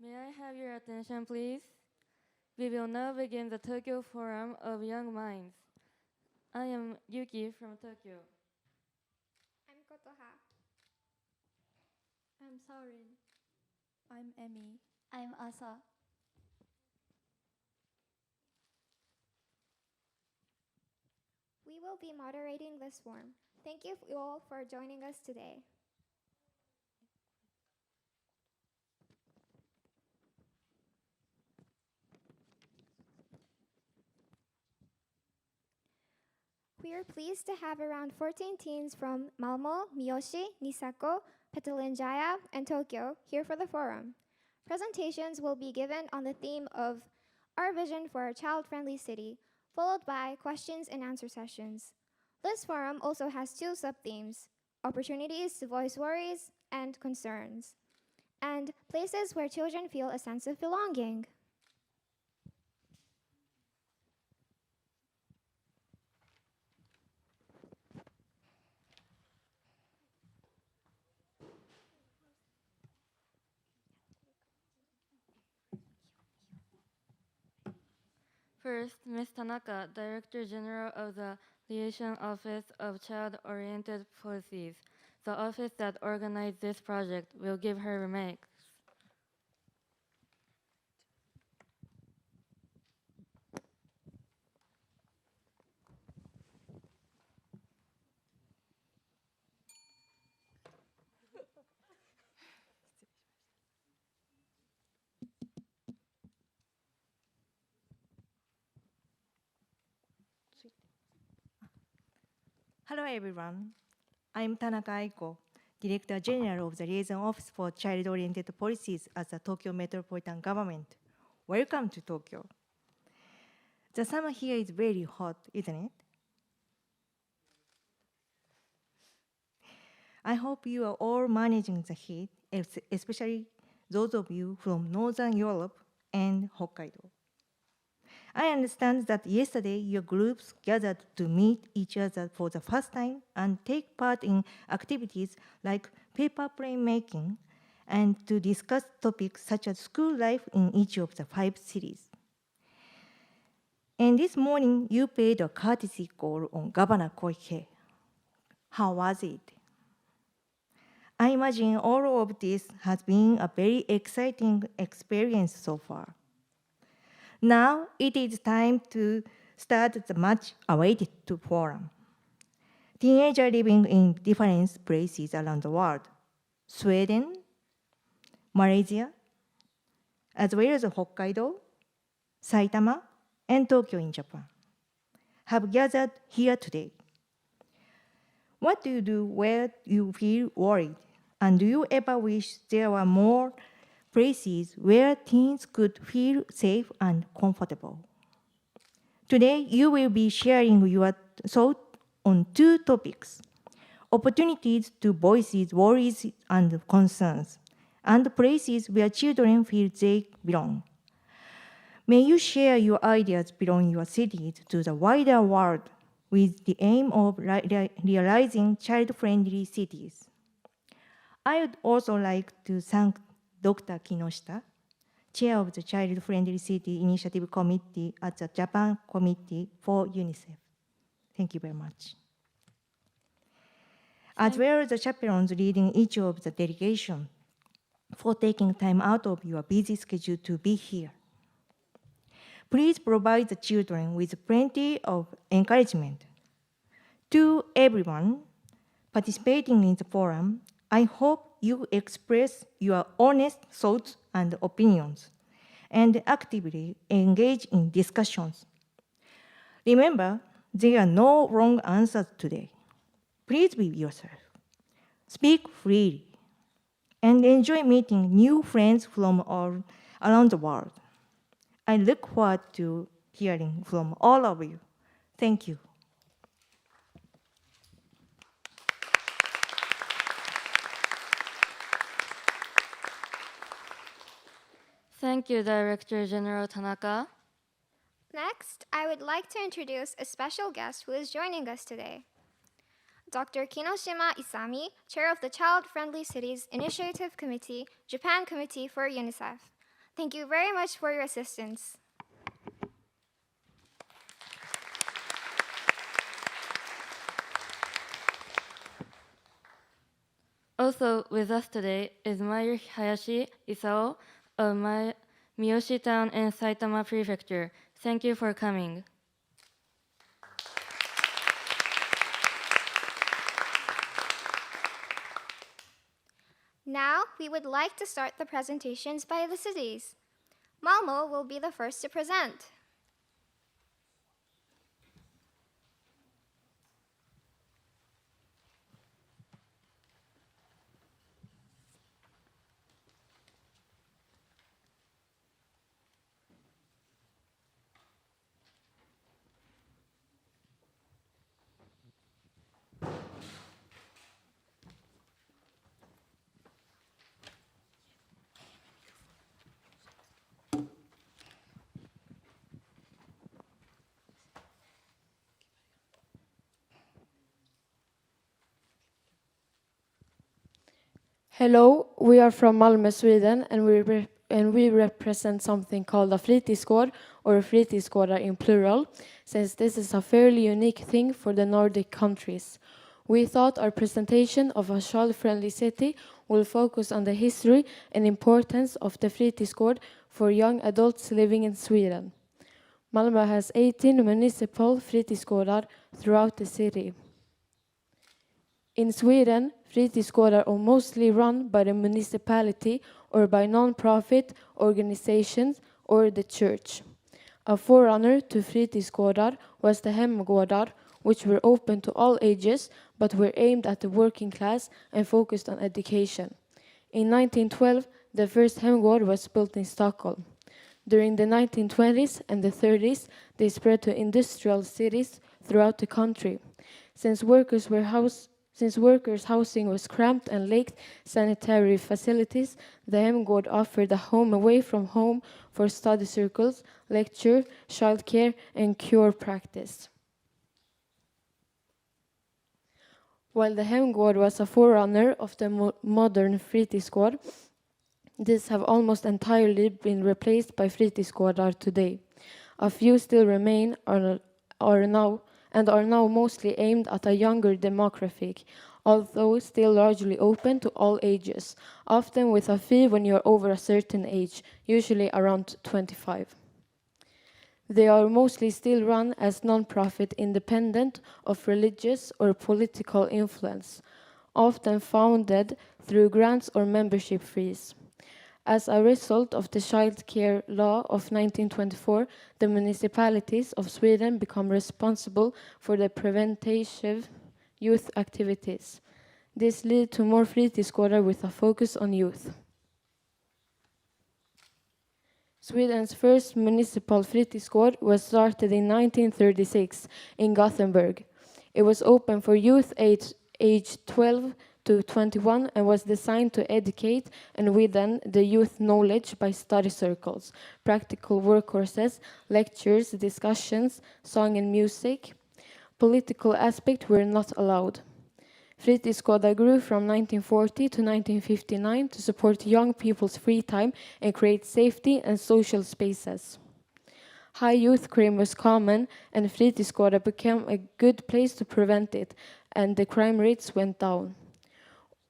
May I have your attention, please? We will now begin the Tokyo Forum of Young Minds. I am Yuki from Tokyo. I'm Kotoha. I'm Saurin. I'm Emmy. I'm Asa. We will be moderating this forum. Thank you all for joining us today. We are pleased to have around 14 teens from Malmö, Miyoshi, Niseko, Petaling Jaya, and Tokyo here for the forum. Presentations will be given on the theme of Our Vision for a Child-Friendly City, followed by questions and answer sessions. This forum also has two sub-themes, opportunities to voice worries and concerns, and places where children feel a sense of belonging. First, Ms. Tanaka, Director General of the Liaison Office of Child-Oriented Policies, the office that organized this project, will give her remarks. Hello everyone. I'm Tanaka Aiko, Director General of the Liaison Office for Child-Oriented Policies at the Tokyo Metropolitan Government. Welcome to Tokyo. The summer here is very hot, isn't it? I hope you are all managing the heat, especially those of you from Northern Europe and Hokkaido. I understand that yesterday your groups gathered to meet each other for the first time and take part in activities like paper plane making and to discuss topics such as school life in each of the 5 cities. And this morning you paid a courtesy call on Governor Koike. How was it? I imagine all of this has been a very exciting experience so far. Now it is time to start the much-awaited forum. Teenagers living in different places around the world, Sweden, Malaysia, as well as Hokkaido, Saitama, and Tokyo in Japan, have gathered here today. What do you do where you feel worried? And do you ever wish there were more places where teens could feel safe and comfortable? Today, you will be sharing your thoughts on 2 topics: opportunities to voice worries and concerns, and places where children feel they belong. May you share your ideas beyond your cities to the wider world with the aim of realizing child-friendly cities. I would also like to thank Dr. Kinoshita, Chair of the Child Friendly City Initiative Committee at the Japan Committee for UNICEF. Thank you very much. As well as the chaperones leading each of the delegation for taking time out of your busy schedule to be here. Please provide the children with plenty of encouragement. To everyone participating in the forum, I hope you express your honest thoughts and opinions and actively engage in discussions. Remember, there are no wrong answers today. Please be yourself. Speak freely and enjoy meeting new friends from all around the world. I look forward to hearing from all of you. Thank you. Thank you, Director General Tanaka. Next, I would like to introduce a special guest who is joining us today. Dr. Kinoshima Isami, Chair of the Child Friendly Cities Initiative Committee, Japan Committee for UNICEF. Thank you very much for your assistance. Also with us today is Mayu Hayashi Isao of Miyoshi Town in Saitama Prefecture. Thank you for coming. Now, we would like to start the presentations by the cities. Malmö will be the first to present. Hello, we are from Malmö, Sweden, and we represent something called a fritidsgård, or fritidsgårdar in plural, since this is a fairly unique thing for the Nordic countries. We thought our presentation of a child-friendly city will focus on the history and importance of the fritidsgård for young adults living in Sweden. Malmö has 18 municipal fritidsgårdar throughout the city. In Sweden, fritidsgårdar are mostly run by the municipality or by non-profit organizations or the church. A forerunner to fritidsgårdar was the hemgårdar, which were open to all ages but were aimed at the working class and focused on education. In 1912, the first hemgård was built in Stockholm. During the 1920s and the 30s, they spread to industrial cities throughout the country. Since workers' housing was cramped and lacked sanitary facilities, the hemgård offered a home away from home for study circles, lecture, childcare, and cure practice. While the hemgård was a forerunner of the modern fritidsgård, these have almost entirely been replaced by fritidsgårdar today. A few still remain are now mostly aimed at a younger demographic, although still largely open to all ages, often with a fee when you're over a certain age, usually around 25. They are mostly still run as non-profit, independent of religious or political influence, often funded through grants or membership fees. As a result of the Child Care Law of 1924, the municipalities of Sweden become responsible for the preventive youth activities. This led to more fritidsgårdar with a focus on youth. Sweden's first municipal fritidsgård was started in 1936 in Gothenburg. It was open for youth aged 12 to 21 and was designed to educate and widen the youth knowledge by study circles, practical work courses, lectures, discussions, song and music. Political aspects were not allowed. Fritidsgårdar grew from 1940 to 1959 to support young people's free time and create safety and social spaces. High youth crime was common, and fritidsgårdar became a good place to prevent it, and the crime rates went down.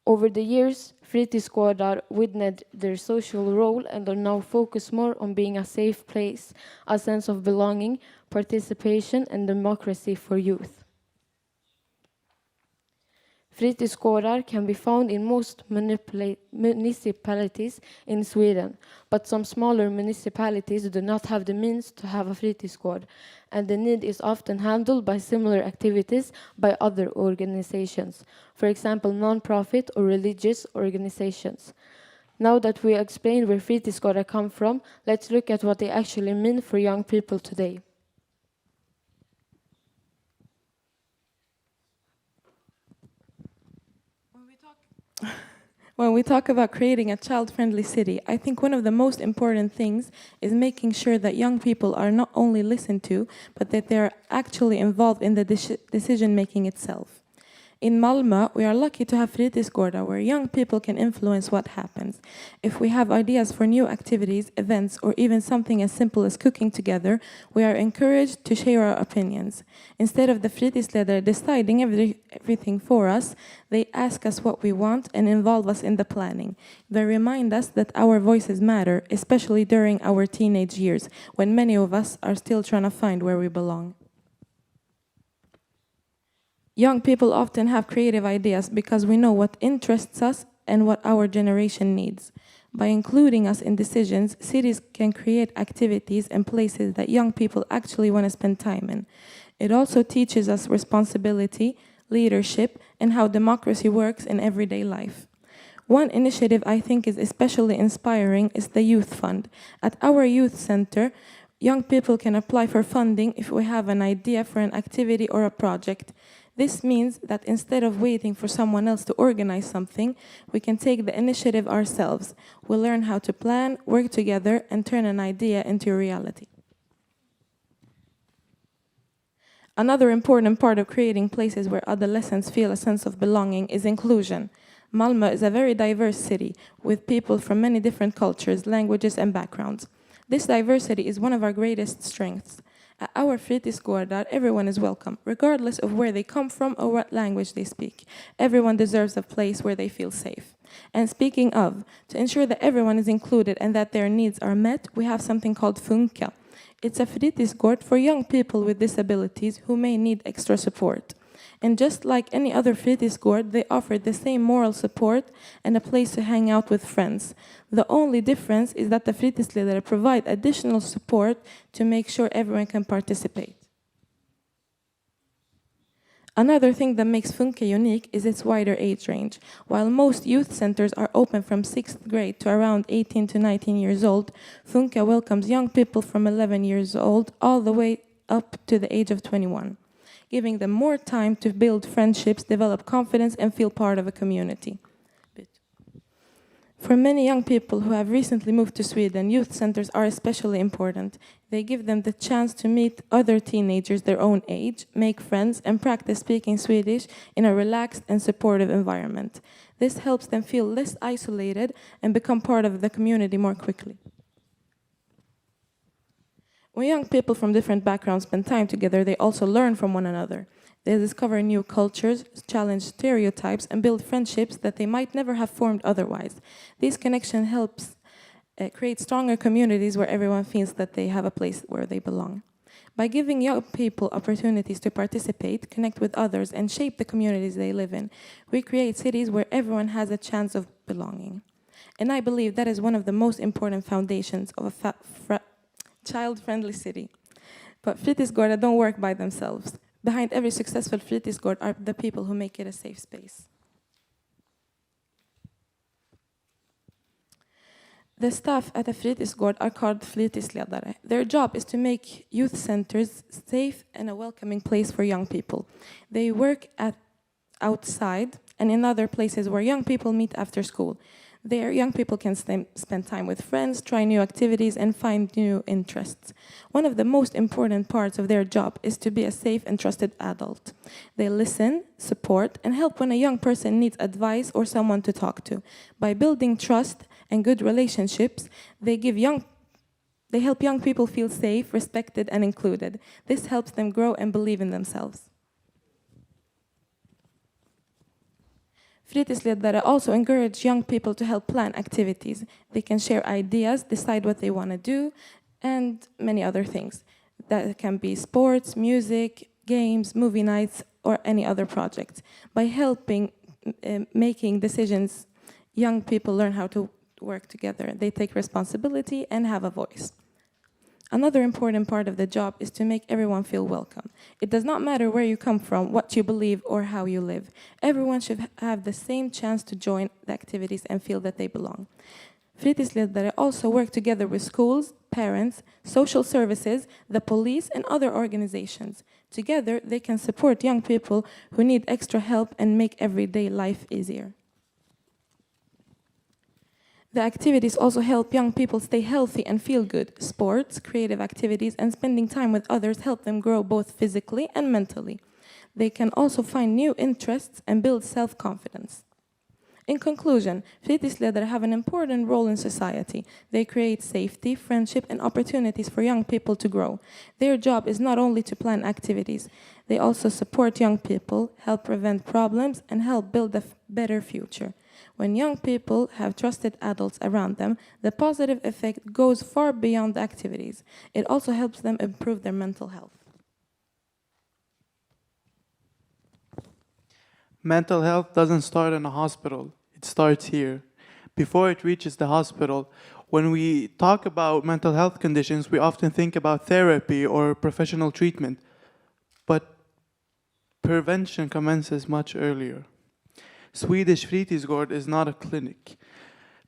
Over the years, fritidsgårdar widened their social role and are now focused more on being a safe place, a sense of belonging, participation, and democracy for youth. Fritidsgårdar can be found in most municipalities in Sweden, but some smaller municipalities do not have the means to have a fritidsgård, and the need is often handled by similar activities by other organizations, for example, non-profit or religious organizations. Now that we explained where fritidsgårdar come from, let's look at what they actually mean for young people today. When we talk about creating a child-friendly city, I think one of the most important things is making sure that young people are not only listened to, but that they're actually involved in the decision-making itself. In Malmö, we are lucky to have fritidsgårdar where young people can influence what happens. If we have ideas for new activities, events, or even something as simple as cooking together, we are encouraged to share our opinions. Instead of the fritidsledare deciding everything for us, they ask us what we want and involve us in the planning. They remind us that our voices matter, especially during our teenage years, when many of us are still trying to find where we belong. Young people often have creative ideas because we know what interests us and what our generation needs. By including us in decisions, cities can create activities and places that young people actually want to spend time in. It also teaches us responsibility, leadership, and how democracy works in everyday life. One initiative I think is especially inspiring is the Youth Fund. At our youth center, young people can apply for funding if we have an idea for an activity or a project. This means that instead of waiting for someone else to organize something, we can take the initiative ourselves. We'll learn how to plan, work together, and turn an idea into a reality. Another important part of creating places where adolescents feel a sense of belonging is inclusion. Malmö is a very diverse city with people from many different cultures, languages, and backgrounds. This diversity is one of our greatest strengths. At our fritidsgårdar, everyone is welcome, regardless of where they come from or what language they speak. Everyone deserves a place where they feel safe. And speaking of, to ensure that everyone is included and that their needs are met, we have something called Funka. It's a fritidsgård for young people with disabilities who may need extra support. And just like any other fritidsgård, they offer the same moral support and a place to hang out with friends. The only difference is that the fritidsledare provide additional support to make sure everyone can participate. Another thing that makes Funke unique is its wider age range. While most youth centers are open from 6th grade to around 18 to 19 years old, Funke welcomes young people from 11 years old all the way up to the age of 21. Giving them more time to build friendships, develop confidence, and feel part of a community. For many young people who have recently moved to Sweden, youth centers are especially important. They give them the chance to meet other teenagers their own age, make friends, and practice speaking Swedish in a relaxed and supportive environment. This helps them feel less isolated and become part of the community more quickly. When young people from different backgrounds spend time together, they also learn from one another. They discover new cultures, challenge stereotypes, and build friendships that they might never have formed otherwise. This connection helps create stronger communities where everyone feels that they have a place where they belong. By giving young people opportunities to participate, connect with others, and shape the communities they live in, we create cities where everyone has a chance of belonging. And I believe that is one of the most important foundations of a child-friendly city. But fritidsgårdar don't work by themselves. Behind every successful fritidsgård are the people who make it a safe space. The staff at a fritidsgård are called fritidsledare. Their job is to make youth centers safe and a welcoming place for young people. They work outside and in other places where young people meet after school. There, young people can spend time with friends, try new activities, and find new interests. One of the most important parts of their job is to be a safe and trusted adult. They listen, support, and help when a young person needs advice or someone to talk to. By building trust and good relationships, they help young people feel safe, respected, and included. This helps them grow and believe in themselves. Fritidsledare also encourage young people to help plan activities. They can share ideas, decide what they want to do, and many other things. That can be sports, music, games, movie nights, or any other projects. By helping making decisions, young people learn how to work together. They take responsibility and have a voice. Another important part of the job is to make everyone feel welcome. It does not matter where you come from, what you believe, or how you live. Everyone should have the same chance to join the activities and feel that they belong. Fritidsledare also work together with schools, parents, social services, the police, and other organizations. Together, they can support young people who need extra help and make everyday life easier. The activities also help young people stay healthy and feel good. Sports, creative activities, and spending time with others help them grow both physically and mentally. They can also find new interests and build self-confidence. In conclusion, fritidsledare have an important role in society. They create safety, friendship, and opportunities for young people to grow. Their job is not only to plan activities, they also support young people, help prevent problems, and help build a better future. When young people have trusted adults around them, the positive effect goes far beyond the activities. It also helps them improve their mental health. Mental health doesn't start in a hospital, it starts here. Before it reaches the hospital, when we talk about mental health conditions, we often think about therapy or professional treatment. But prevention commences much earlier. Swedish Fritidsgård is not a clinic.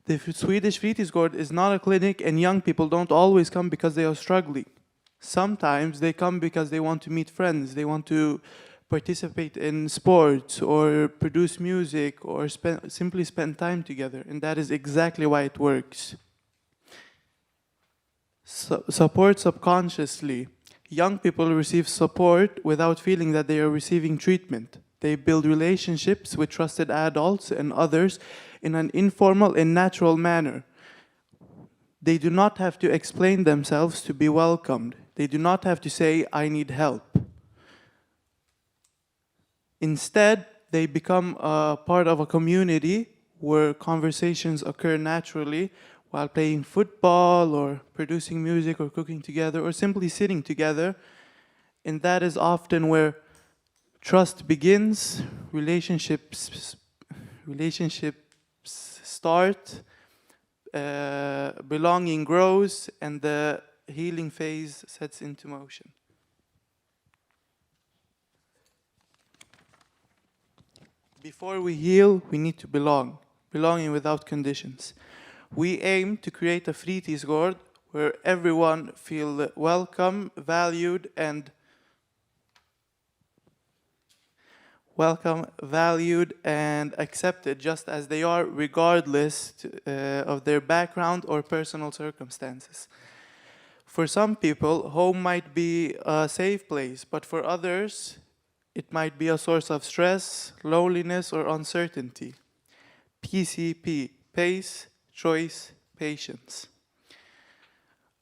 The Swedish Fritidsgård is not a clinic, and young people don't always come because they are struggling. Sometimes they come because they want to meet friends, they want to participate in sports or produce music or simply spend time together, and that is exactly why it works. Support subconsciously. Young people receive support without feeling that they are receiving treatment. They build relationships with trusted adults and others in an informal and natural manner. They do not have to explain themselves to be welcomed. They do not have to say, "I need help." Instead, they become a part of a community where conversations occur naturally while playing football or producing music or cooking together or simply sitting together. And that is often where trust begins, relationships start, belonging grows, and the healing phase sets into motion. Before we heal, we need to belong, belonging without conditions. We aim to create a fritidsgård where everyone feels welcome, valued, and accepted just as they are, regardless of their background or personal circumstances. For some people, home might be a safe place, but for others, it might be a source of stress, loneliness, or uncertainty. PCP, pace, choice, patience.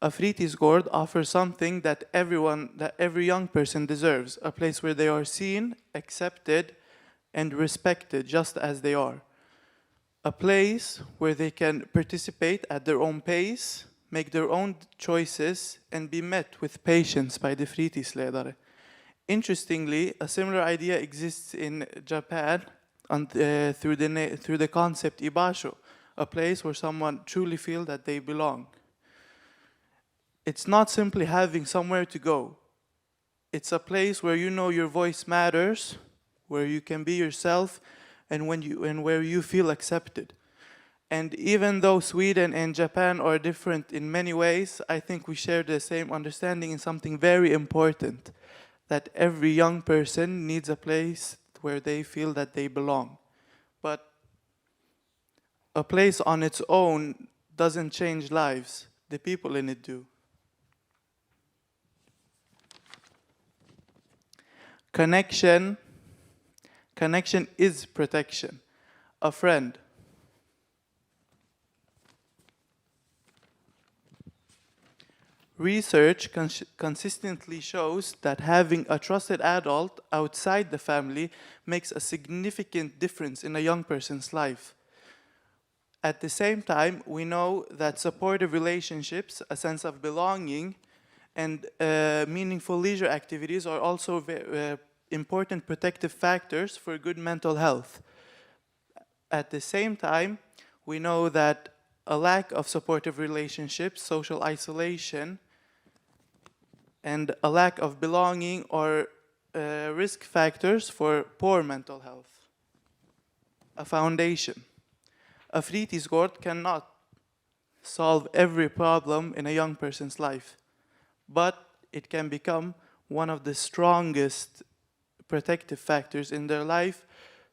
A fritidsgård offers something that every young person deserves, a place where they are seen, accepted, and respected just as they are. A place where they can participate at their own pace, make their own choices, and be met with patience by the fritidsledare. Interestingly, a similar idea exists in Japan through the concept ibasho, a place where someone truly feels that they belong. It's not simply having somewhere to go. It's a place where you know your voice matters, where you can be yourself, and where you feel accepted. And even though Sweden and Japan are different in many ways, I think we share the same understanding in something very important, that every young person needs a place where they feel that they belong. But a place on its own doesn't change lives. The people in it do. Connection is protection. A friend. Research consistently shows that having a trusted adult outside the family makes a significant difference in a young person's life. At the same time, we know that supportive relationships, a sense of belonging, and meaningful leisure activities are also important protective factors for good mental health. At the same time, we know that a lack of supportive relationships, social isolation, and a lack of belonging are risk factors for poor mental health. A foundation. A fritidsgård cannot solve every problem in a young person's life, but it can become one of the strongest protective factors in their life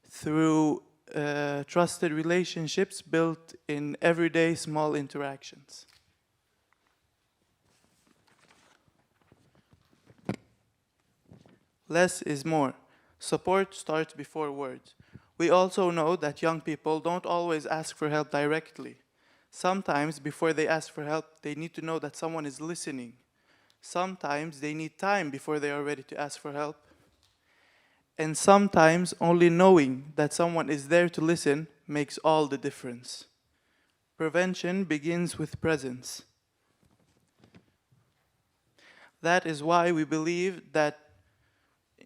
through trusted relationships built in everyday small interactions. Less is more. Support starts before words. We also know that young people don't always ask for help directly. Sometimes, before they ask for help, they need to know that someone is listening. Sometimes they need time before they are ready to ask for help. And sometimes only knowing that someone is there to listen makes all the difference. Prevention begins with presence. That is why we believe that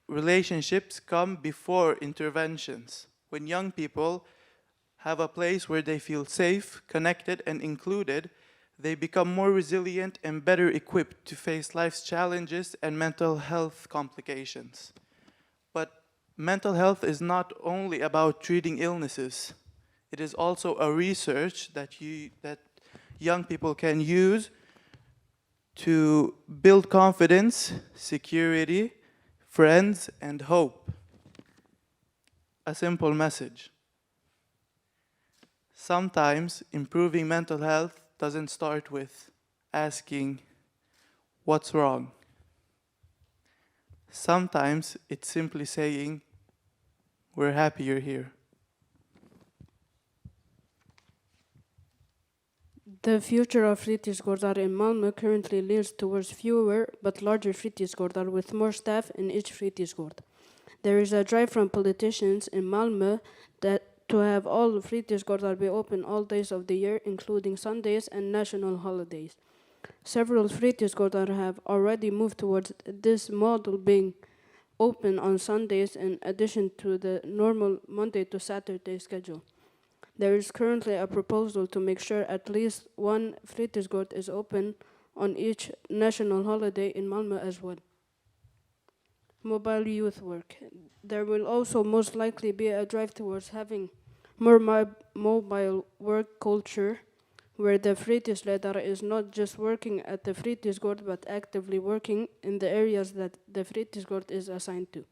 relationships come before interventions. When young people have a place where they feel safe, connected, and included, they become more resilient and better equipped to face life's challenges and mental health complications. But mental health is not only about treating illnesses. It is also a research that young people can use to build confidence, security, friends, and hope. A simple message. Sometimes improving mental health doesn't start with asking, "What's wrong?" Sometimes it's simply saying, "We're happy you're here." The future of fritidsgårdar in Malmö currently leans towards fewer but larger fritidsgårdar with more staff in each fritidsgård. There is a drive from politicians in Malmö to have all fritidsgårdar be open all days of the year, including Sundays and national holidays. Several fritidsgårdar have already moved towards this model being open on Sundays in addition to the normal Monday to Saturday schedule. There is currently a proposal to make sure at least one fritidsgård is open on each national holiday in Malmö as well. Mobile youth work. There will also most likely be a drive towards having more mobile work culture, where the fritidsledare is not just working at the fritidsgård but actively working in the areas that the fritidsgård is assigned to.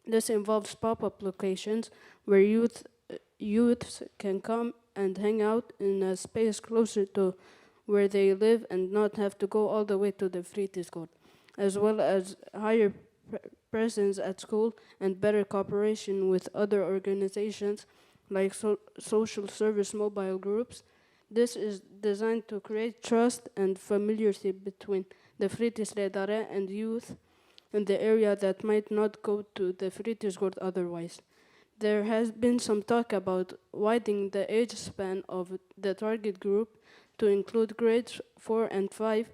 This involves pop-up locations where youths can come and hang out in a space closer to where they live and not have to go all the way to the fritidsgård, as well as higher presence at school and better cooperation with other organizations like social service mobile groups. This is designed to create trust and familiarity between the fritidsledare and youth in the area that might not go to the fritidsgård otherwise. There has been some talk about widening the age span of the target group to include grades 4 and 5,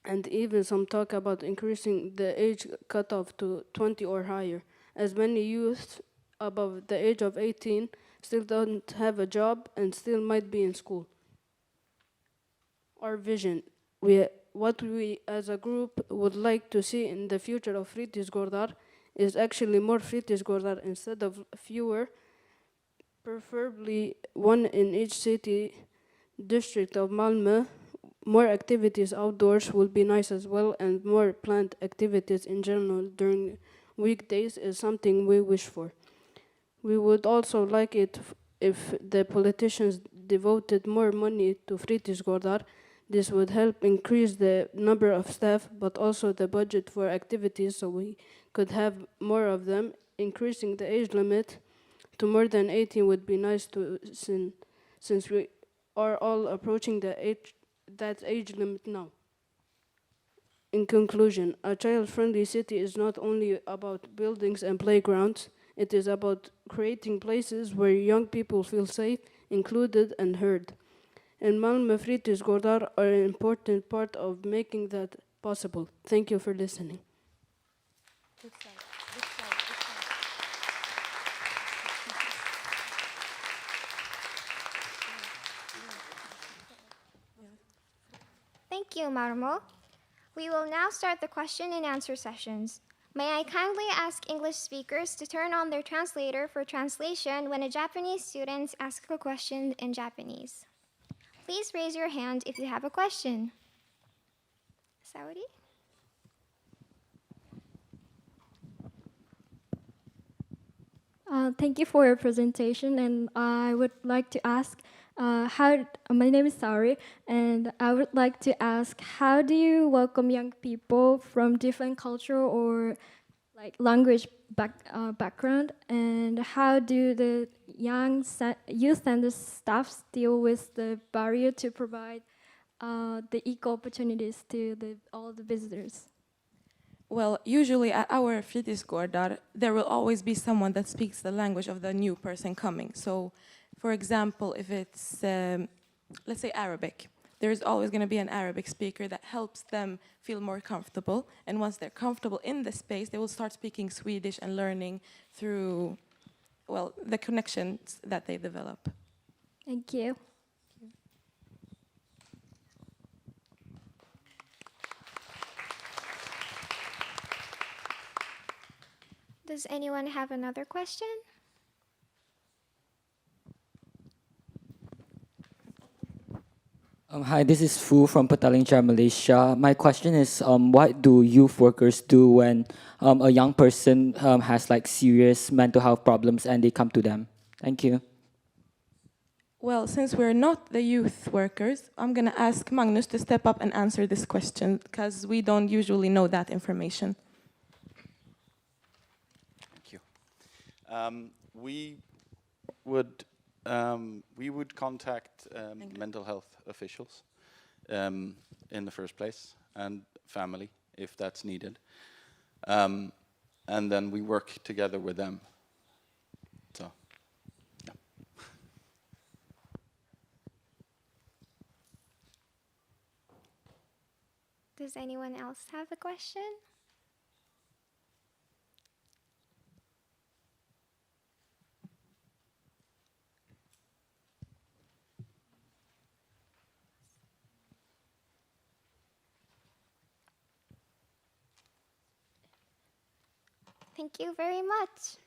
and even some talk about increasing the age cutoff to 20 or higher, as many youths above the age of 18 still don't have a job and still might be in school. Our vision, what we as a group would like to see in the future of fritidsgårdar is actually more fritidsgårdar instead of fewer, preferably one in each city district of Malmö. More activities outdoors would be nice as well, and more planned activities in general during weekdays is something we wish for. We would also like it if the politicians devoted more money to fritidsgårdar. This would help increase the number of staff, but also the budget for activities so we could have more of them. Increasing the age limit to more than 18 would be nice since we are all approaching that age limit now. In conclusion, a child-friendly city is not only about buildings and playgrounds, it is about creating places where young people feel safe, included and heard. And Malmö fritidsgårdar are an important part of making that possible. Thank you for listening. Thank you, Marmo. We will now start the question and answer sessions. May I kindly ask English speakers to turn on their translator for translation when a Japanese student asks a question in Japanese. Please raise your hand if you have a question. Saudi? Thank you for your presentation, and I would like to ask, my name is Sari, and I would like to ask, how do you welcome young people from different culture or like language background, and how do the youth and the staffs deal with the barrier to provide the equal opportunities to all the visitors? Well, usually at our fritidsgårdar, there will always be someone that speaks the language of the new person coming. So, for example, if it's, let's say Arabic, there's always going to be an Arabic speaker that helps them feel more comfortable. And once they're comfortable in the space, they will start speaking Swedish and learning through, well, the connections that they develop. Thank you. Does anyone have another question? Hi, this is Fu from Petaling Jaya, Malaysia. My question is, what do youth workers do when a young person has like serious mental health problems and they come to them? Thank you. Well, since we're not the youth workers, I'm going to ask Magnus to step up and answer this question, because we don't usually know that information. Thank you. We would contact mental health officials in the first place, and family if that's needed, and then we work together with them. So, yeah. Does anyone else have a question? Thank you very much.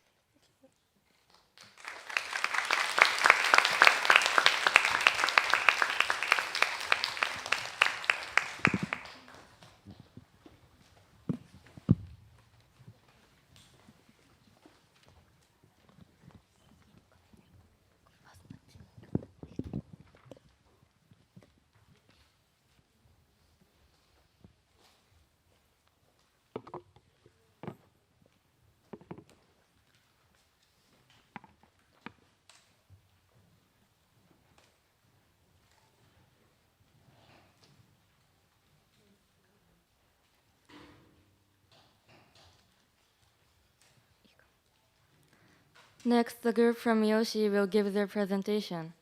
Next, the group from Miyoshi will give their presentation.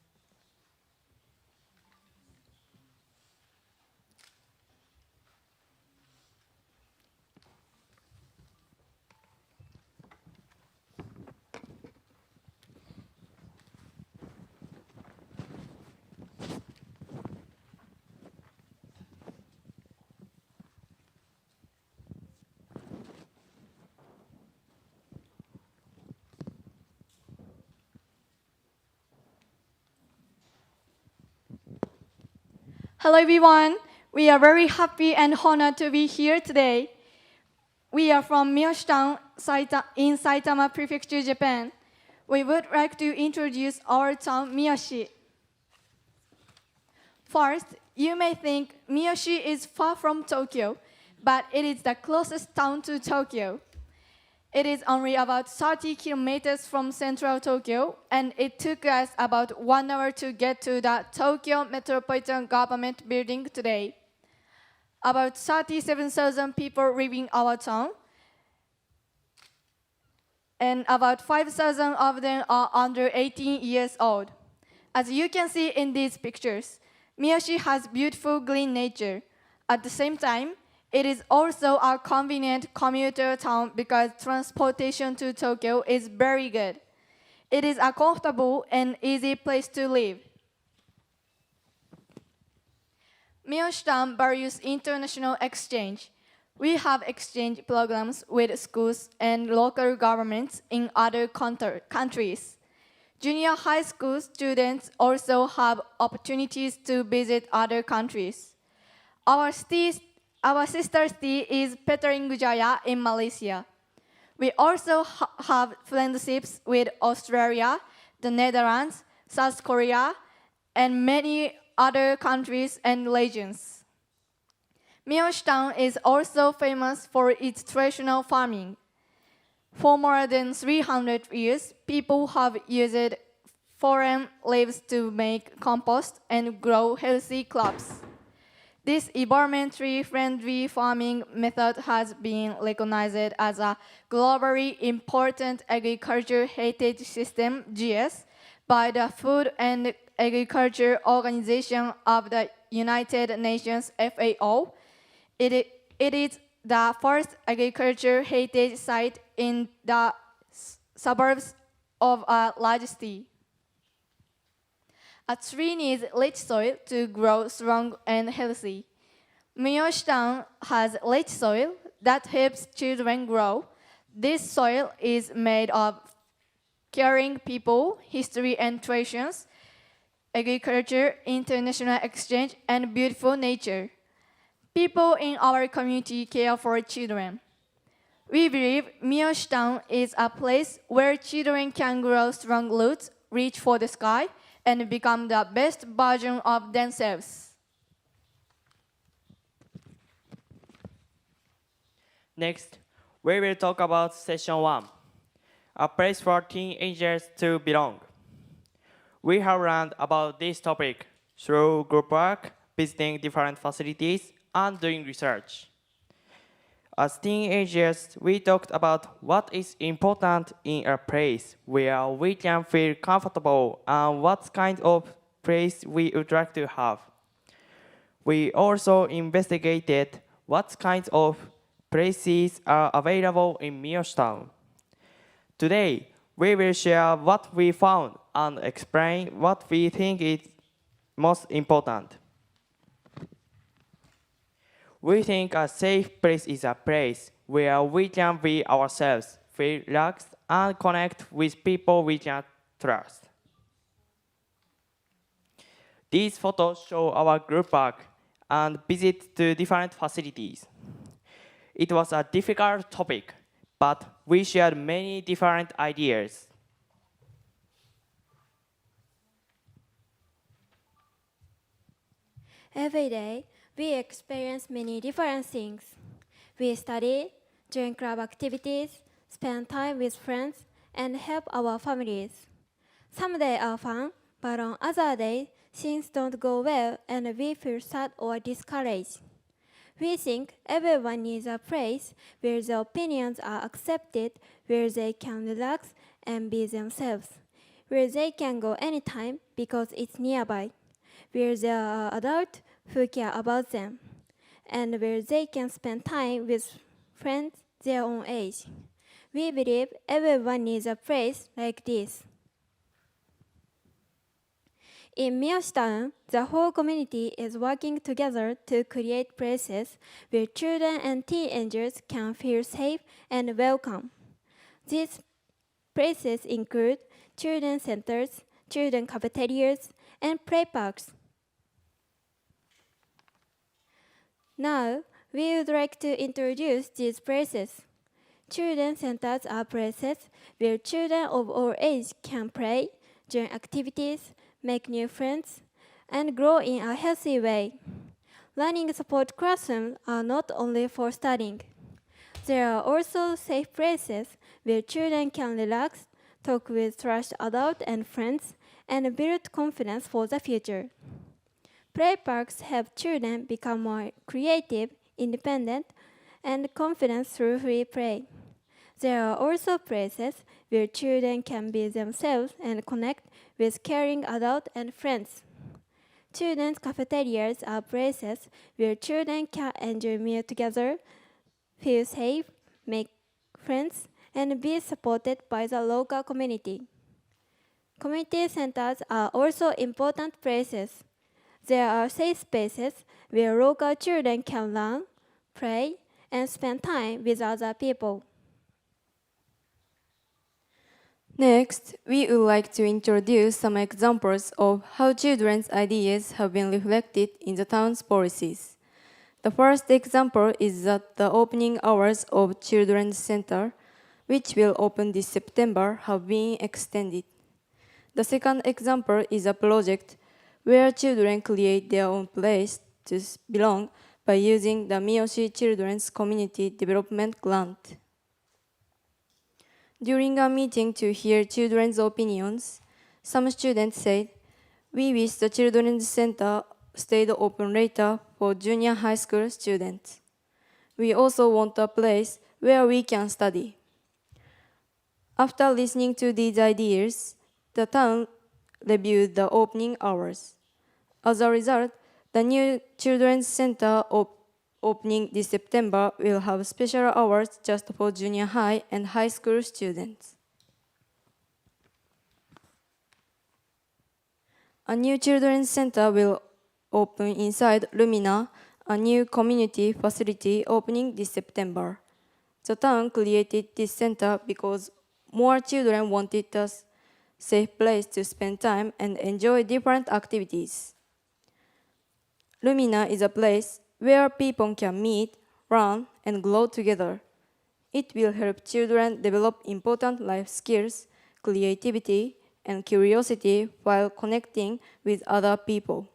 Hello everyone, we are very happy and honored to be here today. We are from Miyoshi town in Saitama Prefecture, Japan. We would like to introduce our town, Miyoshi. First, you may think Miyoshi is far from Tokyo, but it is the closest town to Tokyo. It is only about 30 kilometers from central Tokyo, and it took us about 1 hour to get to the Tokyo Metropolitan Government Building today. About 37,000 people live in our town, and about 5,000 of them are under 18 years old. As you can see in these pictures, Miyoshi has beautiful green nature. At the same time, it is also a convenient commuter town because transportation to Tokyo is very good. It is a comfortable and easy place to live. Miyoshi town values international exchange. We have exchange programs with schools and local governments in other countries. Junior high school students also have opportunities to visit other countries. Our sister city is Petaling Jaya in Malaysia. We also have friendships with Australia, the Netherlands, South Korea, and many other countries and regions. Miyoshi town is also famous for its traditional farming. For more than 300 years, people have used foreign leaves to make compost and grow healthy crops. This environmentally friendly farming method has been recognized as a globally important agriculture heritage system (GS) by the Food and Agriculture Organization of the United Nations (FAO). It is the first agriculture heritage site in the suburbs of a large city. A tree needs rich soil to grow strong and healthy. Miyoshi town has rich soil that helps children grow. This soil is made of caring people, history and traditions, agriculture, international exchange, and beautiful nature. People in our community care for children. We believe Miyoshi town is a place where children can grow strong roots, reach for the sky, and become the best version of themselves. Next, we will talk about Session 1, a place for teenagers to belong. We have learned about this topic through group work, visiting different facilities, and doing research. As teenagers, we talked about what is important in a place where we can feel comfortable and what kind of place we would like to have. We also investigated what kinds of places are available in Miyoshi town. Today, we will share what we found and explain what we think is most important. We think a safe place is a place where we can be ourselves, feel relaxed, and connect with people we can trust. These photos show our group work and visit to different facilities. It was a difficult topic, but we shared many different ideas. Every day, we experience many different things. We study, join club activities, spend time with friends, and help our families. Some days are fun, but on other days, things don't go well and we feel sad or discouraged. We think everyone needs a place where their opinions are accepted, where they can relax and be themselves, where they can go anytime because it's nearby, where there are adults who care about them, and where they can spend time with friends their own age. We believe everyone needs a place like this. In Miyoshi town, the whole community is working together to create places where children and teenagers can feel safe and welcome. These places include children centers, children cafeterias, and play parks. Now, we would like to introduce these places. Children centers are places where children of all ages can play, join activities, make new friends, and grow in a healthy way. Learning support classrooms are not only for studying. There are also safe places where children can relax, talk with trusted adults and friends, and build confidence for the future. Play parks help children become more creative, independent, and confident through free play. There are also places where children can be themselves and connect with caring adults and friends. Children's cafeterias are places where children can enjoy meals together, feel safe, make friends, and be supported by the local community. Community centers are also important places. There are safe spaces where local children can learn, play, and spend time with other people. Next, we would like to introduce some examples of how children's ideas have been reflected in the town's policies. The first example is that the opening hours of Children's Center, which will open this September, have been extended. The second example is a project where children create their own place to belong by using the Miyoshi Children's Community Development Grant. During a meeting to hear children's opinions, some students said, "We wish the Children's Center stayed open later for junior high school students. We also want a place where we can study." After listening to these ideas, the town reviewed the opening hours. As a result, the new Children's Center opening this September will have special hours just for junior high and high school students. A new Children's Center will open inside Lumina, a new community facility opening this September. The town created this center because more children wanted a safe place to spend time and enjoy different activities. Lumina is a place where people can meet, learn, and grow together. It will help children develop important life skills, creativity, and curiosity while connecting with other people.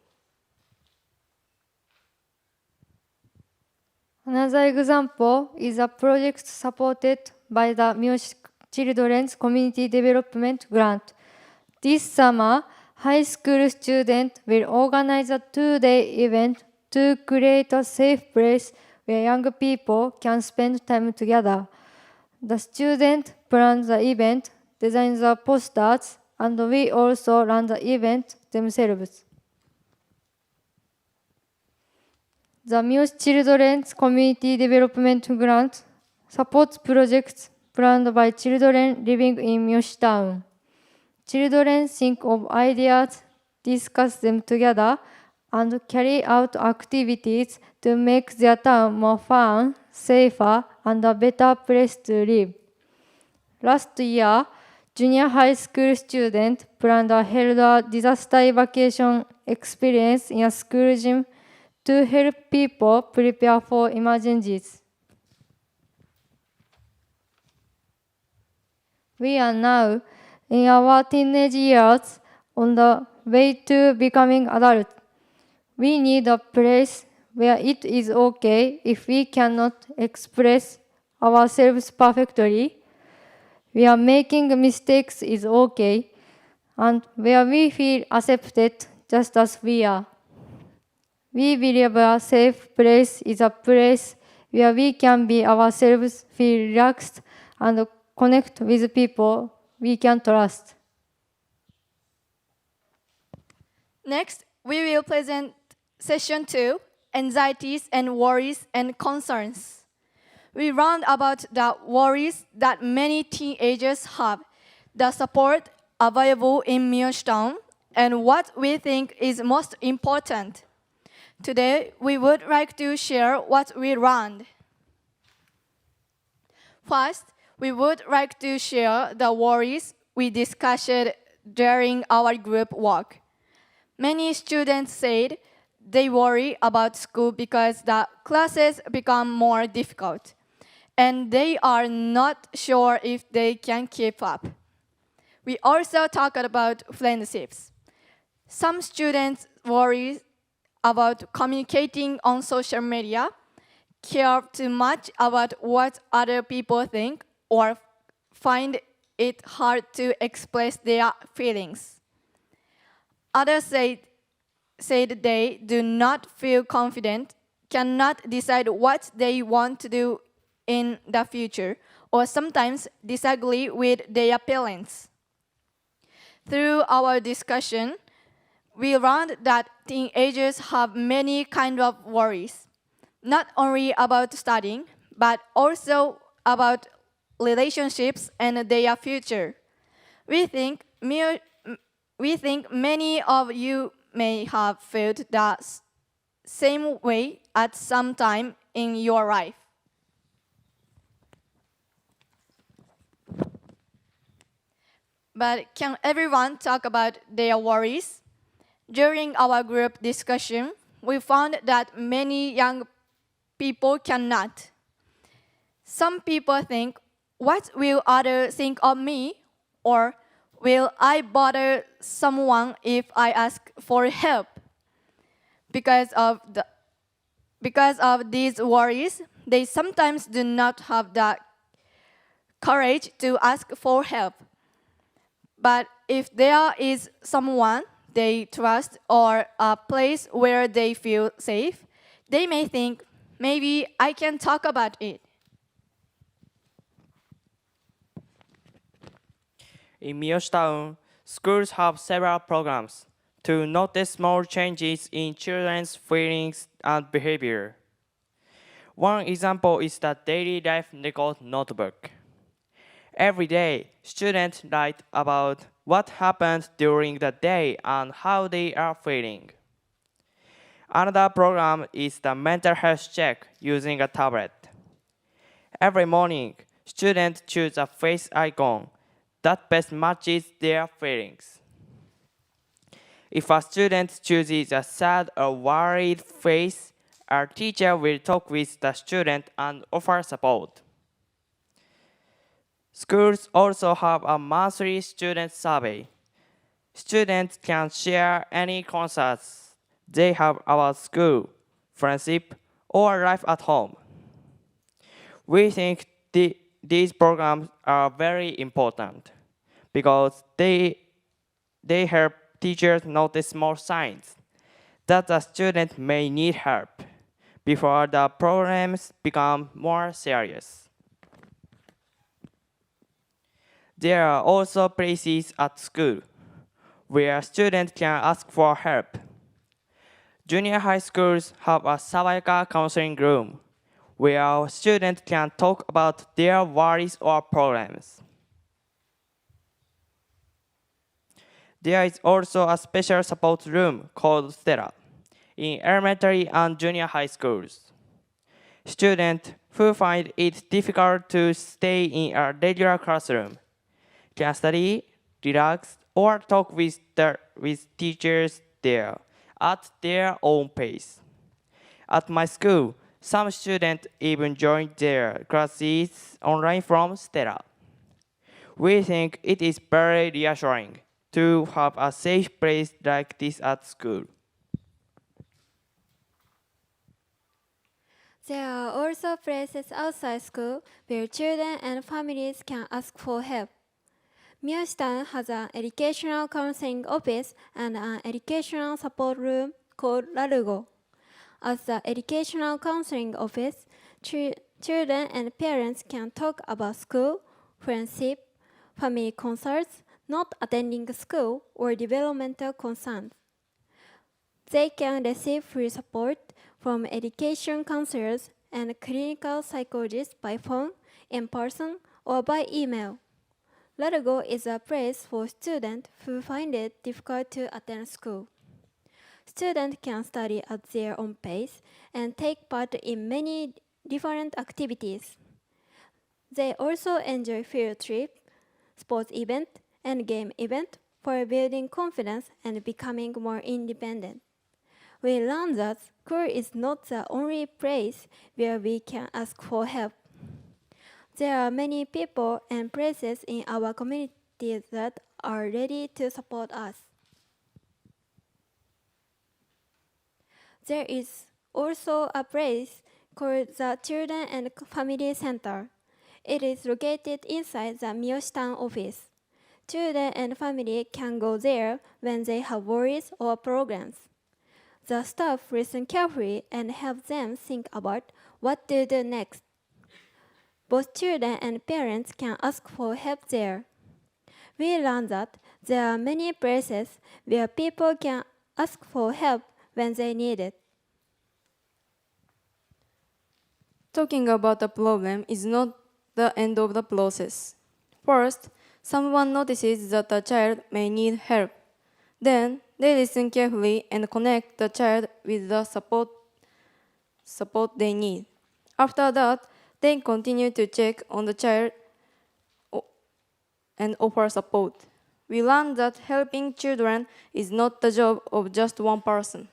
Another example is a project supported by the Miyoshi Children's Community Development Grant. This summer, high school students will organize a two-day event to create a safe place where young people can spend time together. The students plan the event, design the posters, and we also run the event themselves. The Miyoshi Children's Community Development Grant supports projects planned by children living in Miyoshi Town. Children think of ideas, discuss them together, and carry out activities to make their town more fun, safer, and a better place to live. Last year, junior high school students planned a held a disaster evacuation experience in a school gym to help people prepare for emergencies. We are now in our teenage years on the way to becoming adults. We need a place where it is okay if we cannot express ourselves perfectly, where making mistakes is okay, and where we feel accepted just as we are. We believe a safe place is a place where we can be ourselves, feel relaxed, and connect with people we can trust. Next, we will present session 2, anxieties and worries and concerns. We learned about the worries that many teenagers have, the support available in Miyoshi Town, and what we think is most important. Today, we would like to share what we learned. First, we would like to share the worries we discussed during our group work. Many students said they worry about school because the classes become more difficult, and they are not sure if they can keep up. We also talked about friendships. Some students worry about communicating on social media, care too much about what other people think, or find it hard to express their feelings. Others said they do not feel confident, cannot decide what they want to do in the future, or sometimes disagree with their parents. Through our discussion, we learned that teenagers have many kinds of worries, not only about studying, but also about relationships and their future. We think many of you may have felt the same way at some time in your life. But can everyone talk about their worries? During our group discussion, we found that many young people cannot. Some people think, "What will others think of me?" Or, "Will I bother someone if I ask for help?" Because of these worries, they sometimes do not have the courage to ask for help. But if there is someone they trust or a place where they feel safe, they may think, maybe I can talk about it. In Miyoshi Town, schools have several programs to notice small changes in children's feelings and behavior. One example is the Daily Life Record Notebook. Every day, students write about what happened during the day and how they are feeling. Another program is the mental health check using a tablet. Every morning, students choose a face icon that best matches their feelings. If a student chooses a sad or worried face, our teacher will talk with the student and offer support. Schools also have a monthly student survey. Students can share any concerns they have about school, friendship, or life at home. We think these programs are very important because they help teachers notice small signs that the student may need help before the problems become more serious. There are also places at school where students can ask for help. Junior high schools have a Sabayaka counseling room where students can talk about their worries or problems. There is also a special support room called Stella in elementary and junior high schools. Students who find it difficult to stay in a regular classroom can study, relax, or talk with teachers there at their own pace. At my school, some students even join their classes online from Stella. We think it is very reassuring to have a safe place like this at school. There are also places outside school where children and families can ask for help. Miyoshi has an educational counseling office and an educational support room called Larugo. At the educational counseling office, children and parents can talk about school, friendship, family concerns, not attending school, or developmental concerns. They can receive free support from education counselors and clinical psychologists by phone, in person, or by email. Larugo is a place for students who find it difficult to attend school. Students can study at their own pace and take part in many different activities. They also enjoy field trip, sports event, and game event for building confidence and becoming more independent. We learned that school is not the only place where we can ask for help. There are many people and places in our community that are ready to support us. There is also a place called the Children and Family Center. It is located inside the Miyoshi office. Children and family can go there when they have worries or problems. The staff listen carefully and help them think about what to do next. Both children and parents can ask for help there. We learned that there are many places where people can ask for help when they need it. Talking about a problem is not the end of the process. First, someone notices that a child may need help. Then, they listen carefully and connect the child with the support they need. After that, they continue to check on the child and offer support. We learned that helping children is not the job of just one person.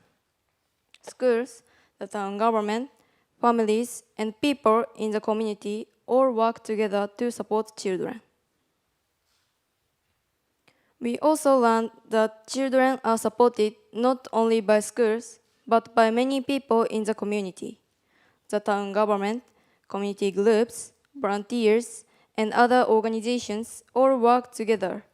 Schools, the town government, families, and people in the community all work together to support children. We also learned that children are supported not only by schools, but by many people in the community. The town government, community groups, volunteers, and other organizations all work together.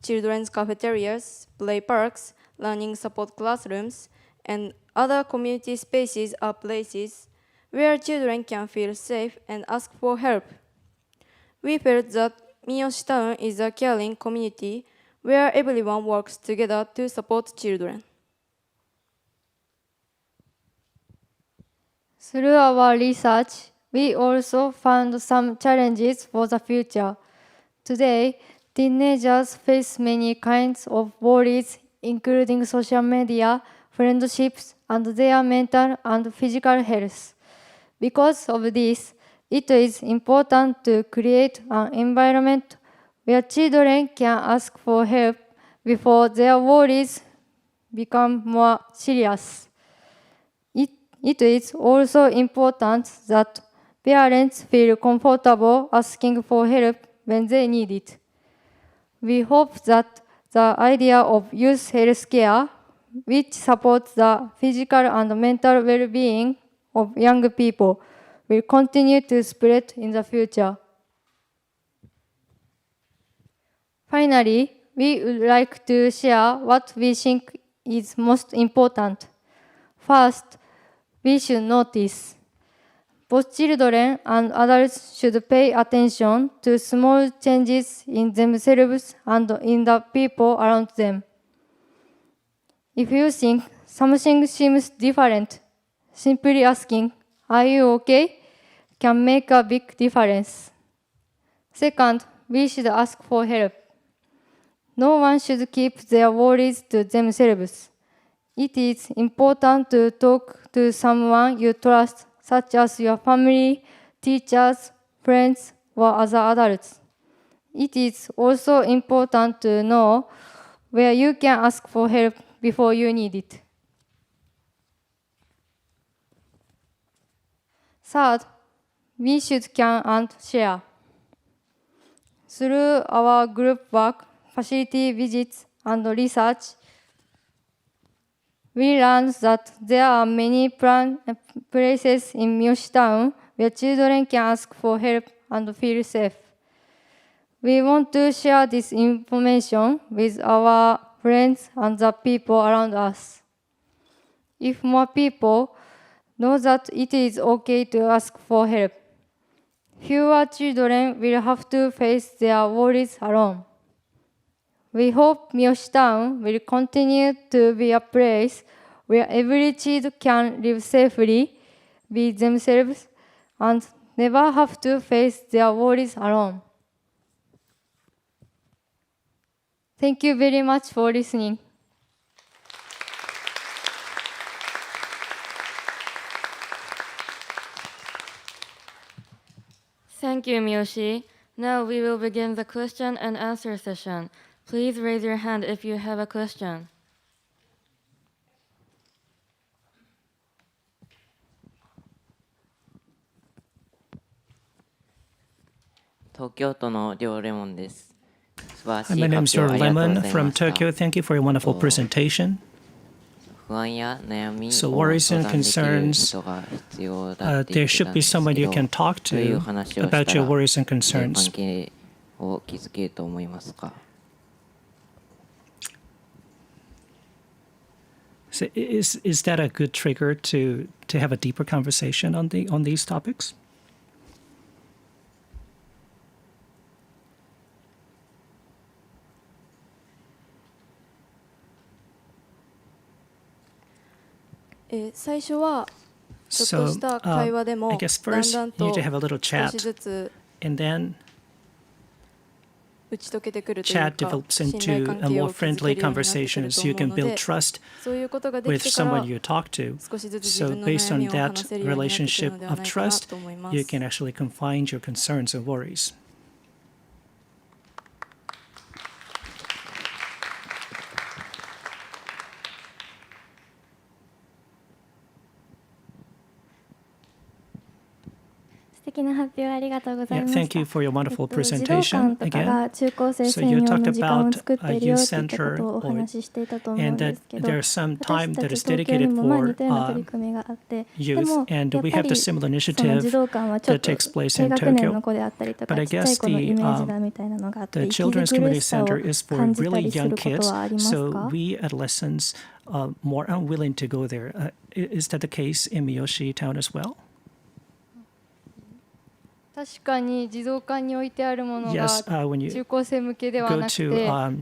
Children's cafeterias, play parks, learning support classrooms, and other community spaces are places where children can feel safe and ask for help. We felt that Miyoshi Town is a caring community where everyone works together to support children. Through our research, we also found some challenges for the future. Today, teenagers face many kinds of worries, including social media, friendships, and their mental and physical health. Because of this, it is important to create an environment where children can ask for help before their worries become more serious. It is also important that parents feel comfortable asking for help when they need it. We hope that the idea of youth health care, which supports the physical and mental well-being of young people, will continue to spread in the future. Finally, we would like to share what we think is most important. First, we should notice. Both children and adults should pay attention to small changes in themselves and in the people around them. If you think something seems different, simply asking, "Are you okay?" can make a big difference. Second, we should ask for help. No one should keep their worries to themselves. It is important to talk to someone you trust, such as your family, teachers, friends, or other adults. It is also important to know where you can ask for help before you need it. Third, we should can and share. Through our group work, facility visits, and research, we learned that there are many places in Miyoshi Town where children can ask for help and feel safe. We want to share this information with our friends and the people around us. If more people know that it is okay to ask for help, fewer children will have to face their worries alone. We hope Miyoshi Town will continue to be a place where every child can live safely, be themselves, and never have to face their worries alone. Thank you very much for listening. Thank you, Miyoshi. Now we will begin the question and answer session. Please raise your hand if you have a question. Hi, my name is Your Lemon from Tokyo. Thank you for your wonderful presentation. So worries and concerns, there should be someone you can talk to about your worries and concerns. So is that a good trigger to have a deeper conversation on these topics? So, I guess first you need to have a little chat, and then chat develops into a more friendly conversation, so you can build trust with someone you talk to. So based on that relationship of trust, you can actually confine your concerns and worries. thank you for your wonderful 児童館 presentation とかが again. 中高生 So 専 you 用 talked の時間を about 作って a いるよ youth っていったこ center とをお or, 話ししていたと思うん and で that すけど、 there's some 私 time た that ち is 東京に dedicated も似 for たような取り組みがあって、で youth, も and やっ we ぱ have り the そ similar の児 initiative 童館はちょっ that と takes place in 低学年 Tokyo. の子であったりと But か I ちっちゃい guess 子のイメージ the だみたいなのがあって the 息 Children's 苦 Community しさを Center is for 感じた really りす young ること kids, はありますか？ so we adolescents more unwilling to go there. Is that the case in Miyoshi town as well? 確かに児童館に置いてあるものが Yes, when you 中高生向けでは go なく to て、だからこ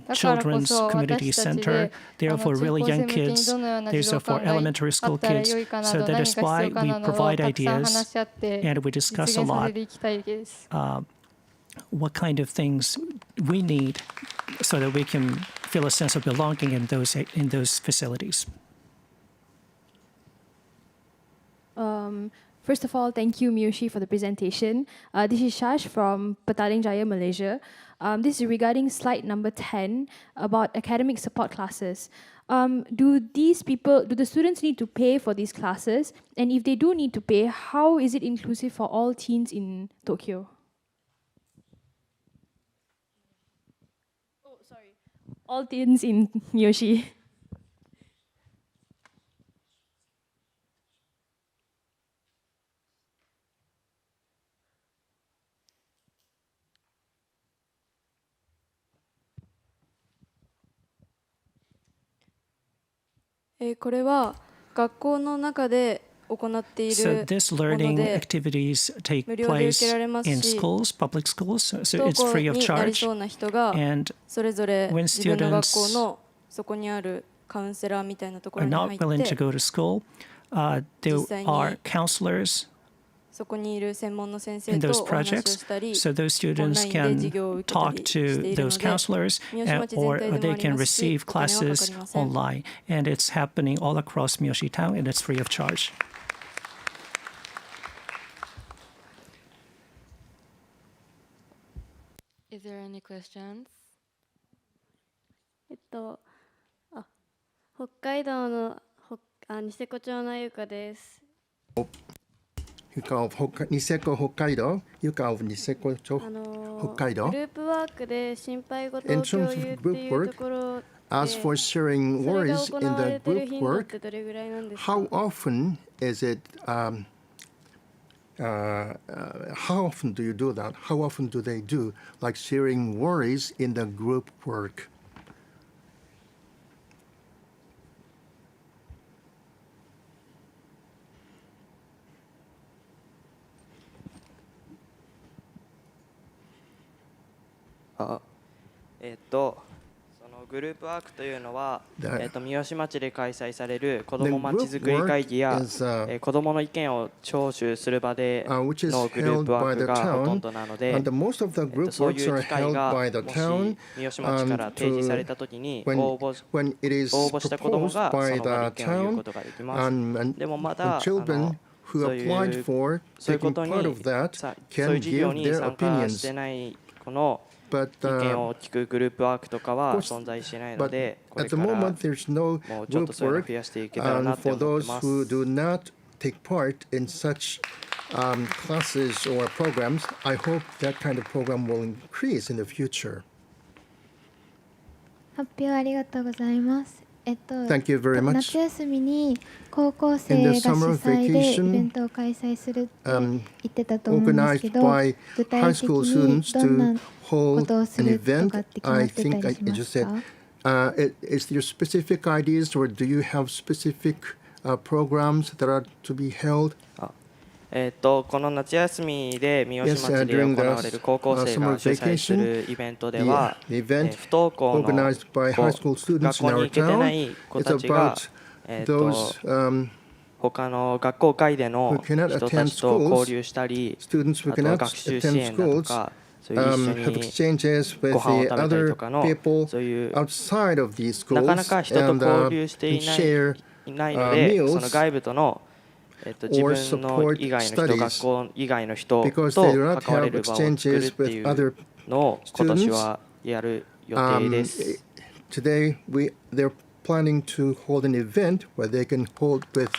Children's そ Community 私たち Center, で they are 中 for 高 really 生 young 向けに kids. どのような児 These 童 are for 館があ elementary っ school たら kids. 良いかな So ど、 that 何 is が必 why 要か we などを provide たくさん ideas 話し合って and we 実 discuss a 現させ lot ていきたいです。what kind of things we need so that we can feel a sense of belonging in those facilities. First of all, thank you, Miyoshi, for the presentation. This is Shash from Petaling Jaya, Malaysia. This is regarding slide number 10 about academic support classes. Do the students need to pay for these classes? And if they do need to pay, how is it inclusive for all teens in Tokyo? Oh, sorry. All teens in Miyoshi. So this learning activities take place in schools, public schools, so it's free of charge. And when students are not willing to go to school, there are counselors in those projects, so those students can talk to those counselors or they can receive classes online. And it's happening all across Miyoshi town and it's free of charge. Is there any questions? 北海道のニセコ町のゆかです。ニセコ北海道、ゆかをニセコ町北海道。グループワークで心配事を共有っていうところで、 as for sharing worries in the group work, how often is it? How often do you do that? How often do they do like sharing worries in the group work? Ah, グループワークというのは、三好町で開催される子どもまちづくり会議や子どもの意見を聴取する場でのグループワークがほとんどなので、そういう機会がもし三好町から提示されたときに応募した子どもがその場で意見を言うことができます。でもまだそういうことにそういう事業に参加してない子の意見を聞くグループワークとかは存在してないので、これからもうちょっとそういうのを増やしていけたらなって思ってます。Take part in such classes or programs, I hope that kind of program will increase in the future. 発表ありがとうございます。Thank you very much. 夏休みに高校生が主催でイベントを開催するって言ってたと思うんですけど、具体的にどんなことをするとかって決まってたりしますか？ Is there specific ideas or do you have specific programs that are to be held? この夏休みで三好町で行われる高校生が主催するイベントでは、不登校の学校に行けてない子たちが他の学校外での人たちと交流したり、あとは学習支援だとか、そういう一緒にご飯を食べたりとかの、そういうなかなか人と交流していないので、その外部との自分の以外の人、学校以外の人と関われる場を作るっていうのを今年はやる予定です。Today they're planning to hold an event where they can hold with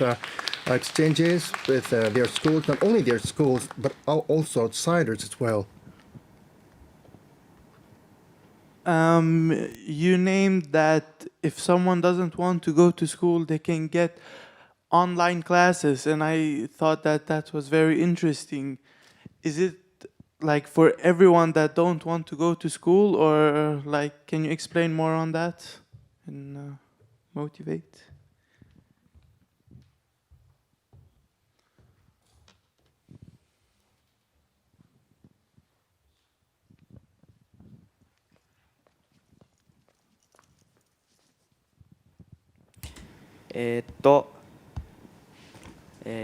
exchanges with their schools, not only their schools, but also outsiders as well. You named that if someone doesn't want to go to school, they can get online classes, and I thought that that was very interesting. Is it like for everyone that don't want to go to school, or like, can you explain more on that and motivate?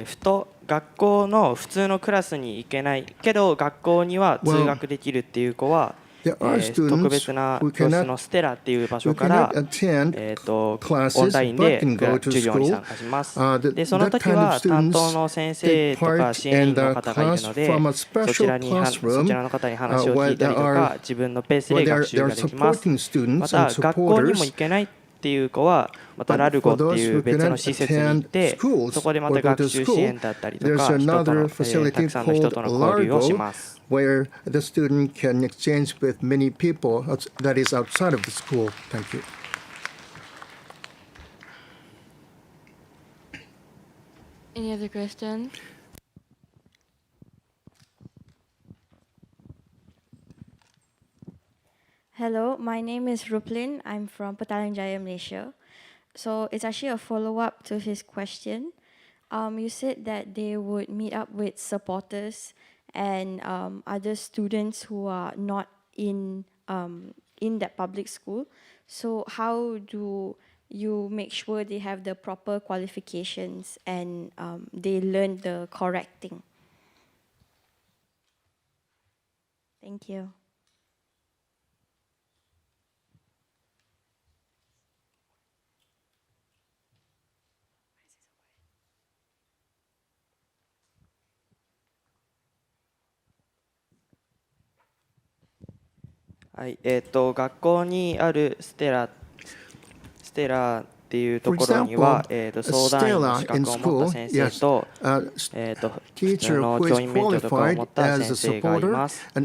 ふと学校の普通のクラスに行けないけど学校には通学できるっていう子は、特別な教室のステラっていう場所からオンラインで授業に参加します。でその時は担当の先生とか支援員の方がいるので、そちらの方に話を聞いたりとか自分のペースで学習ができます。また学校にも行けないっていう子はまたラルゴっていう別の施設に行ってそこでまた学習支援だったりとかたくさんの人との交流をします。Where the student can exchange with many people that is outside of the school. Thank you. Any other questions? Hello, my name is Ruplin. I'm from Petaling Jaya, Malaysia. So it's actually a follow-up to his question. You said that they would meet up with supporters and other students who are not in that public school. So how do you make sure they have the proper qualifications and they learn the correct thing? Thank you.はい、学校にあるステラっていうところには、相談員の資格を持った先生と、普通の教員免許とかを持った先生がいます。で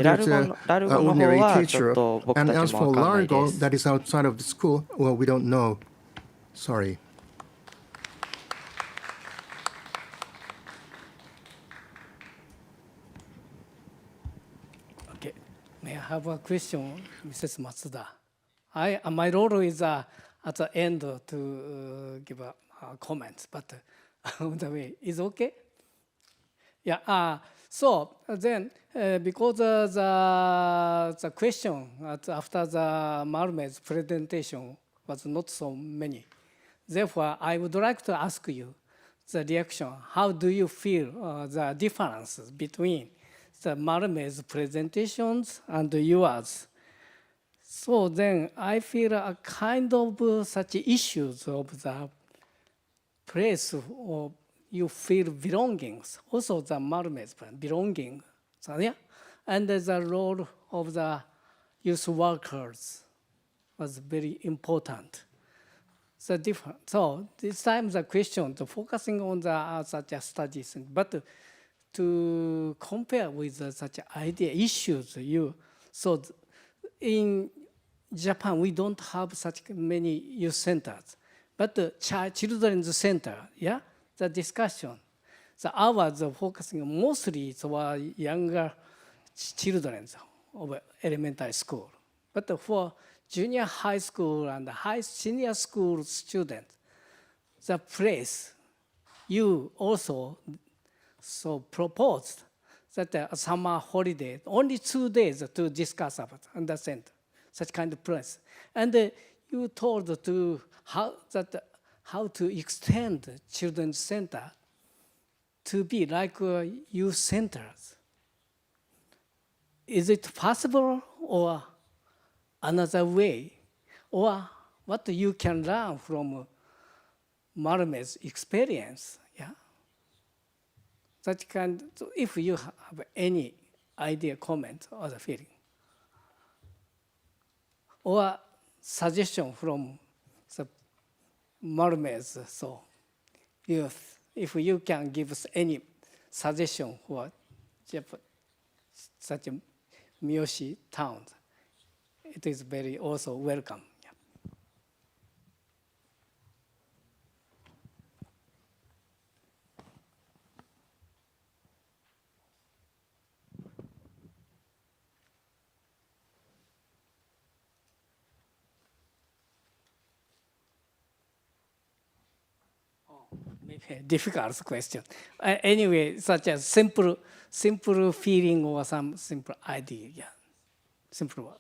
ラルゴの方はちょっと僕たちも分かんないです。That is outside of the school, well, we don't know. Sorry. May I have a question, Mrs. Matsuda? My role is at the end to give a comment, but on the way, is okay? Yeah. So then, because the question after the Malmö's presentation was not so many, therefore I would like to ask you the reaction. How do you feel the differences between the Malmö's presentations and yours? So then I feel a kind of such issues of the place of you feel belongings. Also the Malmö's belonging. So, yeah. And the role of the youth workers was very important. So this time the question, focusing on the such studies, but to compare with such idea issues, so in Japan we don't have such many youth centers, but the children's center, yeah, the discussion, the hours focusing mostly for younger children of elementary school, but for junior high school and senior school students, the place you also proposed that a summer holiday, only 2 days to discuss about and the center, such kind of place. And you told to how to extend children's center to be like youth centers. Is it possible or another way? Or what you can learn from Malmö's experience? Yeah. Such kind. So if you have any idea, comment, or the feeling, or suggestion from the Malmö's youth if you can give us any suggestion for such a Miyoshi town, it is very also welcome. Maybe a difficult question. Anyway, such as simple feeling or some simple idea, yeah, simple one.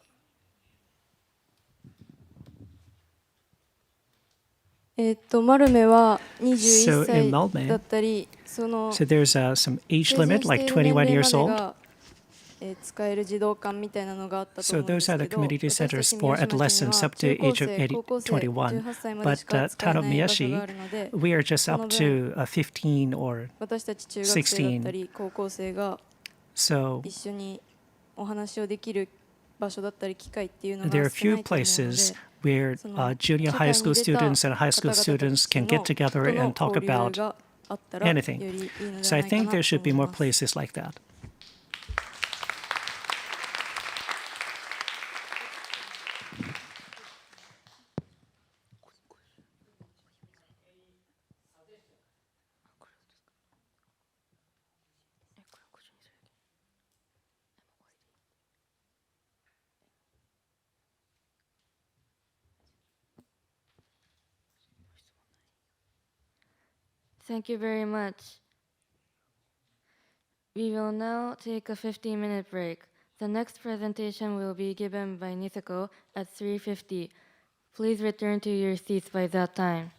So in Malmö, so there's some age limit, like 21 years old. So those are the community centers for adolescents up to age of 21. But town of Miyoshi, we are just up to 15 or 16. So there are a few places where junior high school students and high school students can get together and talk about anything. So I think there should be more places like that. Thank you very much. We will now take a 15-minute break. The next presentation will be given by Niseko at 3:50. Please return to your seats by that time.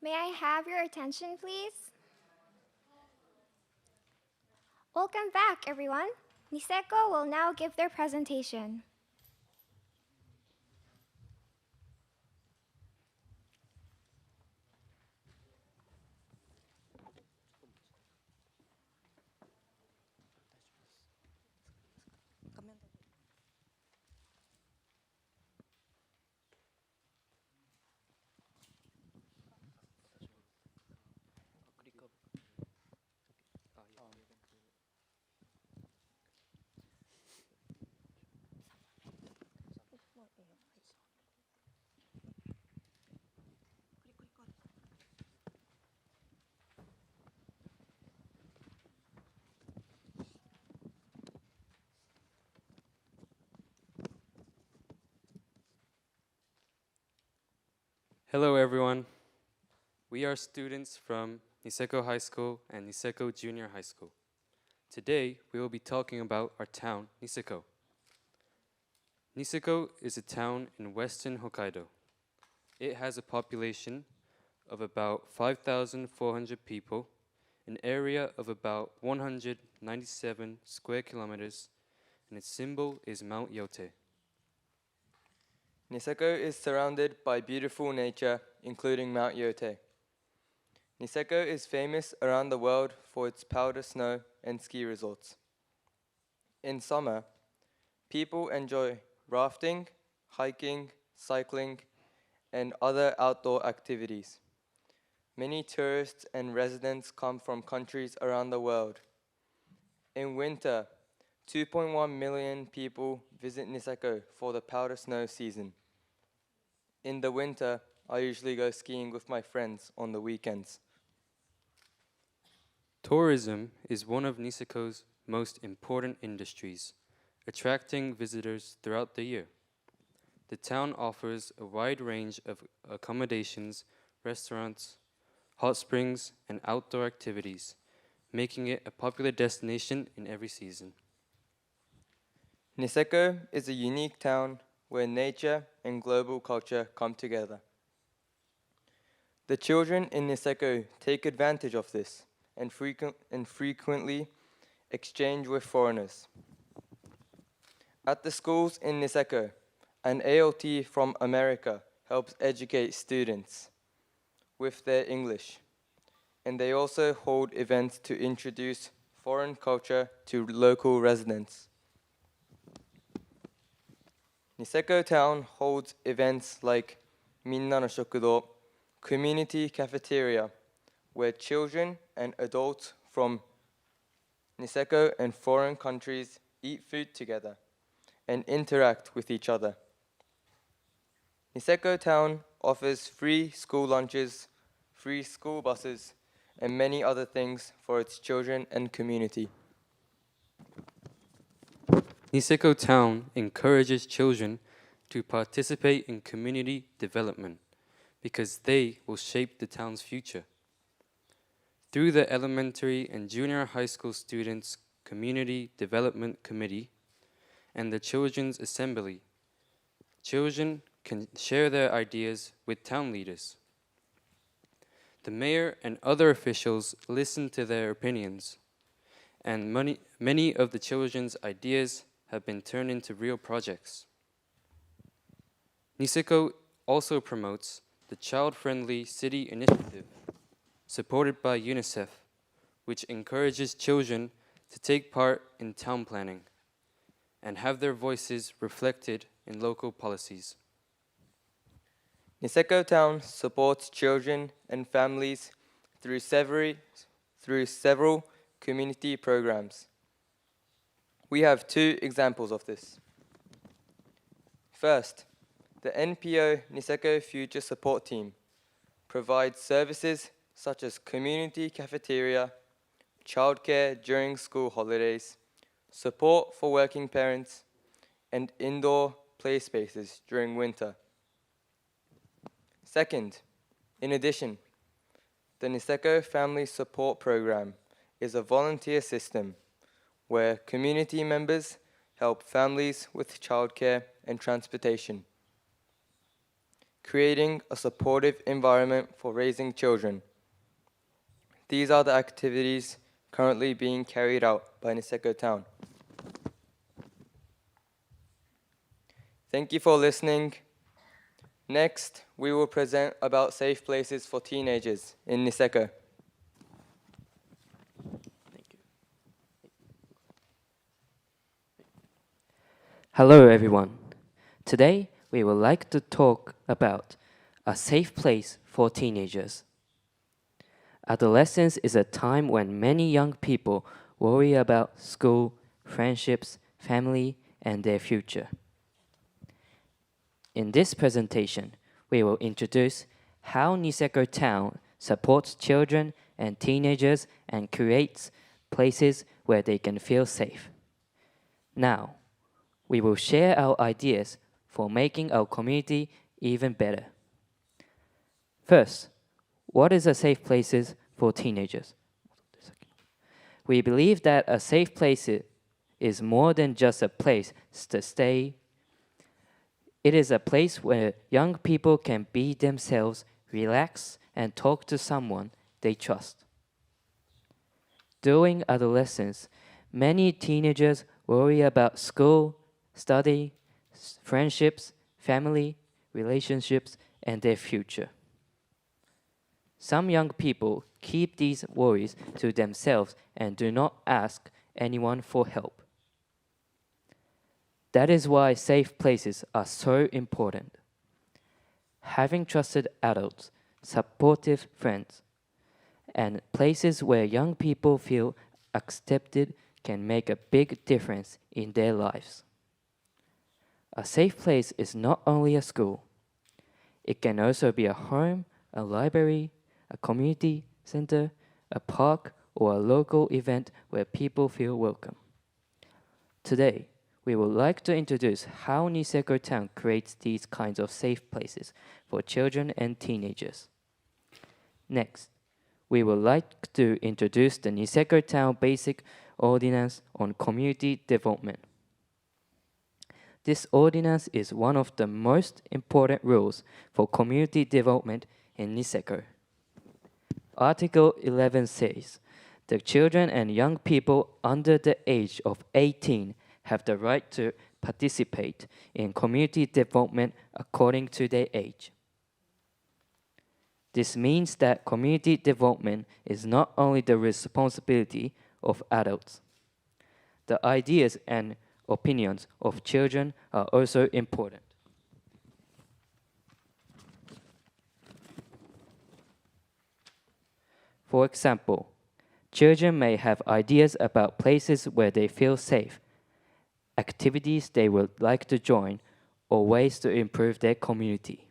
May I have your attention, please? Welcome back, everyone. Niseko will now give their presentation. Hello everyone. We are students from Niseko High School and Niseko Junior High School. Today we will be talking about our town, Niseko. Niseko is a town in western Hokkaido. It has a population of about 5,400 people, an area of about 197 square kilometers, and its symbol is Mount Yote. Niseko is surrounded by beautiful nature, including Mount Yote. Niseko is famous around the world for its powder snow and ski resorts. In summer, people enjoy rafting, hiking, cycling, and other outdoor activities. Many tourists and residents come from countries around the world. In winter, 2.1 million people visit Niseko for the powder snow season. In the winter, I usually go skiing with my friends on the weekends. Tourism is one of Niseko's most important industries, attracting visitors throughout the year. The town offers a wide range of accommodations, restaurants, hot springs, and outdoor activities, making it a popular destination in every season. Niseko is a unique town where nature and global culture come together. The children in Niseko take advantage of this and frequently exchange with foreigners. At the schools in Niseko, an ALT from America helps educate students with their English, and they also hold events to introduce foreign culture to local residents. Niseko Town holds events like Minna no Shokudo, community cafeteria, where children and adults from Niseko and foreign countries eat food together and interact with each other. Niseko Town offers free school lunches, free school buses, and many other things for its children and community. Niseko Town encourages children to participate in community development because they will shape the town's future. Through the elementary and junior high school students' community development committee and the Children's Assembly, children can share their ideas with town leaders. The mayor and other officials listen to their opinions, and many of the children's ideas have been turned into real projects. Niseko also promotes the Child-Friendly City Initiative, supported by UNICEF, which encourages children to take part in town planning and have their voices reflected in local policies. Niseko Town supports children and families through several community programs. We have two examples of this. First, the NPO Niseko Future Support Team provides services such as community cafeteria, childcare during school holidays, support for working parents, and indoor play spaces during winter. Second, in addition, the Niseko Family Support Program is a volunteer system where community members help families with childcare and transportation, creating a supportive environment for raising children. These are the activities currently being carried out by Niseko Town. Thank you for listening. Next, we will present about safe places for teenagers in Niseko. Hello everyone. Today we would like to talk about a safe place for teenagers. Adolescence is a time when many young people worry about school, friendships, family, and their future. In this presentation, we will introduce how Niseko Town supports children and teenagers and creates places where they can feel safe. Now, we will share our ideas for making our community even better. First, what is a safe place for teenagers? We believe that a safe place is more than just a place to stay. It is a place where young people can be themselves, relax, and talk to someone they trust. During adolescence, many teenagers worry about school, study, friendships, family, relationships, and their future. Some young people keep these worries to themselves and do not ask anyone for help. That is why safe places are so important. Having trusted adults, supportive friends, and places where young people feel accepted can make a big difference in their lives. A safe place is not only a school. It can also be a home, a library, a community center, a park, or a local event where people feel welcome. Today, we would like to introduce how Niseko Town creates these kinds of safe places for children and teenagers. Next, we would like to introduce the Niseko Town Basic Ordinance on Community Development. This ordinance is one of the most important rules for community development in Niseko. Article 11 says, the children and young people under the age of 18 have the right to participate in community development according to their age. This means that community development is not only the responsibility of adults. The ideas and opinions of children are also important. For example, children may have ideas about places where they feel safe, activities they would like to join, or ways to improve their community.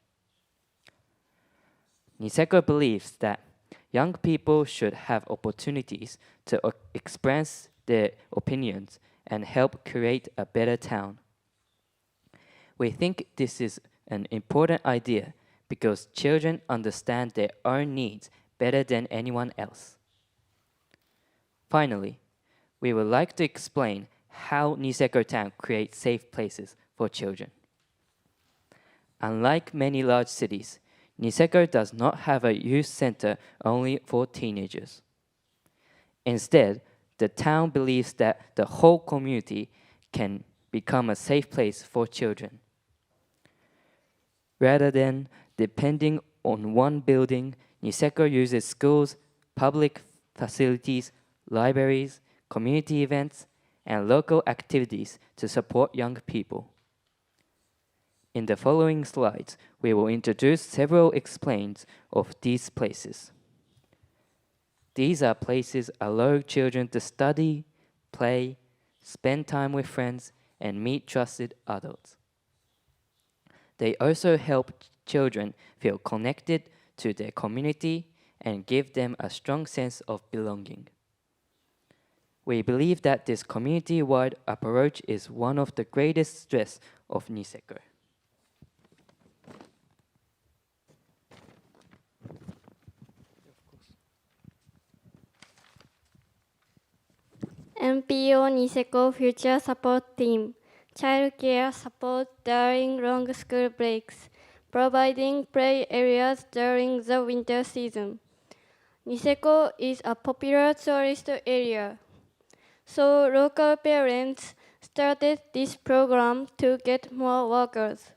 Niseko believes that young people should have opportunities to express their opinions and help create a better town. We think this is an important idea because children understand their own needs better than anyone else. Finally, we would like to explain how Niseko Town creates safe places for children. Unlike many large cities, Niseko does not have a youth center only for teenagers. Instead, the town believes that the whole community can become a safe place for children. Rather than depending on one building, Niseko uses schools, public facilities, libraries, community events, and local activities to support young people. In the following slides, we will introduce several explains of these places. These are places allow children to study, play, spend time with friends, and meet trusted adults. They also help children feel connected to their community and give them a strong sense of belonging. We believe that this community-wide approach is one of the greatest strengths of Niseko. NPO Niseko Future Support Team, childcare support during long school breaks, providing play areas during the winter season. Niseko is a popular tourist area, so local parents started this program to get more workers.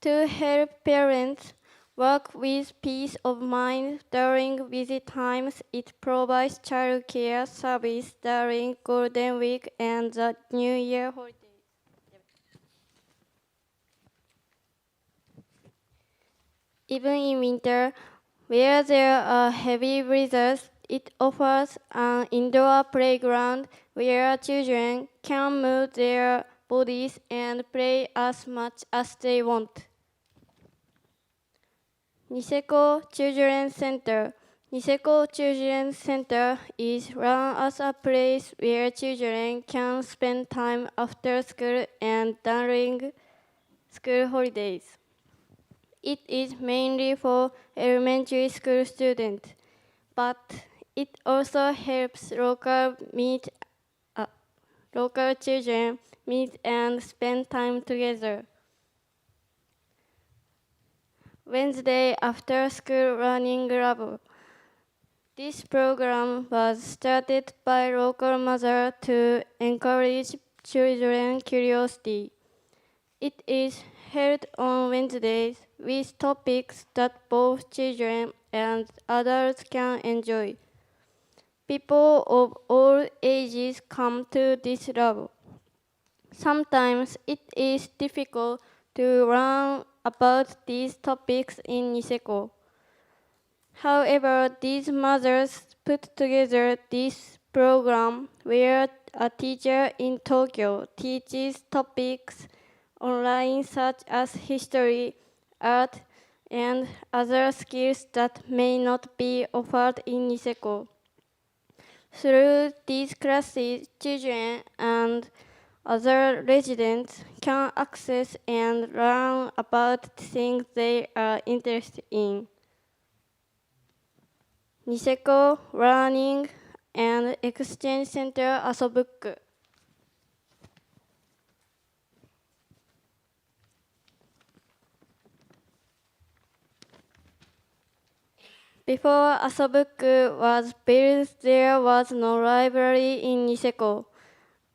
To help parents work with peace of mind during busy times, it provides childcare service during Golden Week and the New Year holidays. Even in winter, where there are heavy blizzards, it offers an indoor playground where children can move their bodies and play as much as they want. Niseko Children's Center. Niseko Children's Center is run as a place where children can spend time after school and during school holidays. It is mainly for elementary school students, but it also helps local children meet and spend time together. Wednesday after school learning lab. This program was started by local mothers to encourage children's curiosity. It is held on Wednesdays with topics that both children and adults can enjoy. People of all ages come to this lab. Sometimes it is difficult to learn about these topics in Niseko. However, these mothers put together this program where a teacher in Tokyo teaches topics online such as history, art, and other skills that may not be offered in Niseko. Through these classes, children and other residents can access and learn about things they are interested in. Niseko Learning and Exchange Center Asobook. Before Asobook was built, there was no library in Niseko.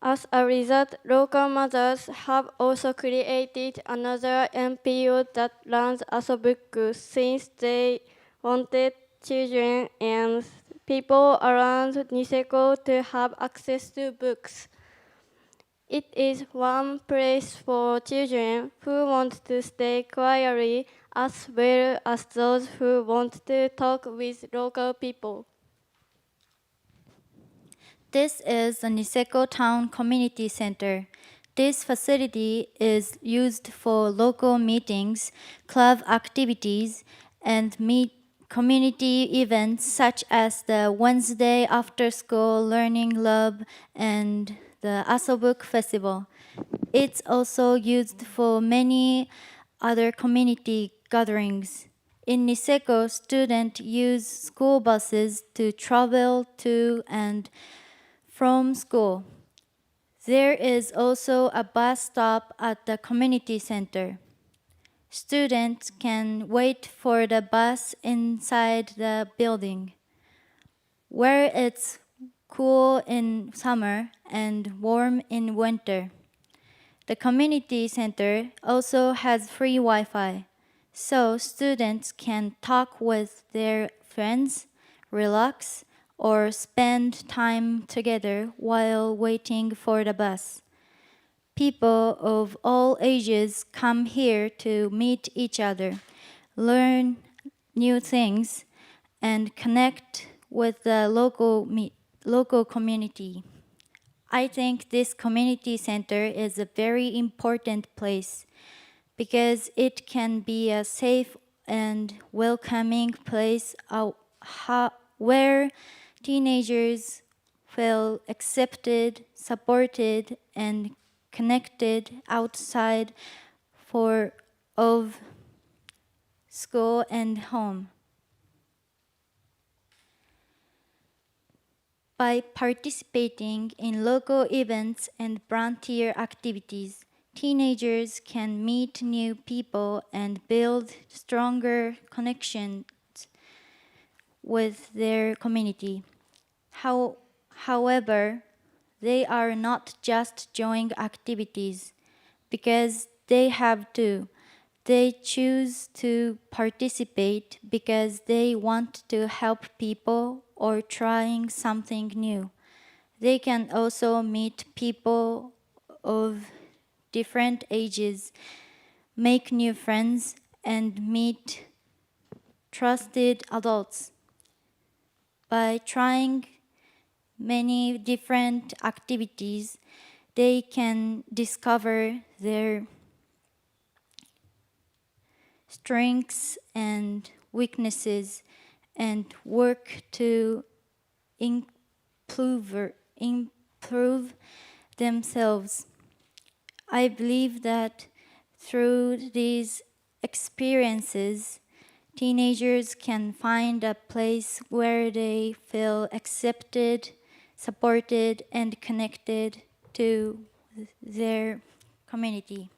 As a result, local mothers have also created another NPO that runs Asobook since they wanted children and people around Niseko to have access to books. It is one place for children who want to stay quietly as well as those who want to talk with local people. This is the Niseko Town Community Center. This facility is used for local meetings, club activities, and community events such as the Wednesday After School Learning Lab and the Asobuk Festival. It's also used for many other community gatherings. In Niseko, students use school buses to travel to and from school. There is also a bus stop at the community center. Students can wait for the bus inside the building, where it's cool in summer and warm in winter. The community center also has free Wi-Fi, so students can talk with their friends, relax, or spend time together while waiting for the bus. People of all ages come here to meet each other, learn new things, and connect with the local community. I think this community center is a very important place because it can be a safe and welcoming place where teenagers feel accepted, supported, and connected outside of school and home. By participating in local events and volunteer activities, teenagers can meet new people and build stronger connections with their community. However, they are not just joining activities because they have to. They choose to participate because they want to help people or trying something new. They can also meet people of different ages, make new friends, and meet trusted adults. By trying many different activities, they can discover their strengths and weaknesses and work to improve themselves. I believe that through these experiences, teenagers can find a place where they feel accepted, supported, and connected to their community.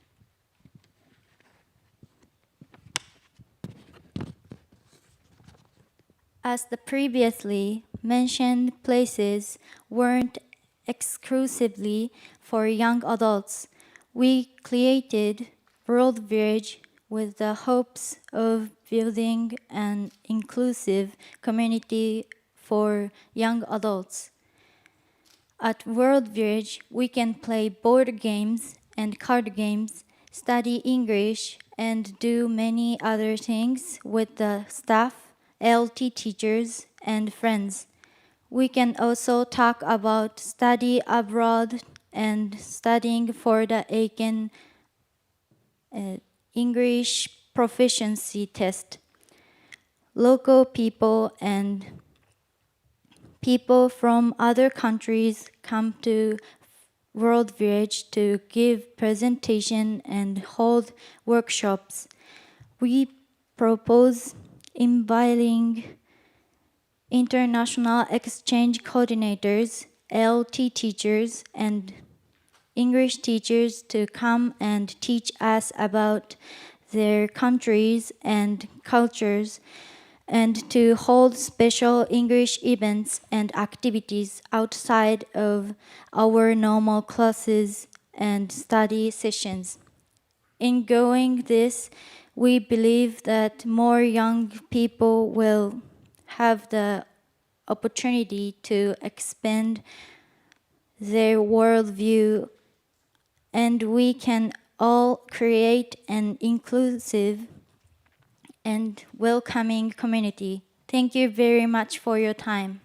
As the previously mentioned places weren't exclusively for young adults, we created World Village with the hopes of building an inclusive community for young adults. At World Village, we can play board games and card games, study English, and do many other things with the staff, LT teachers, and friends. We can also talk about study abroad and studying for the Aiken English proficiency test. Local people and people from other countries come to World Village to give presentation and hold workshops. We propose inviting international exchange coordinators, LT teachers, and English teachers to come and teach us about their countries and cultures, and to hold special English events and activities outside of our normal classes and study sessions. In going this, we believe that more young people will have the opportunity to expand their worldview, and we can all create an inclusive and welcoming community. Thank you very much for your time.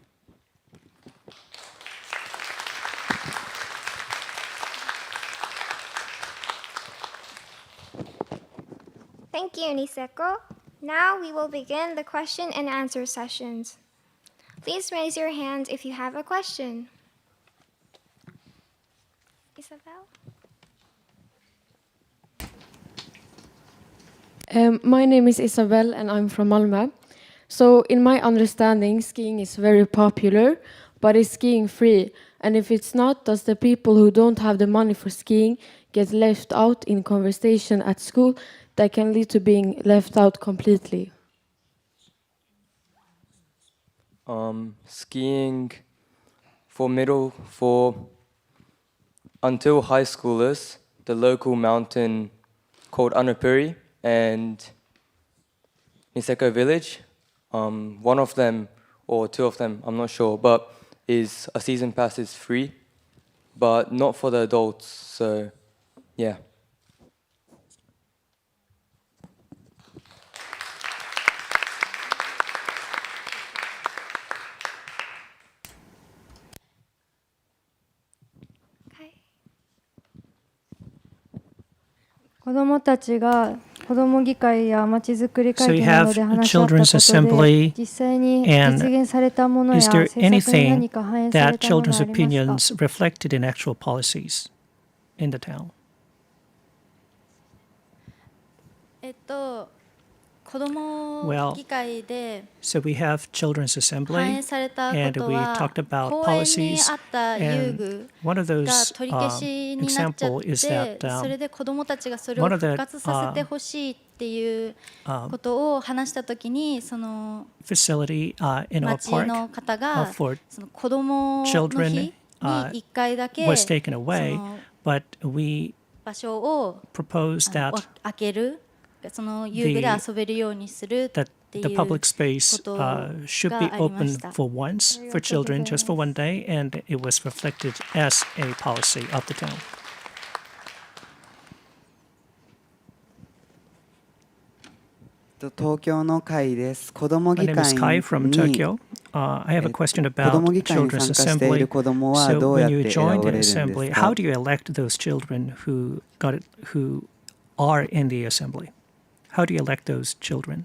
Thank you, Niseko. Now we will begin the question and answer sessions. Please raise your hand if you have a question. Isabel? My name is Isabel and I'm from Malmö. So in my understanding, skiing is very popular, but is skiing free? And if it's not, does the people who don't have the money for skiing get left out in conversation at school that can lead to being left out completely? Skiing until high schoolers, the local mountain called Annapuri and Niseko village, one of them or two of them, I'm not sure, but is a season pass is free, but not for the adults, so yeah.子どもたちが子ども議会やまちづくり So 会 you 議など have で話し合った children's ことで assembly, 実際に実 and 現されたものや is there 政策に anything 何か反映され that たもの children's はありますか？ opinions reflected in actual policies in the town? 子ども Well, 議会で so we have children's 反 assembly, 映されたこ and と we は talked about 公園に policies, あった遊 and 具 one of が those 取り消しになっちゃっ example is て that それで子どもたちがそれを one of the 復活させてほしいっていうことを話したときにその facility in our 町 park の方が for その子どもの日 children に1回だけ was taken そ away, の but we 場所を proposed that 開けるその遊具で遊べるようにするってい the う public こ space と should が be ありま open した。 for once for children, just for one day, and it was reflected as a policy of the town. 東京の会です。子ども My 議 name is 会 Kai from に Tokyo. I have a question 子ど about も議会に children's 参加してい assembly. る子どもは So どうや when っ you て選 join ば the れるんです assembly, か？ how do you elect those children who are in the assembly? How do you elect those children?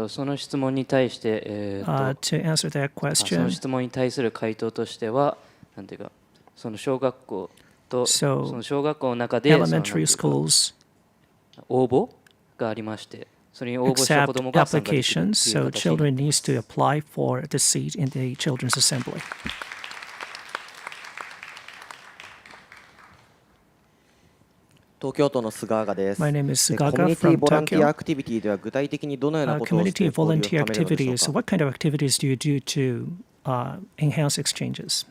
その質問に対して、To answer that その question, 質問に対する回答としては、なんていうか、その小学校と、 So その小学校の中で、そのなんていう elementary か schools 応募がありまして、それに応募した子 accept どもが参加できるという applications, 形 so に children needs to apply for the seat in the children's assembly. 東京都の菅賀です。 My name is コミュ Sugaga ニティ from ボランティ Tokyo. アアクティビティでは具体的にどのようなことをして Community 交流を volunteer 深めるのでしょう activities. か。 What kind of activities do you do to enhance exchanges?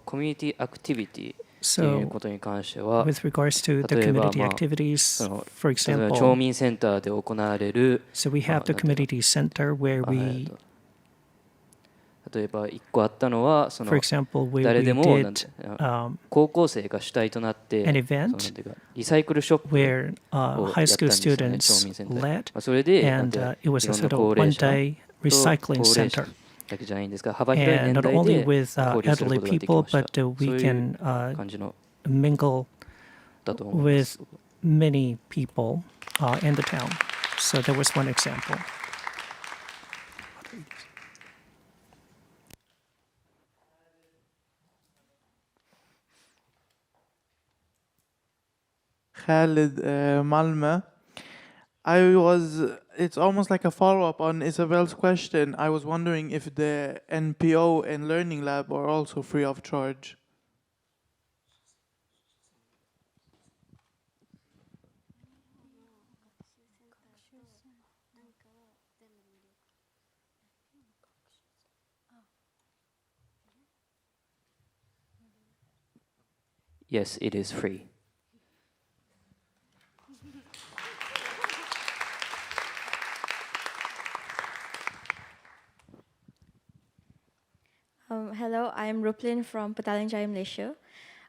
community activity っていう So, ことに関しては、 with regards to the 例えば、 community まあ、 activities, その for 例えば example, 町民センターで行われる、 so we have the community center where we, 例えば一個あったのは、その for example, where 誰 we でもなんて did 高校生が主体となって、 an その event なんていうかリサイクルショップ where をや high ったん school ですよね、 students 町民センターで。 led, まあそれで、なん and て it was いろ a んな sort 高 of 齢者 one-day と recycling 高齢者 center. だけじゃないんですが、幅広い And 年 not 代 only で with 交流する elderly ことができ people, ました。 but そう we いう can 感じの mingle だと思います with many people in the town. So there was one example. Khalid, Malmö. It's almost like a follow-up on Isabel's question. I was wondering if the NPO and Learning Lab are also free of charge. Yes, it is free. Hello, I'm Ruplin from Petaling Jaya, Malaysia.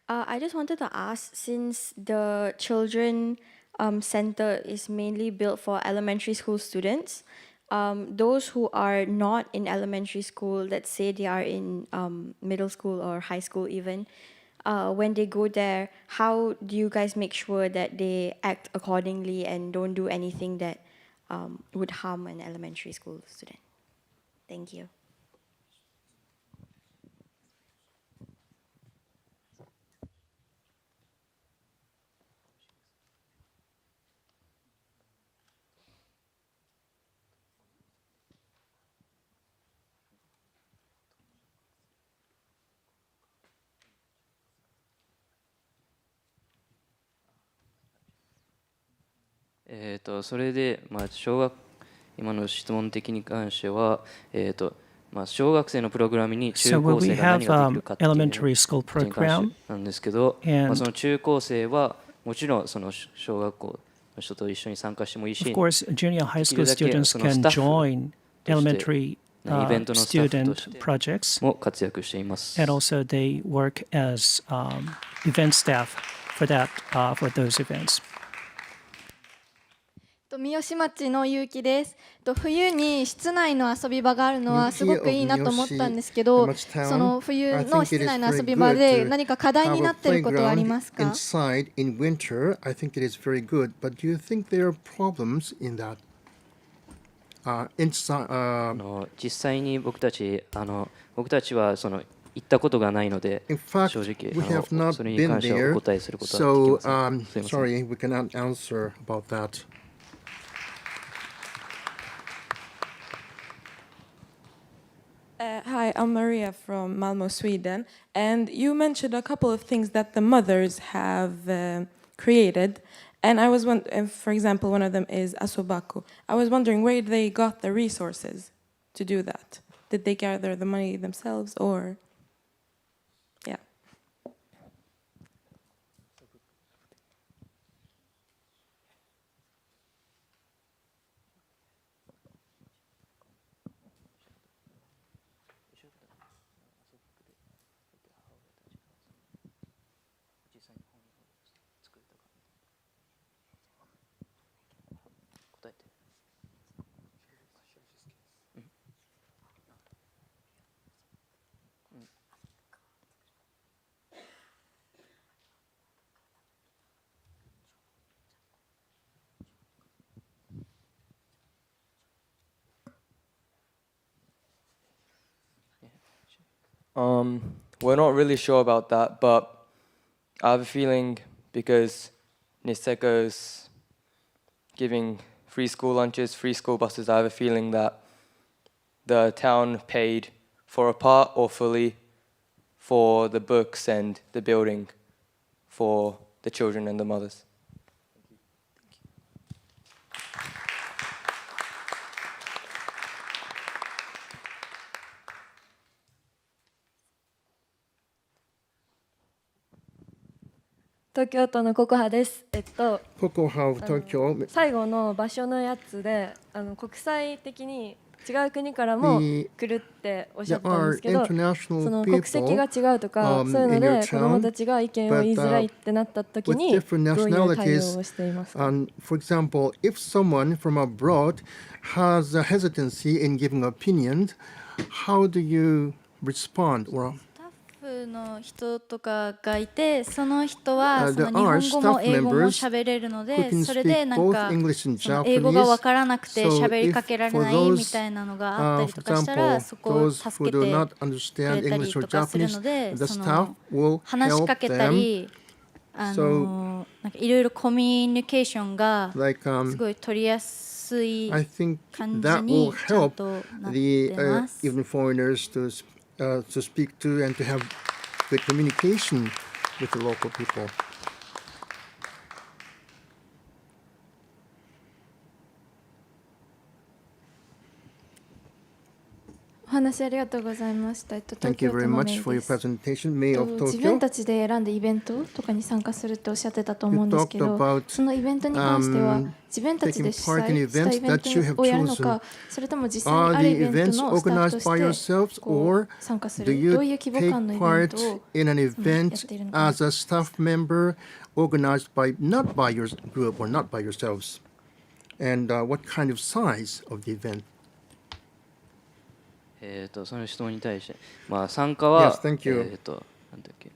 I just wanted to ask, since the children center is mainly built for elementary school students, those who are not in elementary school, let's say they are in middle school or high school even, when they go there, how do you guys make sure that they act accordingly and don't do anything that would harm an elementary school student? Thank you. .それで、まあ、今の質問的に関しては、まあ、小学生のプログラムに中高生が何ができるかっていうことに関してなんですけど、まあ、その中高生はもちろんその小学校の人と一緒に参加してもいいし、 Of course, junior high school students can join elementary student projects, も活躍しています。 and also they work as event staff for those events. 三好町のゆうきです。冬に室内の遊び場があるのはすごくいいなと思ったんですけど、その冬の室内の遊び場で何か課題になっていることはありますか？ Inside in winter, I think it is very good. But do you think there are problems in that? Inside, 実際に僕たちはその行ったことがないので、正直それに関してはお答えすることはできません。sorry, we cannot answer about that. Hi, I'm Maria from Malmö, Sweden. And you mentioned a couple of things that the mothers have created. And I was for example, one of them is asobaku. I was wondering where they got the resources to do that. Did they gather the money themselves, or yeah? We're not really sure about that, but I have a feeling because Niseko's giving free school lunches, free school buses, I have a feeling that the town paid for a part or fully for the books and the building for the children and the mothers. Tokyoのココハです。Kokoha of Tokyo. 最後の場所のやつで国際的に違う国からも来るっておっしゃってたんですけど、その国籍が違うとか、そういうので子どもたちが意見を言いづらいってなった時にどういう対応をしていますか？ For example, if someone from abroad has a hesitancy in giving opinion, how do you respond? Or の人とかがいて、その人はその日本語も英語も喋れるので、それでなんか英語がわからなくて喋りかけられないみたいなのがあったりとかしたら、そこを助けてくれたりとかするので、その話しかけたり、なんかいろいろコミュニケーションがすごい取りやすい感じにちゃんとなってます。even foreigners to speak to and to have good communication with the local people. お話ありがとうございました。Thank you very much for your presentation. May of Tokyo. 自分たちで選んでイベントとかに参加するっておっしゃってたと思うんですけど、そのイベントに関しては自分たちで主催したイベントをやるのか、それとも実際にあるイベントのスタッフとしてこう参加する、どういう規模感のイベントをやっているのか。As a staff member organized not by your group or not by yourselves, and what kind of size of the event? その質問に対して、参加は、なんだっけ、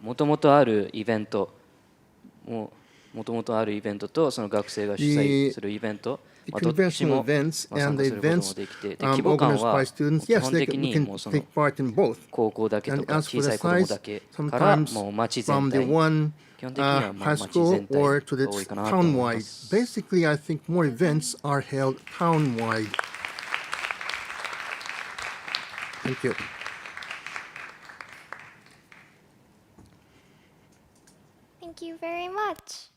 もともとあるイベントとその学生が主催するイベント、どっちも参加することもできて、規模感は基本的にもうその高校だけとか小さい子供だけからもう町全体。high school or to the town-wide. Basically, I think more events are held town-wide. Thank you. Thank you very much.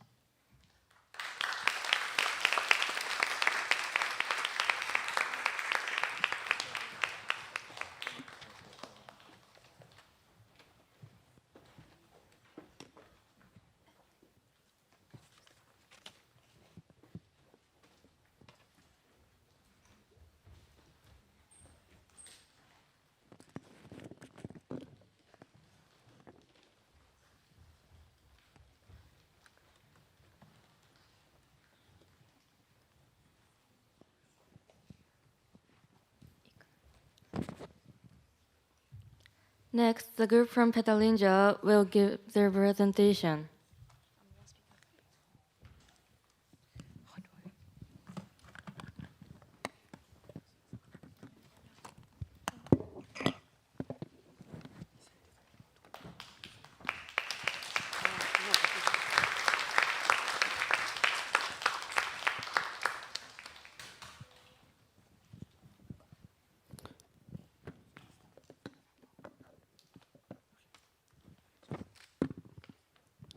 Next, the group from Petaling Jaya will give their presentation.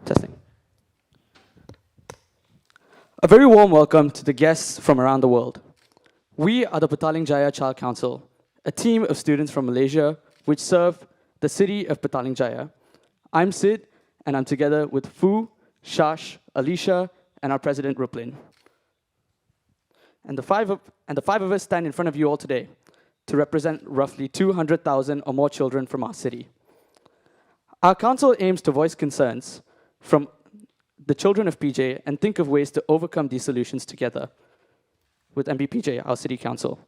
Testing. A very warm welcome to the guests from around the world. We are the Petaling Jaya Child Council, a team of students from Malaysia which serve the city of Petaling Jaya. I'm Sid, and I'm together with Fu, Shash, Alicia, and our president, Ruplin. And the five of us stand in front of you all today to represent roughly 200,000 or more children from our city. Our council aims to voice concerns from the children of PJ and think of ways to overcome these solutions together with MBPJ, our city council.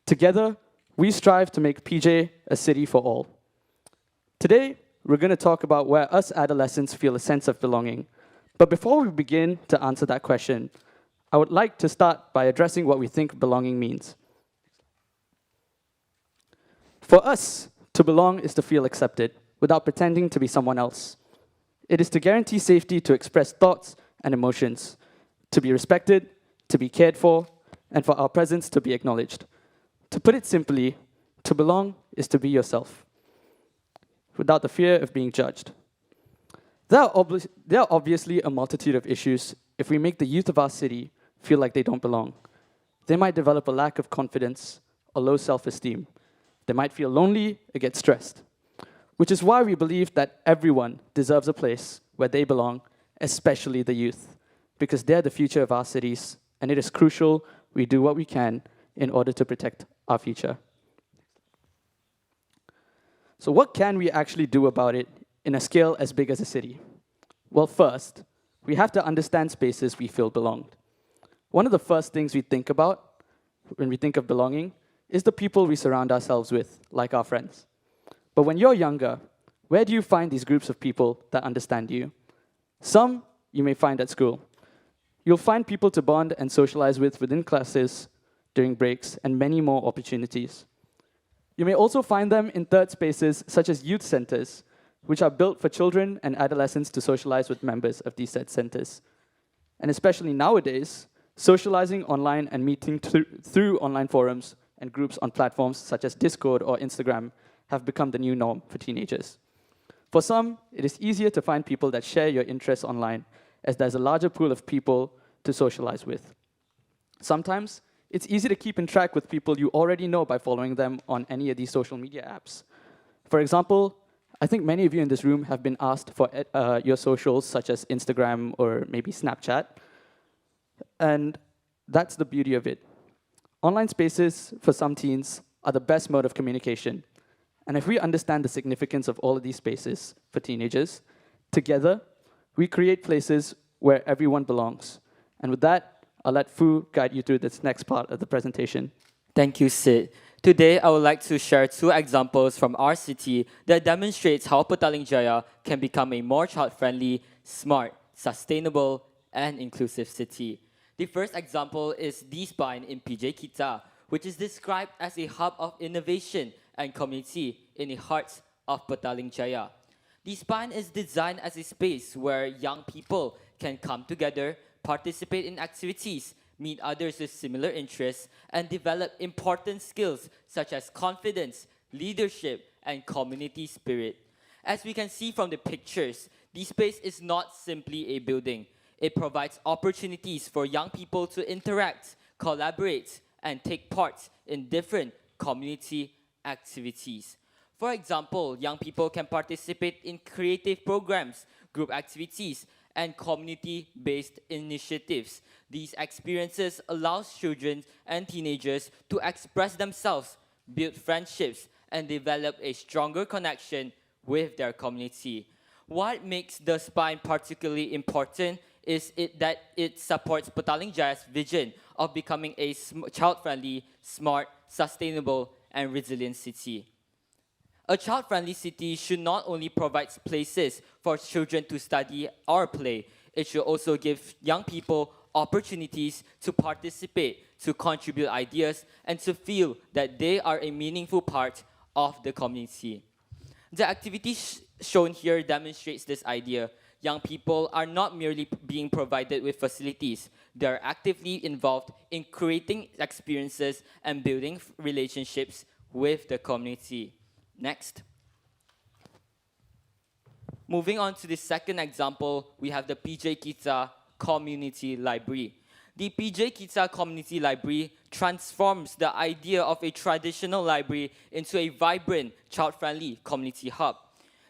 Together, we strive to make PJ a city for all. Today, we're going to talk about where us adolescents feel a sense of belonging. But before we begin to answer that question, I would like to start by addressing what we think belonging means. For us, to belong is to feel accepted without pretending to be someone else. It is to guarantee safety to express thoughts and emotions, to be respected, to be cared for, and for our presence to be acknowledged. To put it simply, to belong is to be yourself, without the fear of being judged. There are obviously a multitude of issues if we make the youth of our city feel like they don't belong. They might develop a lack of confidence or low self-esteem. They might feel lonely or get stressed. Which is why we believe that everyone deserves a place where they belong, especially the youth, because they're the future of our cities, and it is crucial we do what we can in order to protect our future. So what can we actually do about it in a scale as big as a city? Well, first, we have to understand spaces we feel belonged. One of the first things we think about when we think of belonging is the people we surround ourselves with, like our friends. But when you're younger, where do you find these groups of people that understand you? Some you may find at school. You'll find people to bond and socialize with within classes, during breaks, and many more opportunities. You may also find them in third spaces such as youth centers, which are built for children and adolescents to socialize with members of these said centers. And especially nowadays, socializing online and meeting through online forums and groups on platforms such as Discord or Instagram have become the new norm for teenagers. For some, it is easier to find people that share your interests online, as there's a larger pool of people to socialize with. Sometimes, it's easy to keep in track with people you already know by following them on any of these social media apps. For example, I think many of you in this room have been asked for your socials, such as Instagram or maybe Snapchat. And that's the beauty of it. Online spaces, for some teens, are the best mode of communication. And if we understand the significance of all of these spaces for teenagers, together, we create places where everyone belongs. And with that, I'll let Fu guide you through this next part of the presentation. Thank you, Sid. Today, I would like to share two examples from our city that demonstrates how Petaling Jaya can become a more child-friendly, smart, sustainable, and inclusive city. The first example is the spine in PJ Kita, which is described as a hub of innovation and community in the heart of Petaling Jaya. The spine is designed as a space where young people can come together, participate in activities, meet others with similar interests, and develop important skills such as confidence, leadership, and community spirit. As we can see from the pictures, the space is not simply a building. It provides opportunities for young people to interact, collaborate, and take part in different community activities. For example, young people can participate in creative programs, group activities, and community-based initiatives. These experiences allow children and teenagers to express themselves, build friendships, and develop a stronger connection with their community. What makes the spine particularly important is that it supports Petaling Jaya's vision of becoming a child-friendly, smart, sustainable, and resilient city. A child-friendly city should not only provide places for children to study or play, it should also give young people opportunities to participate, to contribute ideas, and to feel that they are a meaningful part of the community. The activity shown here demonstrates this idea. Young people are not merely being provided with facilities, they are actively involved in creating experiences and building relationships with the community. Next. Moving on to the second example, we have the PJ Kita Community Library. The PJ Kita Community Library transforms the idea of a traditional library into a vibrant, child-friendly community hub.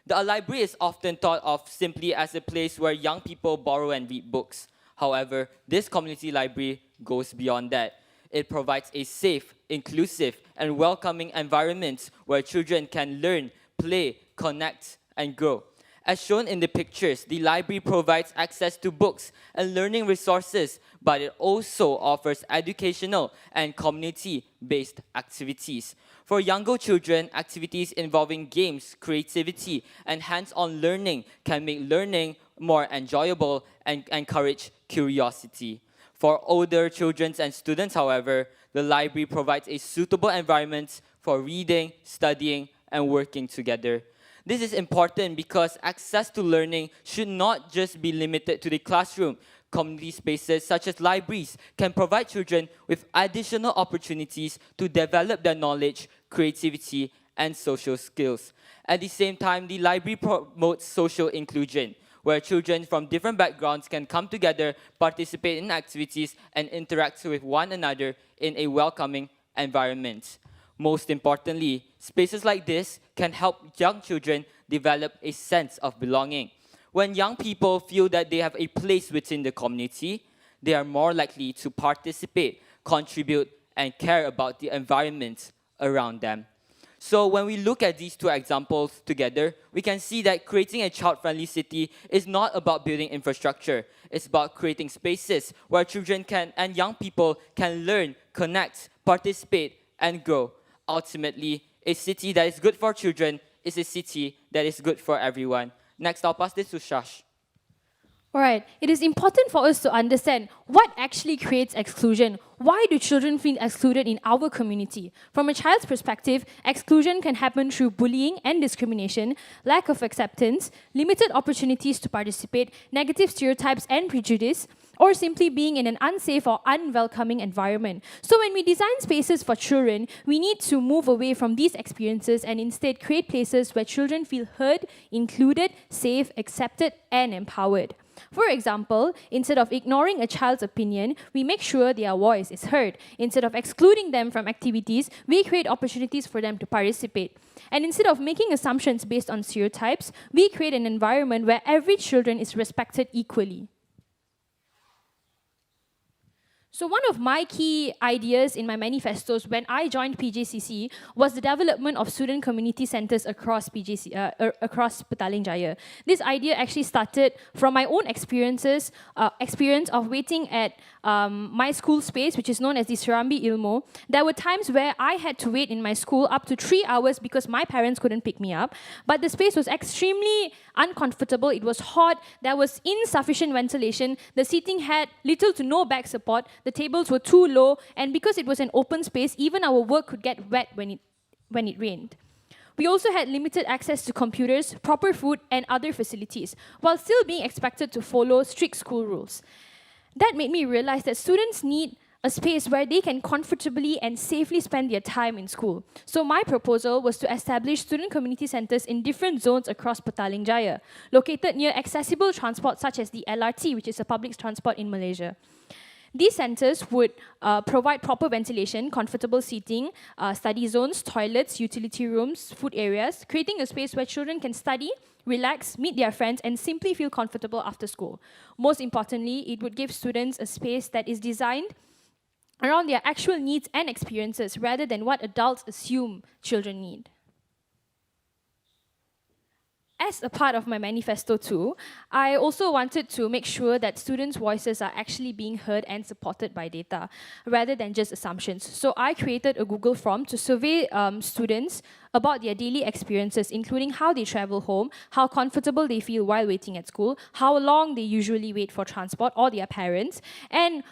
The library is often thought of simply as a place where young people borrow and read books. However, this community library goes beyond that. It provides a safe, inclusive, and welcoming environment where children can learn, play, connect, and grow. As shown in the pictures, the library provides access to books and learning resources, but it also offers educational and community-based activities. For younger children, activities involving games, creativity, and hands-on learning can make learning more enjoyable and encourage curiosity. For older children and students, however, the library provides a suitable environment for reading, studying, and working together. This is important because access to learning should not just be limited to the classroom. Community spaces such as libraries can provide children with additional opportunities to develop their knowledge, creativity, and social skills. At the same time, the library promotes social inclusion, where children from different backgrounds can come together, participate in activities, and interact with one another in a welcoming environment. Most importantly, spaces like this can help young children develop a sense of belonging. When young people feel that they have a place within the community, they are more likely to participate, contribute, and care about the environment around them. So when we look at these two examples together, we can see that creating a child-friendly city is not about building infrastructure. It's about creating spaces where children and young people can learn, connect, participate, and grow. Ultimately, a city that is good for children is a city that is good for everyone. Next, I'll pass this to Shash. Alright, it is important for us to understand what actually creates exclusion. Why do children feel excluded in our community? From a child's perspective, exclusion can happen through bullying and discrimination, lack of acceptance, limited opportunities to participate, negative stereotypes and prejudice, or simply being in an unsafe or unwelcoming environment. So when we design spaces for children, we need to move away from these experiences and instead create places where children feel heard, included, safe, accepted, and empowered. For example, instead of ignoring a child's opinion, we make sure their voice is heard. Instead of excluding them from activities, we create opportunities for them to participate. And instead of making assumptions based on stereotypes, we create an environment where every children is respected equally. So one of my key ideas in my manifestos when I joined PJCC was the development of student community centers across across Petaling Jaya. This idea actually started from my own experience of waiting at my school space, which is known as the Serambi Ilmu. There were times where I had to wait in my school up to 3 hours because my parents couldn't pick me up. But the space was extremely uncomfortable. It was hot. There was insufficient ventilation. The seating had little to no back support. The tables were too low, and because it was an open space, even our work could get wet when it rained. We also had limited access to computers, proper food, and other facilities, while still being expected to follow strict school rules. That made me realize that students need a space where they can comfortably and safely spend their time in school. So my proposal was to establish student community centers in different zones across Petaling Jaya, located near accessible transport such as the LRT, which is a public transport in Malaysia. These centers would provide proper ventilation, comfortable seating, study zones, toilets, utility rooms, food areas, creating a space where children can study, relax, meet their friends, and simply feel comfortable after school. Most importantly, it would give students a space that is designed around their actual needs and experiences rather than what adults assume children need. as a part of my manifesto too, I also wanted to make sure that students' voices are actually being heard and supported by data, rather than just assumptions. So I created a Google form to survey students about their daily experiences, including how they travel home, how comfortable they feel while waiting at school, how long they usually wait for transport or their parents, and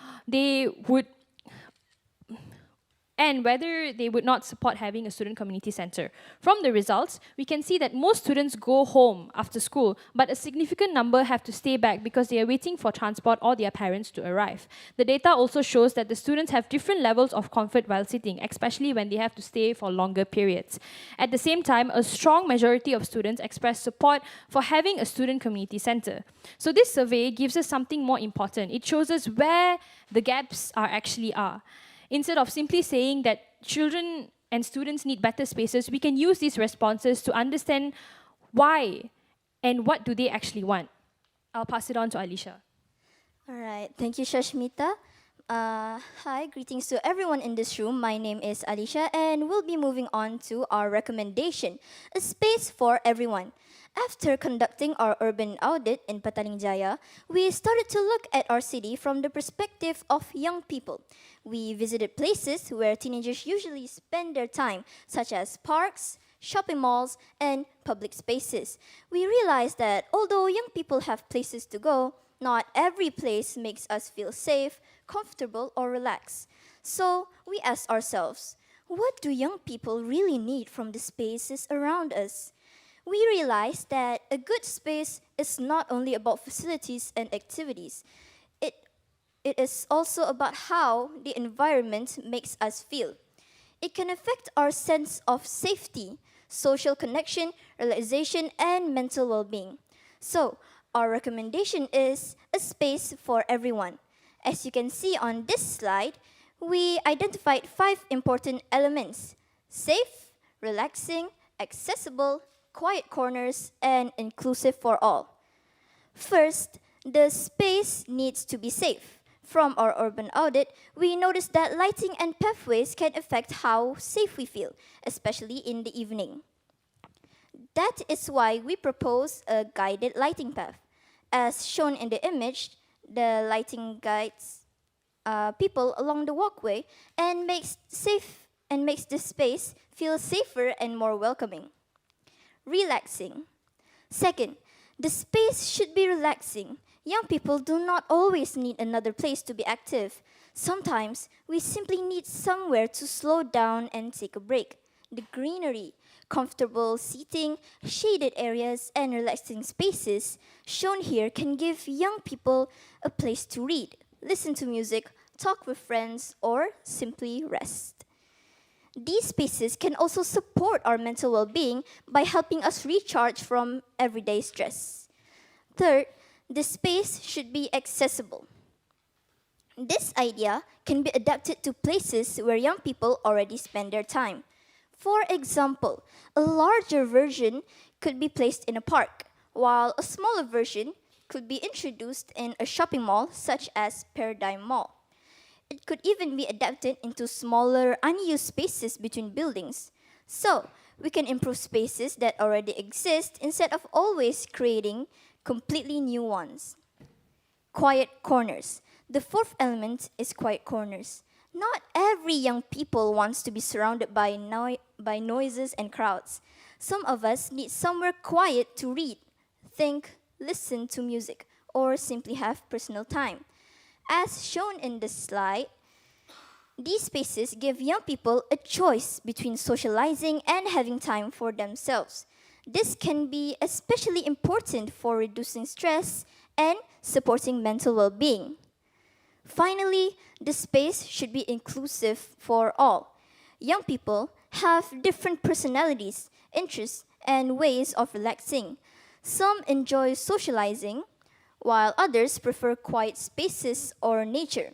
whether they would not support having a student community center. From the results, we can see that most students go home after school, but a significant number have to stay back because they are waiting for transport or their parents to arrive. The data also shows that the students have different levels of comfort while sitting, especially when they have to stay for longer periods. At the same time, a strong majority of students express support for having a student community center. So this survey gives us something more important. It shows us where the gaps actually are. Instead of simply saying that children and students need better spaces, we can use these responses to understand why and what do they actually want. I'll pass it on to Alicia. All right, thank you, Shashmita. Hi, greetings to everyone in this room. My name is Alicia, and we'll be moving on to our recommendation, a space for everyone. After conducting our urban audit in Petaling Jaya, we started to look at our city from the perspective of young people. We visited places where teenagers usually spend their time, such as parks, shopping malls, and public spaces. We realized that although young people have places to go, not every place makes us feel safe, comfortable, or relaxed. So we asked ourselves, what do young people really need from the spaces around us? We realized that a good space is not only about facilities and activities. It is also about how the environment makes us feel. It can affect our sense of safety, social connection, realization, and mental well-being. So, our recommendation is a space for everyone. As you can see on this slide, we identified 5 important elements: safe, relaxing, accessible, quiet corners, and inclusive for all. First, the space needs to be safe. From our urban audit, we noticed that lighting and pathways can affect how safe we feel, especially in the evening. That is why we propose a guided lighting path. As shown in the image, the lighting guides people along the walkway and makes the space feel safer and more welcoming. Relaxing. Second, the space should be relaxing. Young people do not always need another place to be active. Sometimes we simply need somewhere to slow down and take a break. The greenery, comfortable seating, shaded areas, and relaxing spaces shown here can give young people a place to read, listen to music, talk with friends, or simply rest. These spaces can also support our mental well-being by helping us recharge from everyday stress. Third, the space should be accessible. This idea can be adapted to places where young people already spend their time. For example, a larger version could be placed in a park, while a smaller version could be introduced in a shopping mall such as Paradigm Mall. It could even be adapted into smaller, unused spaces between buildings. So, we can improve spaces that already exist instead of always creating completely new ones. Quiet corners. The fourth element is quiet corners. Not every young people wants to be surrounded by noises and crowds. Some of us need somewhere quiet to read, think, listen to music, or simply have personal time. As shown in the slide, these spaces give young people a choice between socializing and having time for themselves. This can be especially important for reducing stress and supporting mental well-being. Finally, the space should be inclusive for all. Young people have different personalities, interests, and ways of relaxing. Some enjoy socializing, while others prefer quiet spaces or nature.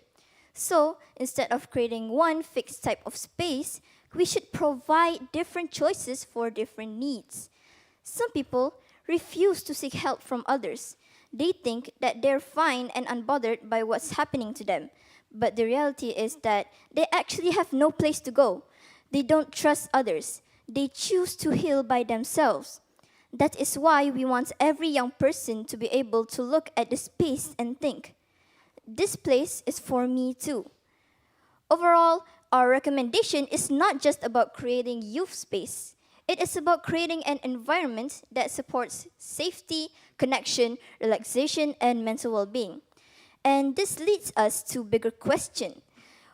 So, instead of creating one fixed type of space, we should provide different choices for different needs. Some people refuse to seek help from others. They think that they're fine and unbothered by what's happening to them. But the reality is that they actually have no place to go. They don't trust others. They choose to heal by themselves. That is why we want every young person to be able to look at the space and think, this place is for me too. Overall, our recommendation is not just about creating youth space. It is about creating an environment that supports safety, connection, relaxation, and mental well-being. And this leads us to a bigger question.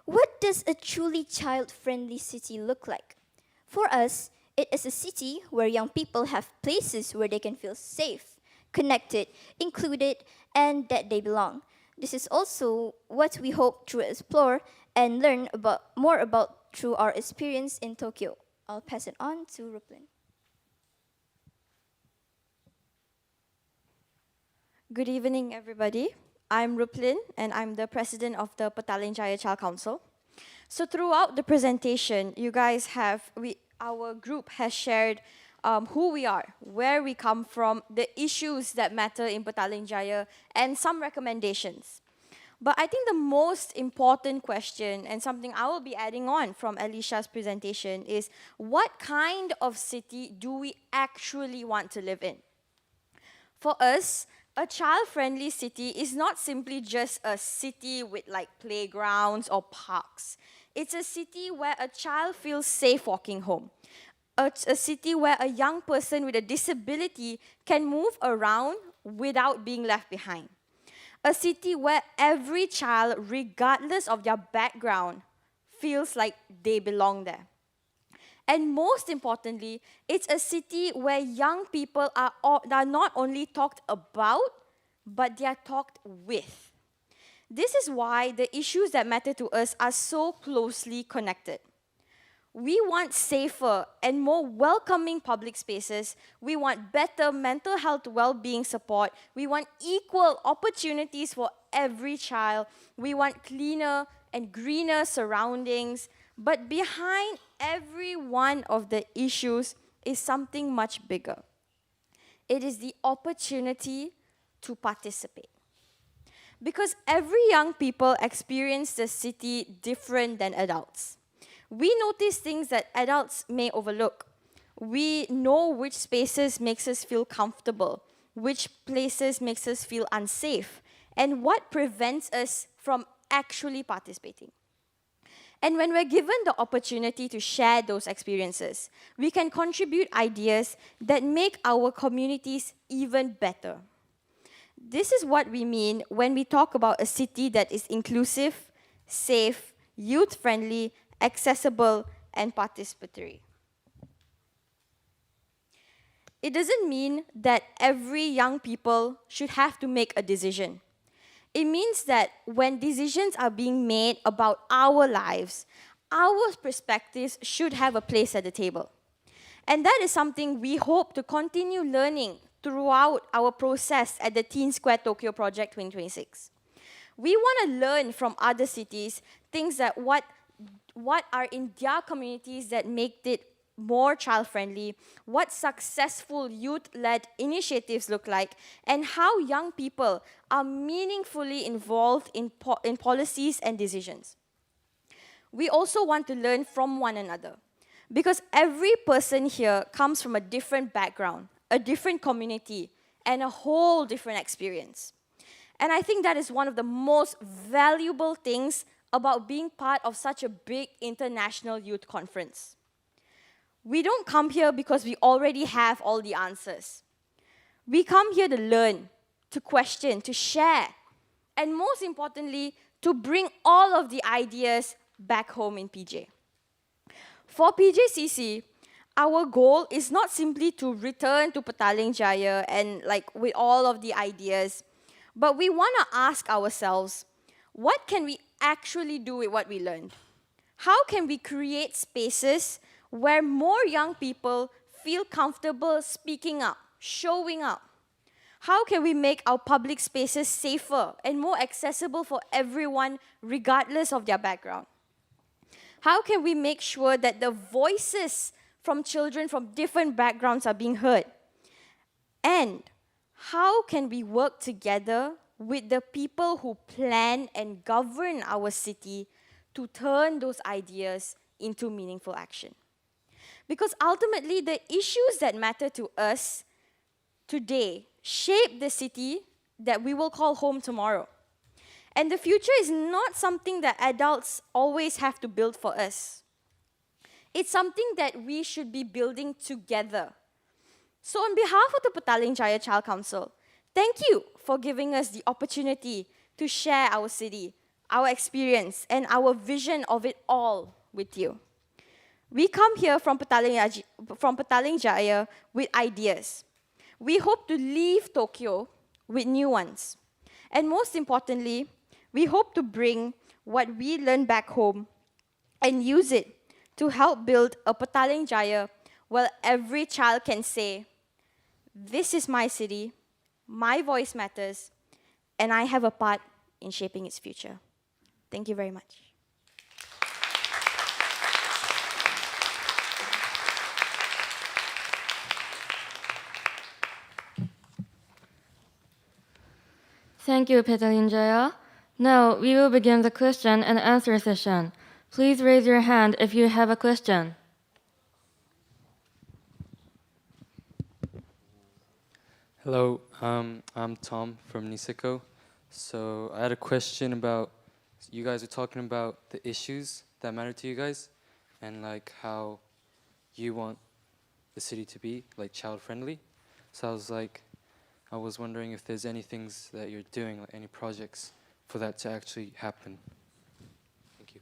What does a truly child-friendly city look like? For us, it is a city where young people have places where they can feel safe, connected, included, and that they belong. This is also what we hope to explore and learn more about through our experience in Tokyo. I'll pass it on to Ruplin. Good evening, everybody. I'm Ruplin, and I'm the president of the Petaling Jaya Child Council. So throughout the presentation, our group has shared who we are, where we come from, the issues that matter in Petaling Jaya, and some recommendations. But I think the most important question, and something I will be adding on from Alicia's presentation, is what kind of city do we actually want to live in? For us, a child-friendly city is not simply just a city with like playgrounds or parks. It's a city where a child feels safe walking home. A city where a young person with a disability can move around without being left behind. A city where every child, regardless of their background, feels like they belong there. And most importantly, it's a city where young people are not only talked about, but they are talked with. This is why the issues that matter to us are so closely connected. We want safer and more welcoming public spaces. We want better mental health well-being support. We want equal opportunities for every child. We want cleaner and greener surroundings. But behind every one of the issues is something much bigger. It is the opportunity to participate. Because every young people experience the city different than adults. We notice things that adults may overlook. We know which spaces makes us feel comfortable, which places makes us feel unsafe, and what prevents us from actually participating. And when we're given the opportunity to share those experiences, we can contribute ideas that make our communities even better. This is what we mean when we talk about a city that is inclusive, safe, youth-friendly, accessible, and participatory. It doesn't mean that every young people should have to make a decision. It means that when decisions are being made about our lives, our perspectives should have a place at the table. And that is something we hope to continue learning throughout our process at the Teen Square Tokyo Project 2026. We want to learn from other cities things that what are in their communities that make it more child-friendly, what successful youth-led initiatives look like, and how young people are meaningfully involved in policies and decisions. We also want to learn from one another, because every person here comes from a different background, a different community, and a whole different experience. And I think that is one of the most valuable things about being part of such a big international youth conference. We don't come here because we already have all the answers. We come here to learn, to question, to share, and most importantly, to bring all of the ideas back home in PJ. For PJCC, our goal is not simply to return to Petaling Jaya and with all of the ideas, but we want to ask ourselves, what can we actually do with what we learned? How can we create spaces where more young people feel comfortable speaking up, showing up? How can we make our public spaces safer and more accessible for everyone, regardless of their background? How can we make sure that the voices from children from different backgrounds are being heard? And how can we work together with the people who plan and govern our city to turn those ideas into meaningful action? Because ultimately, the issues that matter to us today shape the city that we will call home tomorrow. And the future is not something that adults always have to build for us. It's something that we should be building together. So on behalf of the Petaling Jaya Child Council, thank you for giving us the opportunity to share our city, our experience, and our vision of it all with you. We come here from Petaling Jaya with ideas. We hope to leave Tokyo with new ones. And most importantly, we hope to bring what we learn back home and use it to help build a Petaling Jaya where every child can say, this is my city, my voice matters, and I have a part in shaping its future. Thank you very much. Thank you, Petaling Jaya. Now we will begin the question and answer session. Please raise your hand if you have a question. Hello, I'm Tom from Niseko. So I had a question about, you guys were talking about the issues that matter to you guys and like how you want the city to be like child friendly. So I was wondering if there's any things that you're doing, like any projects for that to actually happen. Thank you.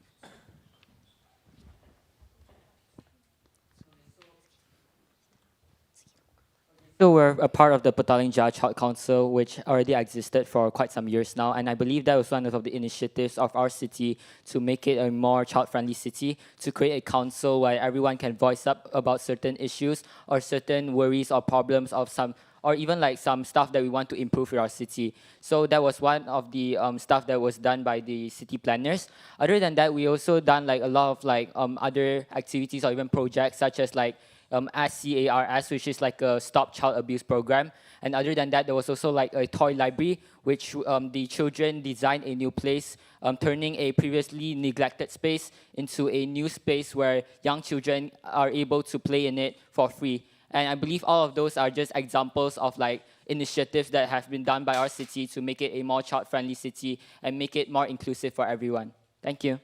So we're a part of the Petaling Jaya Child Council, which already existed for quite some years now, and I believe that was one of the initiatives of our city to make it a more child-friendly city, to create a council where everyone can voice up about certain issues or certain worries or problems of some, or even like some stuff that we want to improve in our city. So that was one of the stuff that was done by the city planners. Other than that, we also done like a lot of like other activities or even projects such as like SCARS, which is like a Stop Child Abuse program. And other than that, there was also like a toy library, which the children designed a new place, turning a previously neglected space into a new space where young children are able to play in it for free. And I believe all of those are just examples of like initiatives that have been done by our city to make it a more child-friendly city and make it more inclusive for everyone. Thank you.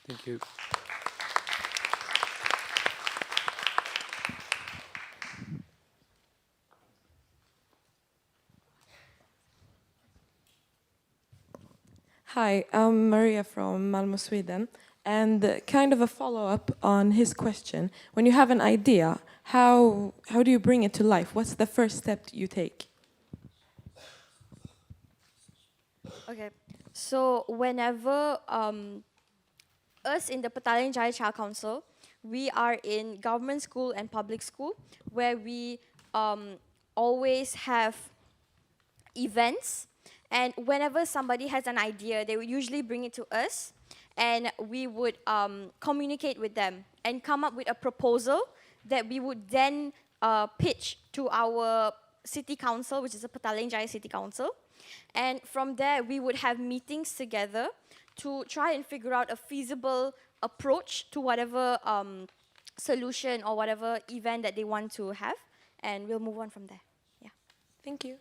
Thank you. Hi, I'm Maria from Malmö, Sweden. And kind of a follow-up on his question. When you have an idea, how do you bring it to life? What's the first step you take? Okay, so whenever us in the Petaling Jaya Child Council, we are in government school and public school where we always have events, and whenever somebody has an idea, they would usually bring it to us, and we would communicate with them and come up with a proposal that we would then pitch to our city council, which is the Petaling Jaya City Council. And from there, we would have meetings together to try and figure out a feasible approach to whatever solution or whatever event that they want to have. And we'll move on from there. Yeah. Thank you.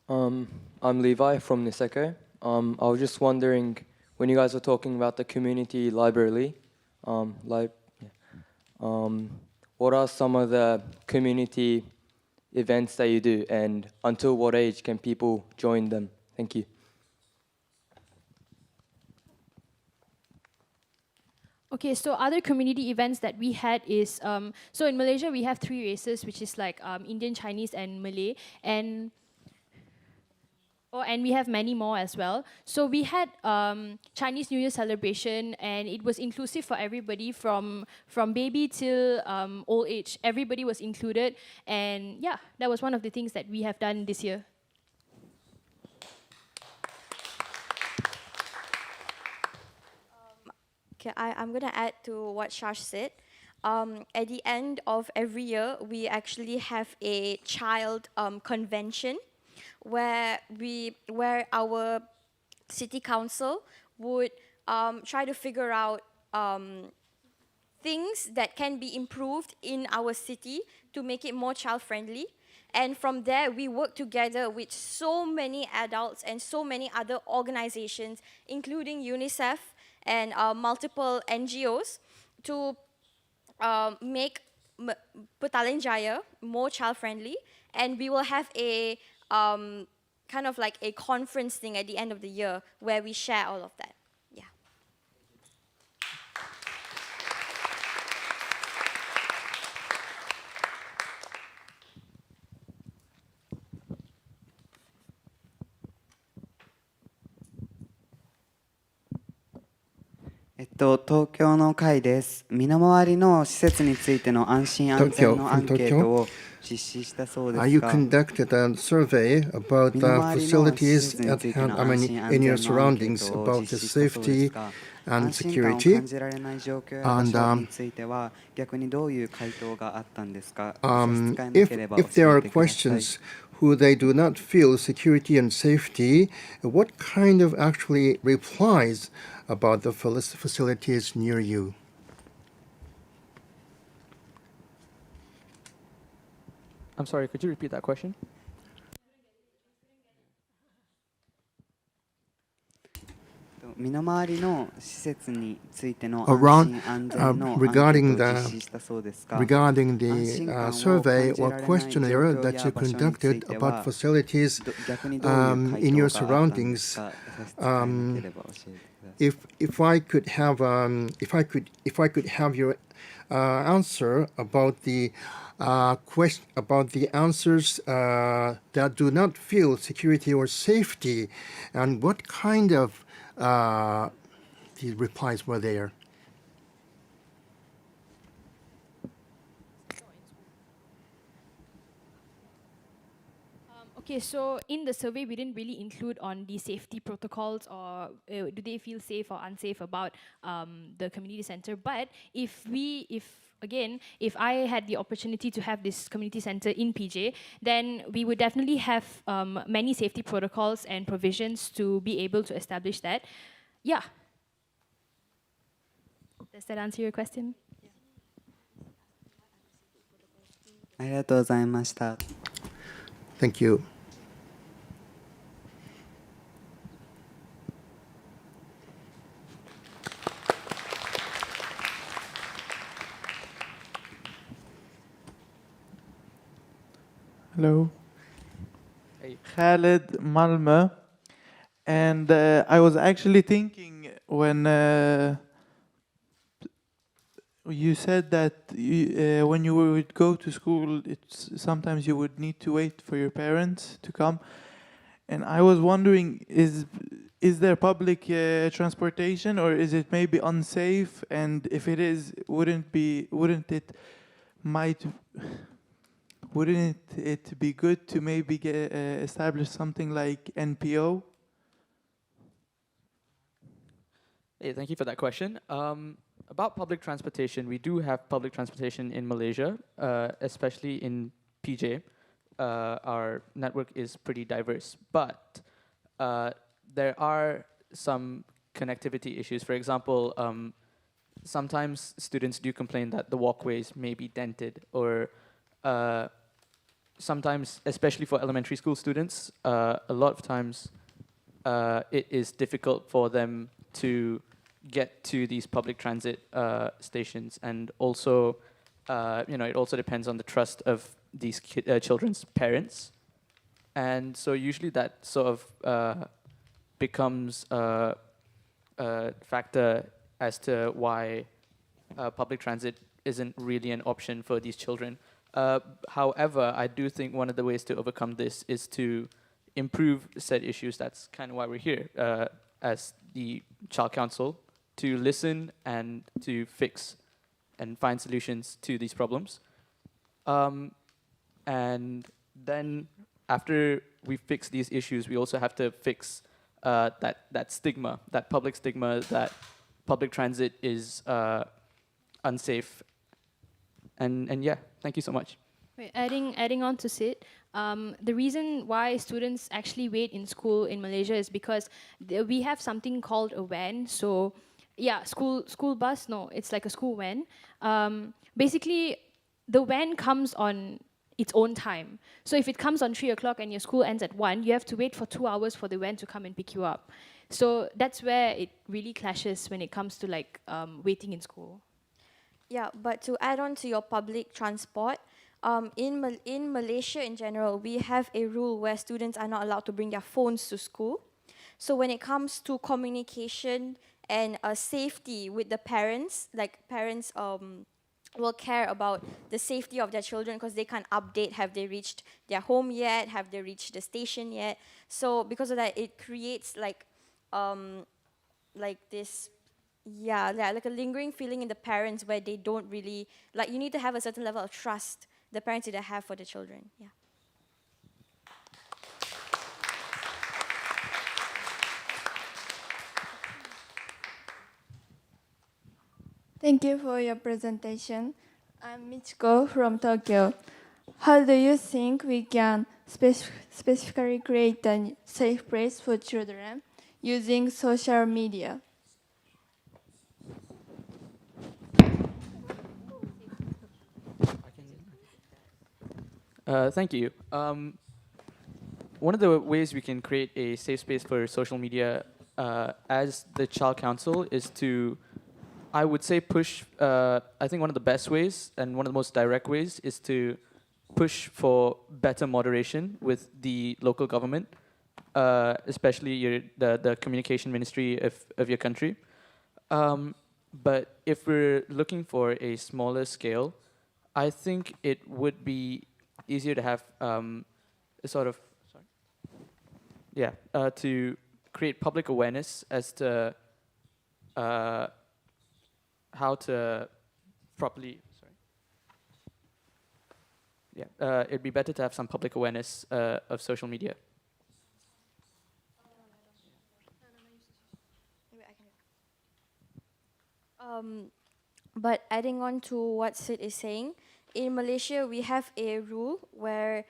I'm Levi from Niseko. I was just wondering, when you guys were talking about the community library, what are some of the community events that you do, and until what age can people join them? Thank you. Okay, so other community events that we had is, so in Malaysia we have 3 races, which is like Indian, Chinese, and Malay, and we have many more as well. So we had Chinese New Year celebration, and it was inclusive for everybody from baby till old age. Everybody was included, and yeah, that was one of the things that we have done this year. Okay, I'm going to add to what Shash said. At the end of every year, we actually have a child convention where our city council would try to figure out things that can be improved in our city to make it more child friendly. And from there, we work together with so many adults and so many other organizations, including UNICEF and multiple NGOs, to make Petaling Jaya more child friendly. And we will have a kind of like a conference thing at the end of the year where we share all of that. Yeah.東京の会です。身の回りの施設についての安心安全 Tokyo のア from ンケート Tokyo. を実施したそうで You すが、 conducted a survey about 身 the の回りの施 facilities 設に at ついて hand, の I 安 mean, 心安 in your 全のアンケー surroundings トを about 実 the 施したそうで safety すが、 and 安心感を security. 感じられない状況や場所については逆にどういう回答があったんですか。差し支えなければ教 If there え are てください。 questions who they do not feel security and safety, what kind of actually replies about the facilities near you? I'm sorry, could you repeat that question? Around regarding the survey or questionnaire that you conducted about facilities in your surroundings, if I could have your answer about the about the answers that do not feel security or safety, and what kind of the replies were there? Okay, so in the survey, we didn't really include on the safety protocols or do they feel safe or unsafe about the community center. But if I had the opportunity to have this community center in PJ, then we would definitely have many safety protocols and provisions to be able to establish that. Yeah. Does that answer your question? ありがとうございました。 Thank you. Hello. Hey. Khaled, Malmö. And I was actually thinking when you said that when you would go to school, sometimes you would need to wait for your parents to come. And I was wondering, is there public transportation, or is it maybe unsafe? And if it is, wouldn't it be good to maybe establish something like NPO? Hey, thank you for that question. About public transportation, we do have public transportation in Malaysia, especially in PJ. Our network is pretty diverse, but there are some connectivity issues. For example, sometimes students do complain that the walkways may be dented, or sometimes, especially for elementary school students, a lot of times it is difficult for them to get to these public transit stations, and also, it also depends on the trust of these children's parents, and so usually that sort of becomes a factor as to why public transit isn't really an option for these children. However, I do think one of the ways to overcome this is to improve said issues. That's kind of why we're here as the Child Council, to listen and to fix and find solutions to these problems. And then after we fix these issues, we also have to fix that stigma, that public stigma that public transit is unsafe. And yeah, thank you so much. Wait, adding on to Sid, the reason why students actually wait in school in Malaysia is because we have something called a van. So Yeah, school bus. No, it's like a school van. Basically, the van comes on its own time. So if it comes on 3 o'clock and your school ends at 1, you have to wait for 2 hours for the van to come and pick you up. So that's where it really clashes when it comes to like waiting in school. Yeah, but to add on to your public transport, in Malaysia in general, we have a rule where students are not allowed to bring their phones to school. So when it comes to communication and safety with the parents, like parents will care about the safety of their children because they can't update, have they reached their home yet, have they reached the station yet. So because of that, it creates like this, yeah, like a lingering feeling in the parents where they don't really, like, you need to have a certain level of trust the parents need to have for the children. Yeah. Thank you for your presentation. I'm Michiko from Tokyo. How do you think we can specifically create a safe place for children using social media? Thank you. One of the ways we can create a safe space for social media as the child council is to, I would say, push. I think one of the best ways and one of the most direct ways is to push for better moderation with the local government, especially the communication ministry of your country. But if we're looking for a smaller scale, I think it would be easier to have a sort of, to create public awareness as to how to properly, it'd be better to have some public awareness of social media. But adding on to what Sid is saying, in Malaysia, we have a rule where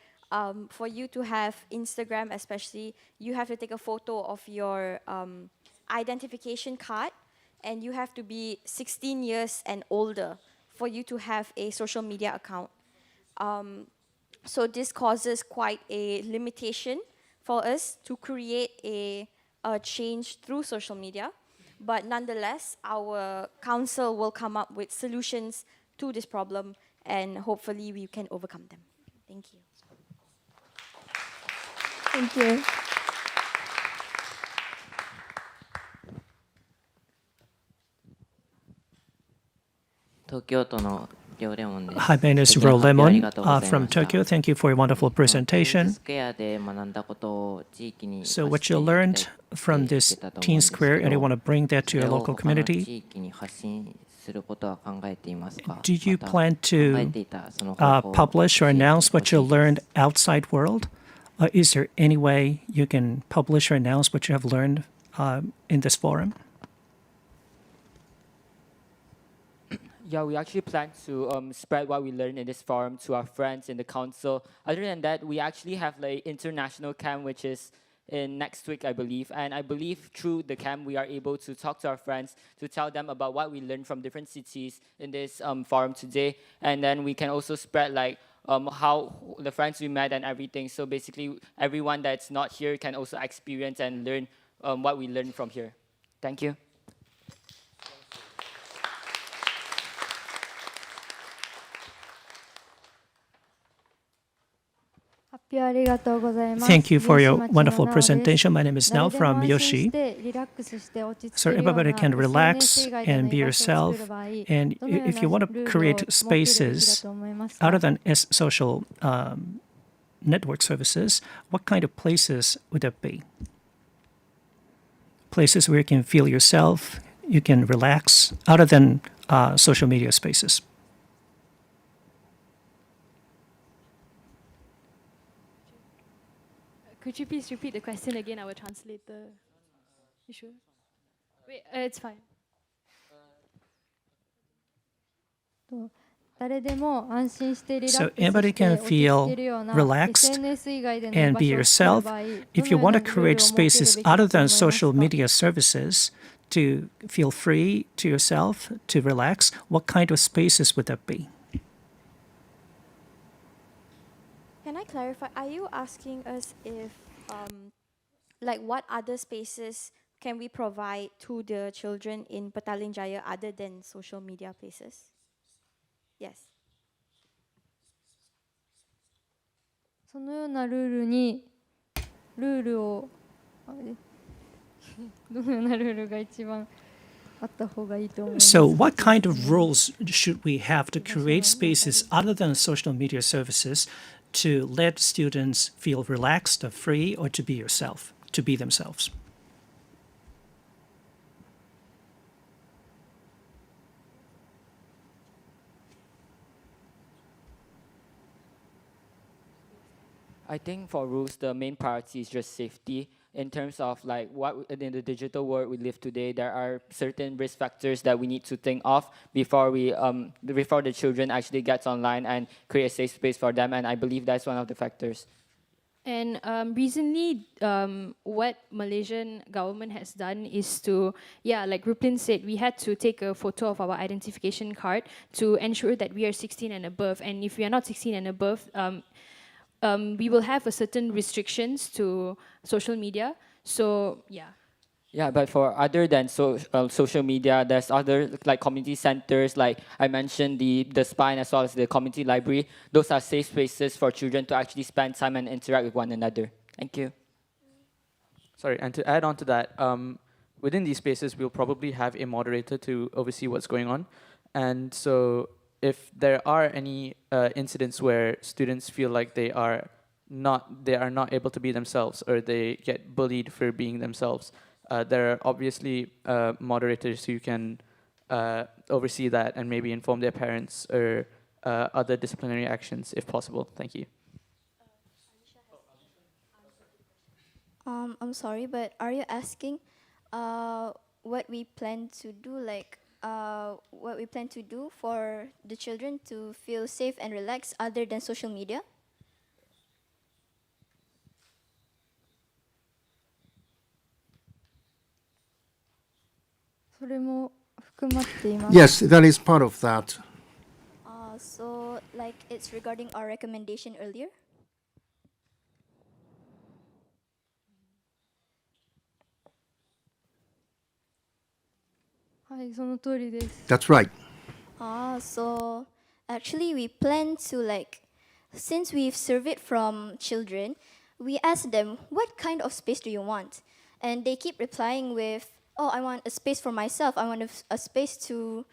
for you to have Instagram, especially, you have to take a photo of your identification card, and you have to be 16 years and older for you to have a social media account. So this causes quite a limitation for us to create a change through social media. But nonetheless, our council will come up with solutions to this problem, and hopefully we can overcome them. Thank you. Thank you. Hi, my name is Lemon from Tokyo. Thank you for your wonderful presentation. So what you learned from this Teen Square, and you want to bring that to your local community? Do you plan to publish or announce what you learned outside world? Is there any way you can publish or announce what you have learned in this forum? Yeah, we actually plan to spread what we learned in this forum to our friends in the council. Other than that, we actually have like international camp, which is in next week, I believe. And I believe through the camp, we are able to talk to our friends, to tell them about what we learned from different cities in this forum today. And then we can also spread like how the friends we met and everything. So basically, everyone that's not here can also experience and learn what we learned from here. Thank you. Thank you for your wonderful presentation. My name is Nao from Miyoshi. So everybody can relax and be yourself. And if you want to create spaces other than as social network services, what kind of places would that be? Places where you can feel yourself, you can relax, other than social media spaces. Could you please repeat the question again? I will translate the. You sure? Wait, it's fine. So anybody can feel relaxed and be yourself. If you want to create spaces other than social media services to feel free to yourself, to relax, what kind of spaces would that be? Can I clarify? Are you asking us if, like, what other spaces can we provide to the children in Petaling Jaya other than social media places? Yes. そのようなルールにルールをどのようなルールが一番あった方がいいと思います。 So what kind of rules should we have to create spaces other than social media services to let students feel relaxed or free or to be yourself, to be themselves? I think for rules, the main priority is just safety. In terms of like what in the digital world we live today, there are certain risk factors that we need to think of before before the children actually gets online and create a safe space for them. And I believe that's one of the factors. And recently, what Malaysian government has done is to, like Ruplin said, we had to take a photo of our identification card to ensure that we are 16 and above. And if we are not 16 and above, we will have a certain restrictions to social media. So yeah. Yeah, but for other than social media, there's other like community centers, like I mentioned the spine as well as the community library. Those are safe spaces for children to actually spend time and interact with one another. Thank you. Sorry, and to add on to that, within these spaces, we'll probably have a moderator to oversee what's going on. And so if there are any incidents where students feel like they are not able to be themselves or they get bullied for being themselves, there are obviously moderators who can oversee that and maybe inform their parents or other disciplinary actions if possible. Thank you. I'm sorry, but are you asking what we plan to do, like what we plan to do for the children to feel safe and relaxed other than social media? Yes, that is part of that. So, like, it's regarding our recommendation earlier? That's right. So actually we plan to, like, since we've surveyed from children, we asked them, what kind of space do you want? And they keep replying with, oh, I want a space for myself. I want a space to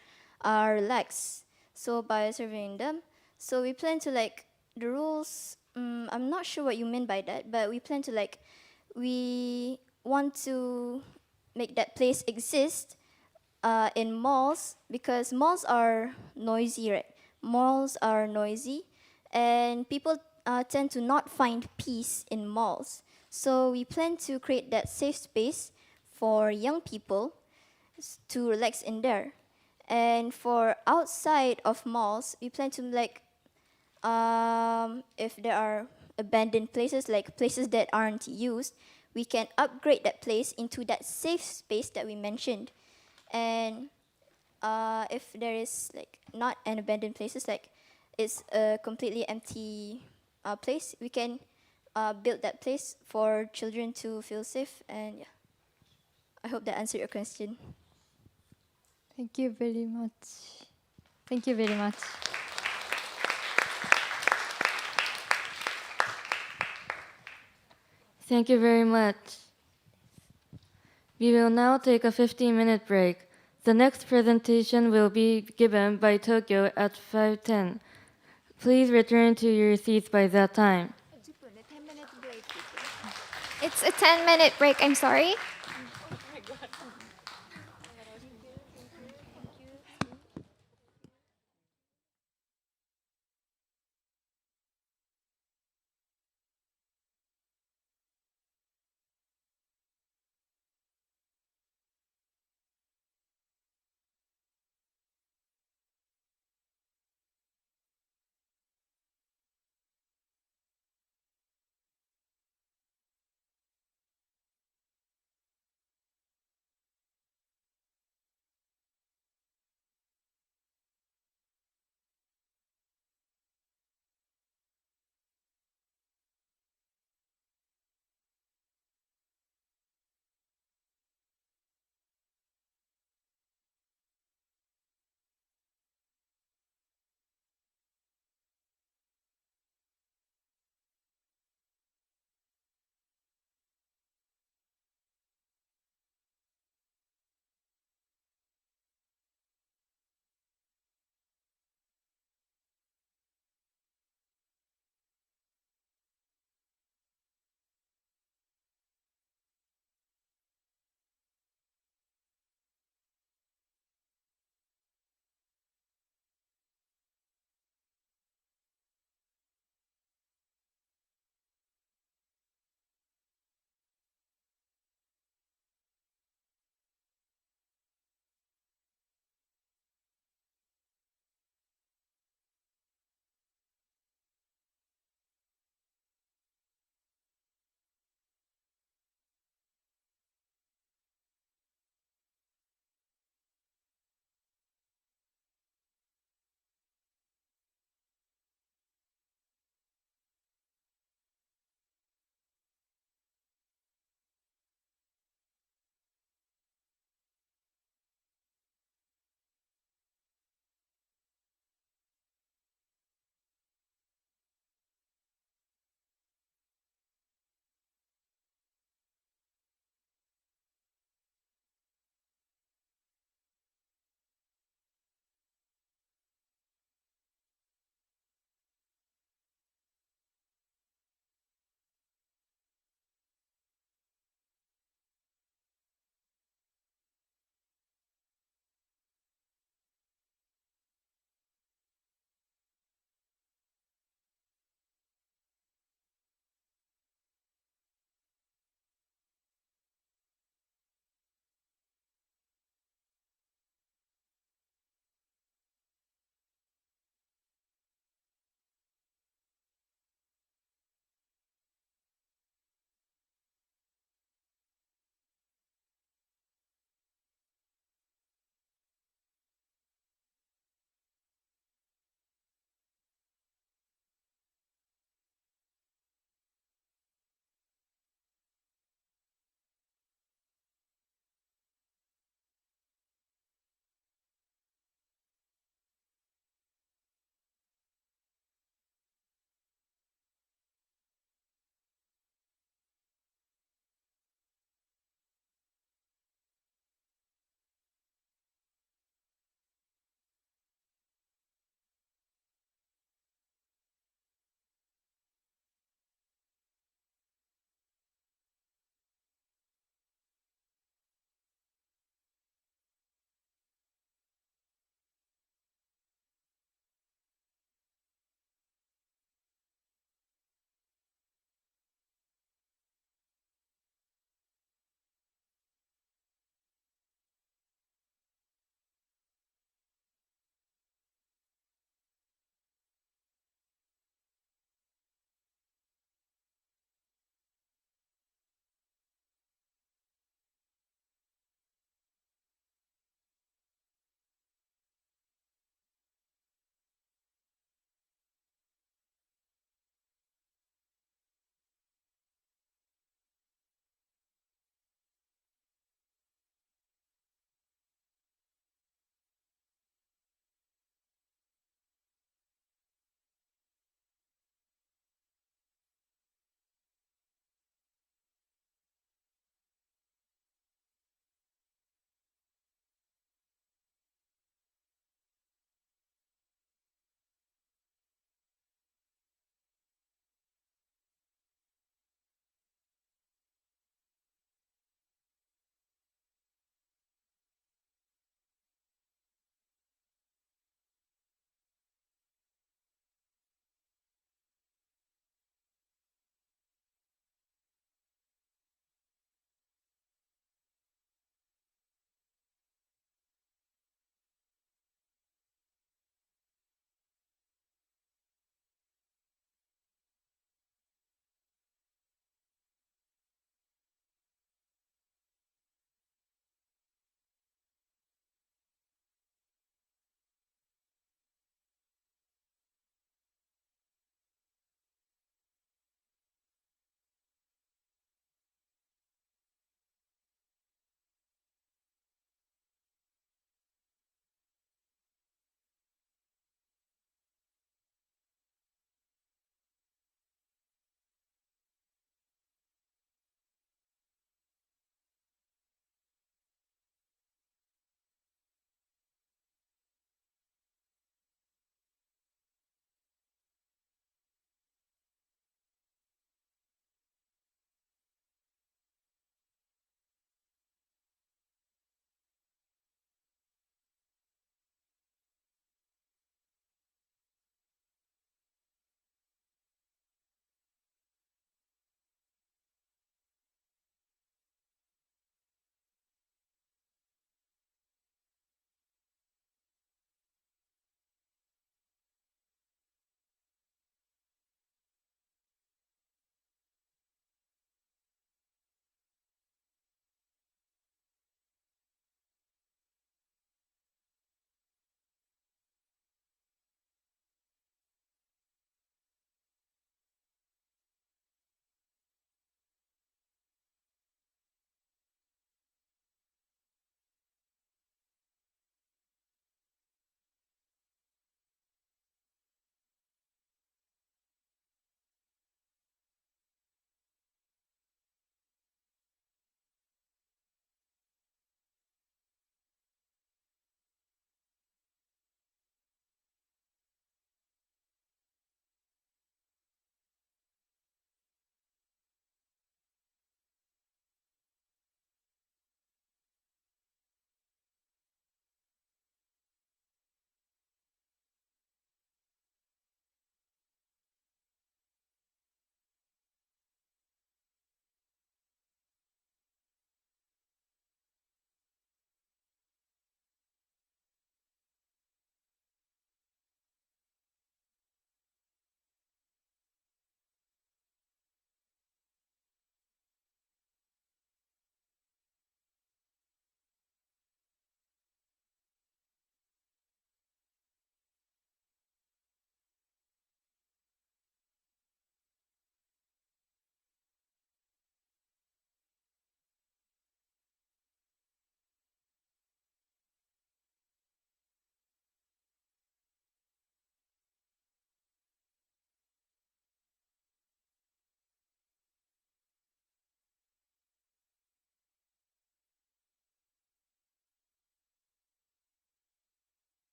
relax. So by surveying them, so we plan to, like, the rules, I'm not sure what you mean by that, but we plan to, like, we want to make that place exist in malls, because malls are noisy, right? Malls are noisy, and people tend to not find peace in malls. So we plan to create that safe space for young people to relax in there. And for outside of malls, we plan to, like, if there are abandoned places, like places that aren't used, we can upgrade that place into that safe space that we mentioned. And if there is, like, not an abandoned places, like it's a completely empty place, we can build that place for children to feel safe. And yeah, I hope that answered your question. Thank you very much. Thank you very much. Thank you very much. We will now take a 15-minute break. The next presentation will be given by Tokyo at 5:10. Please return to your seats by that time. It's a 10-minute break, I'm sorry.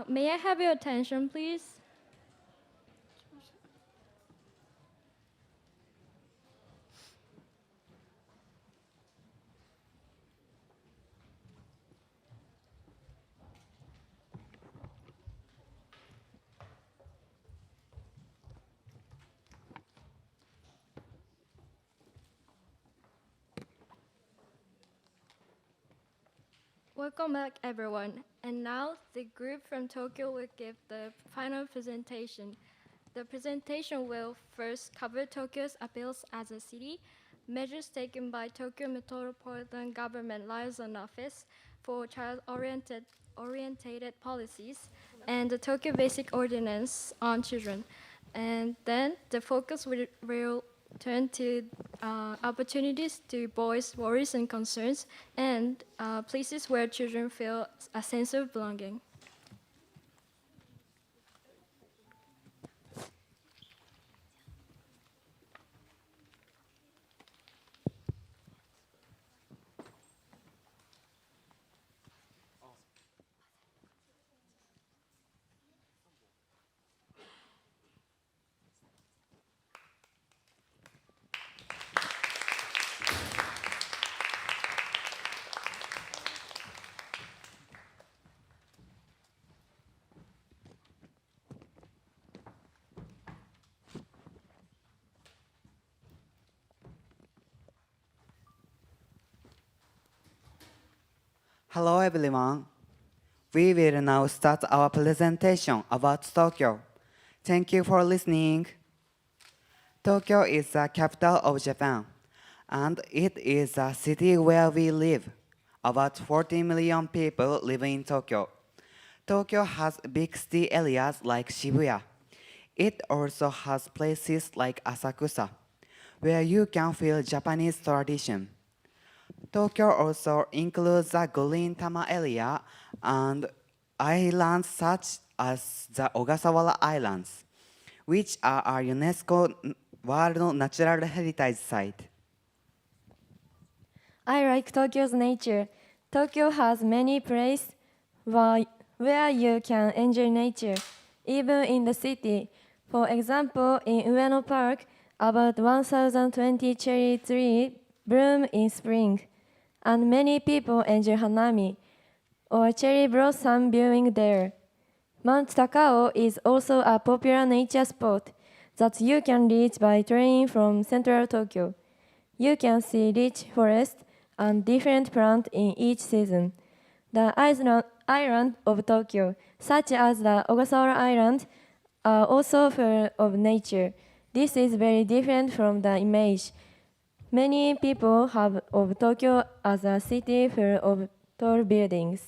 May I have your attention, please? Welcome back, everyone. And now the group from Tokyo will give the final presentation. The presentation will first cover Tokyo's appeals as a city, measures taken by Tokyo Metropolitan Government Liaison Office for child-oriented policies, and the Tokyo Basic Ordinance on Children. And then the focus will turn to opportunities to voice worries and concerns, and places where children feel a sense of belonging. Hello everyone. We will now start our presentation about Tokyo. Thank you for listening. Tokyo is the capital of Japan, and it is a city where we live. About 40 million people live in Tokyo. Tokyo has big city areas like Shibuya. It also has places like Asakusa, where you can feel Japanese tradition. Tokyo also includes the Green Tama area and islands such as the Ogasawara Islands, which are a UNESCO World Natural Heritage Site. I like Tokyo's nature. Tokyo has many places where you can enjoy nature, even in the city. For example, in Ueno Park, about 1,020 cherry trees bloom in spring, and many people enjoy hanami, or cherry blossom viewing there. Mount Takao is also a popular nature spot that you can reach by train from central Tokyo. You can see rich forest and different plants in each season. The island of Tokyo, such as the Ogasawara Island, are also full of nature. This is very different from the image many people have of Tokyo as a city full of tall buildings.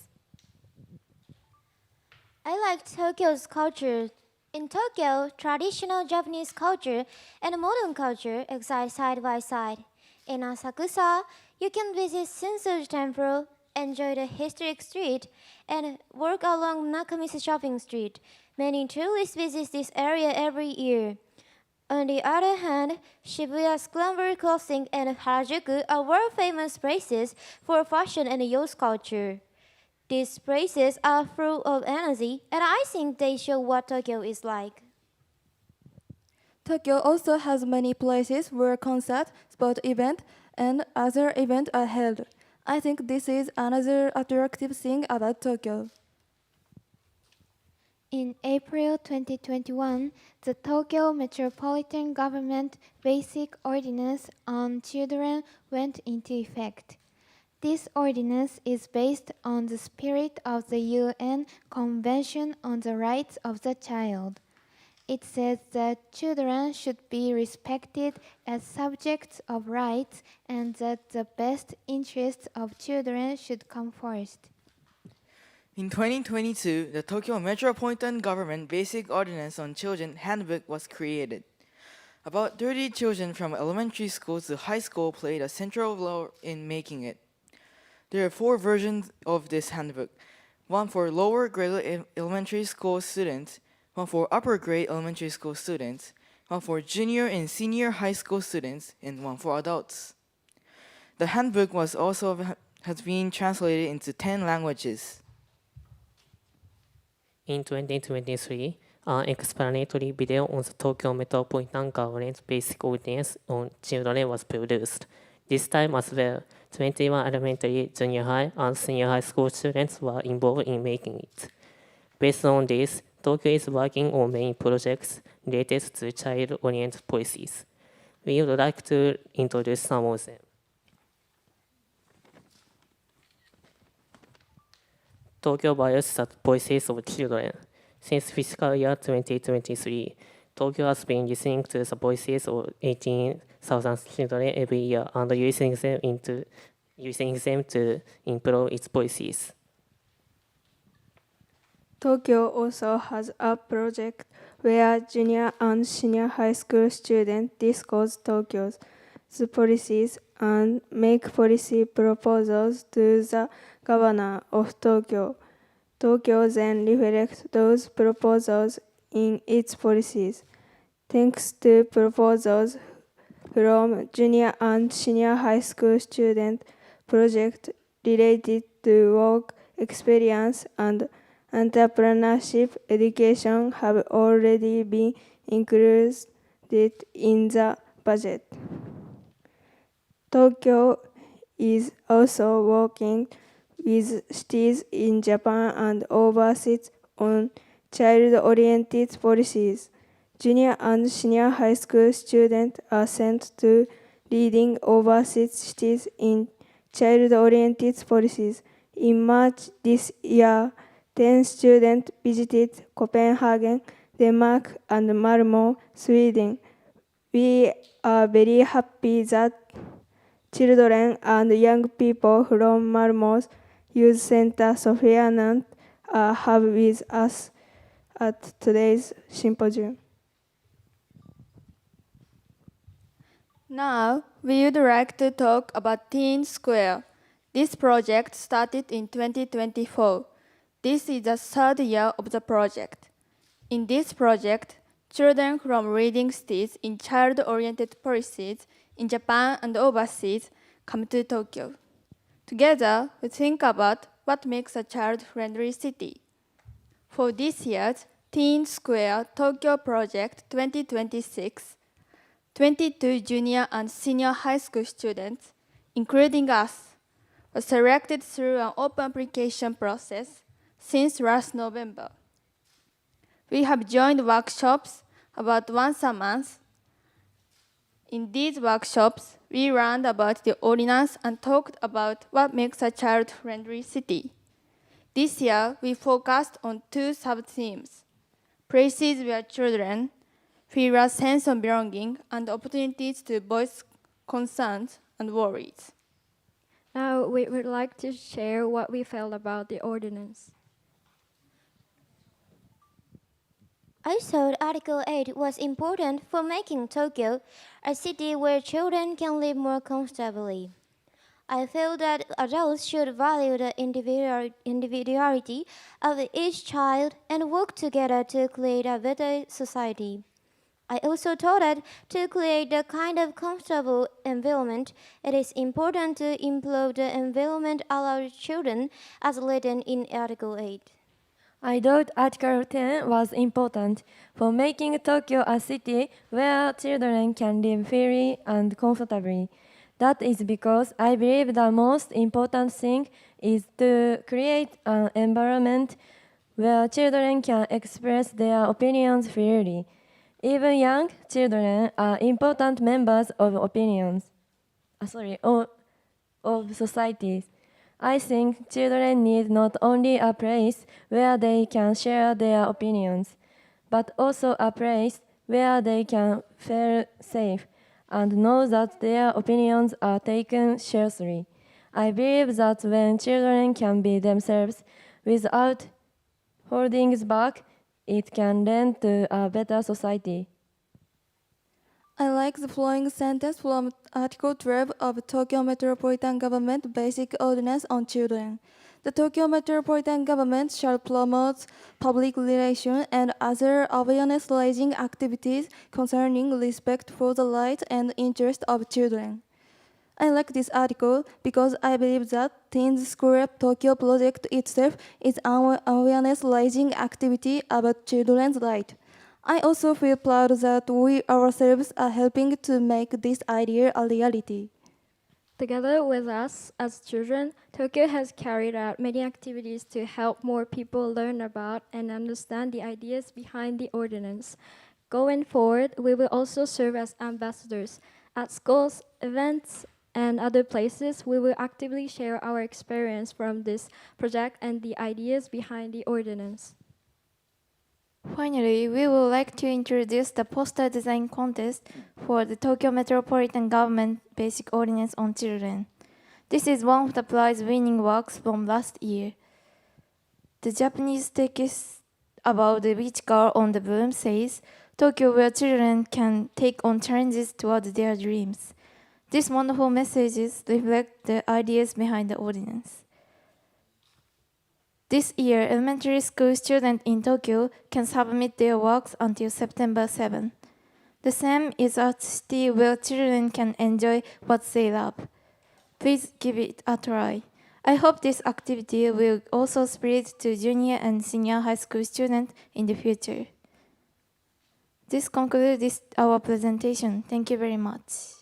I like Tokyo's culture. In Tokyo, traditional Japanese culture and modern culture exist side by side. In Asakusa, you can visit Shinsuji Temple, enjoy the historic street, and walk along Nakamisu Shopping Street. Many tourists visit this area every year. On the other hand, Shibuya Scramble Crossing and Harajuku are world-famous places for fashion and youth culture. These places are full of energy, and I think they show what Tokyo is like. Tokyo also has many places where concert, sport event, and other events are held. I think this is another attractive thing about Tokyo. In April 2021, the Tokyo Metropolitan Government Basic Ordinance on Children went into effect. This ordinance is based on the spirit of the UN Convention on the Rights of the Child. It says that children should be respected as subjects of rights and that the best interests of children should come first. In 2022, the Tokyo Metropolitan Government Basic Ordinance on Children Handbook was created. About 30 children from elementary school to high school played a central role in making it. There are 4 versions of this handbook, one for lower grade elementary school students, one for upper grade elementary school students, one for junior and senior high school students, and one for adults. The handbook has been translated into 10 languages. In 2023, an explanatory video on the Tokyo Metropolitan Government Basic Ordinance on Children was produced. This time as well, 21 elementary, junior high, and senior high school students were involved in making it. Based on this, Tokyo is working on many projects related to child-oriented policies. We would like to introduce some of them. Tokyo values the voices of children. Since fiscal year 2023, Tokyo has been listening to the voices of 18,000 children every year and using them to improve its policies. Tokyo also has a project where junior and senior high school students discuss Tokyo's policies and make policy proposals to the governor of Tokyo. Tokyo then reflects those proposals in its policies. Thanks to proposals from junior and senior high school student projects related to work experience and entrepreneurship education have already been included in the budget. Tokyo is also working with cities in Japan and overseas on child-oriented policies. Junior and senior high school students are sent to leading overseas cities in child-oriented policies. In March this year, 10 students visited Copenhagen, Denmark, and Malmö, Sweden. We are very happy that children and young people from Malmö's Youth Center Sofianant have with us at today's symposium. Now, we would like to talk about Teen Square. This project started in 2024. This is the third year of the project. In this project, children from leading cities in child-oriented policies in Japan and overseas come to Tokyo. Together, we think about what makes a child-friendly city. For this year's Teen Square Tokyo Project 2026, 22 junior and senior high school students, including us, were selected through an open application process since last November. We have joined workshops about once a month. In these workshops, we learned about the ordinance and talked about what makes a child-friendly city. This year, we focused on two sub-themes: places where children feel a sense of belonging and opportunities to voice concerns and worries. Now, we would like to share what we felt about the ordinance. I thought Article 8 was important for making Tokyo a city where children can live more comfortably. I feel that adults should value the individuality of each child and work together to create a better society. I also thought that to create the kind of comfortable environment, it is important to improve the environment allowed children as written in Article 8. I thought Article 10 was important for making Tokyo a city where children can live freely and comfortably. That is because I believe the most important thing is to create an environment where children can express their opinions freely. Even young children are important members of of societies. I think children need not only a place where they can share their opinions, but also a place where they can feel safe and know that their opinions are taken seriously. I believe that when children can be themselves without holding back, it can lead to a better society. I like the following sentence from Article 12 of Tokyo Metropolitan Government Basic Ordinance on Children. The Tokyo Metropolitan Government shall promote public relations and other awareness-raising activities concerning respect for the rights and interests of children. I like this article because I believe that Teens School Up Tokyo project itself is an awareness-raising activity about children's rights. I also feel proud that we ourselves are helping to make this idea a reality. Together with us as children, Tokyo has carried out many activities to help more people learn about and understand the ideas behind the ordinance. Going forward, we will also serve as ambassadors. At schools, events, and other places, we will actively share our experience from this project and the ideas behind the ordinance. Finally, we would like to introduce the poster design contest for the Tokyo Metropolitan Government Basic Ordinance on Children. This is one of the prize-winning works from last year. The Japanese text about the beach girl on the broom says, Tokyo where children can take on challenges toward their dreams. These wonderful messages reflect the ideas behind the ordinance. This year, elementary school students in Tokyo can submit their works until September 7. The same is a city where children can enjoy what they love. Please give it a try. I hope this activity will also spread to junior and senior high school students in the future. This concludes our presentation. Thank you very much.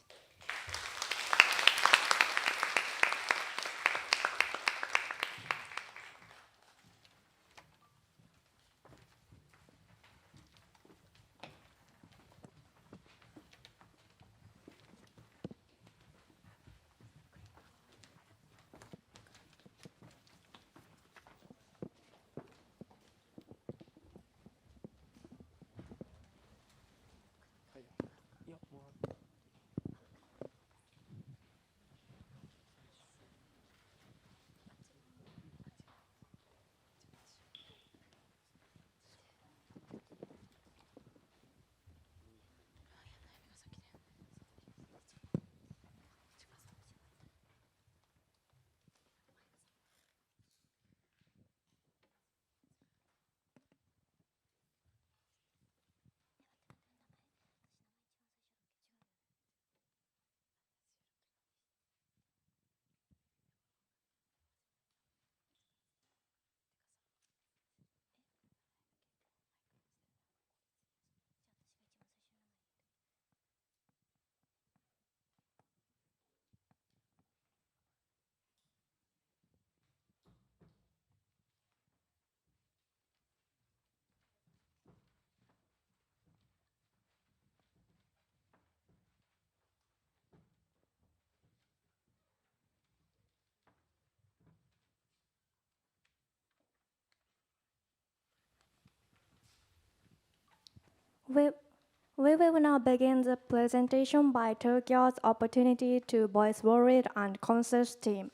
We will now begin the presentation by Tokyo's opportunity to voice worried and concert team.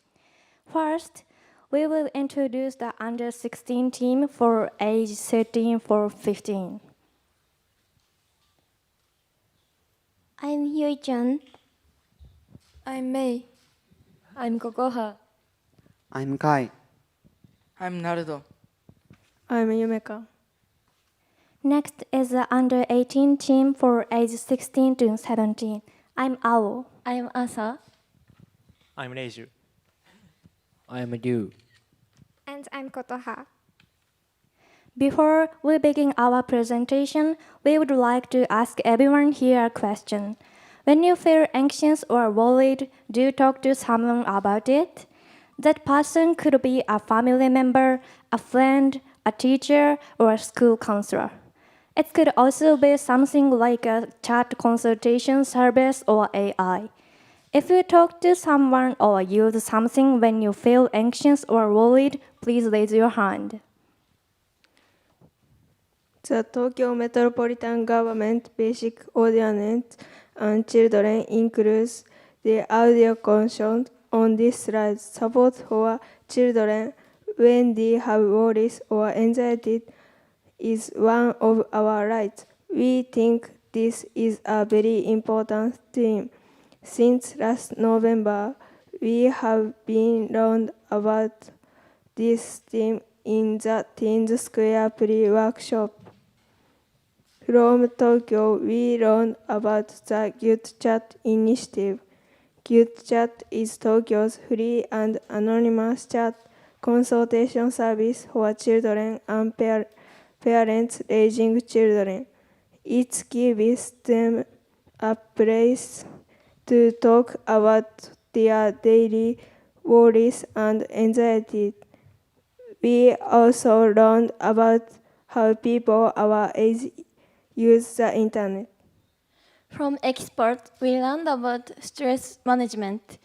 First, we will introduce the under 16 team for age 13 to 15. I'm Hyoi-chan. I'm Mei. I'm Kokoha. I'm Kai. I'm Naruto. I'm Yumeka. Next is the under 18 team for age 16 to 17. I'm Ao. I'm Asa. I'm Reiju. I'm Ryu. And I'm Kotoha. Before we begin our presentation, we would like to ask everyone here a question. When you feel anxious or worried, do you talk to someone about it? That person could be a family member, a friend, a teacher, or a school counselor. It could also be something like a chat consultation service or AI. If you talk to someone or use something when you feel anxious or worried, please raise your hand. The Tokyo Metropolitan Government Basic Ordinance on Children includes the audio content on this slide. Support for children when they have worries or anxiety is one of our rights. We think this is a very important theme. Since last November, we have been learned about this theme in the Teens Square pre-workshop. From Tokyo, we learned about the Youth Chat initiative. Cute Chat is Tokyo's free and anonymous chat consultation service for children and parents raising children. It gives them a place to talk about their daily worries and anxiety. We also learned about how people our age use the internet. From experts, we learned about stress management.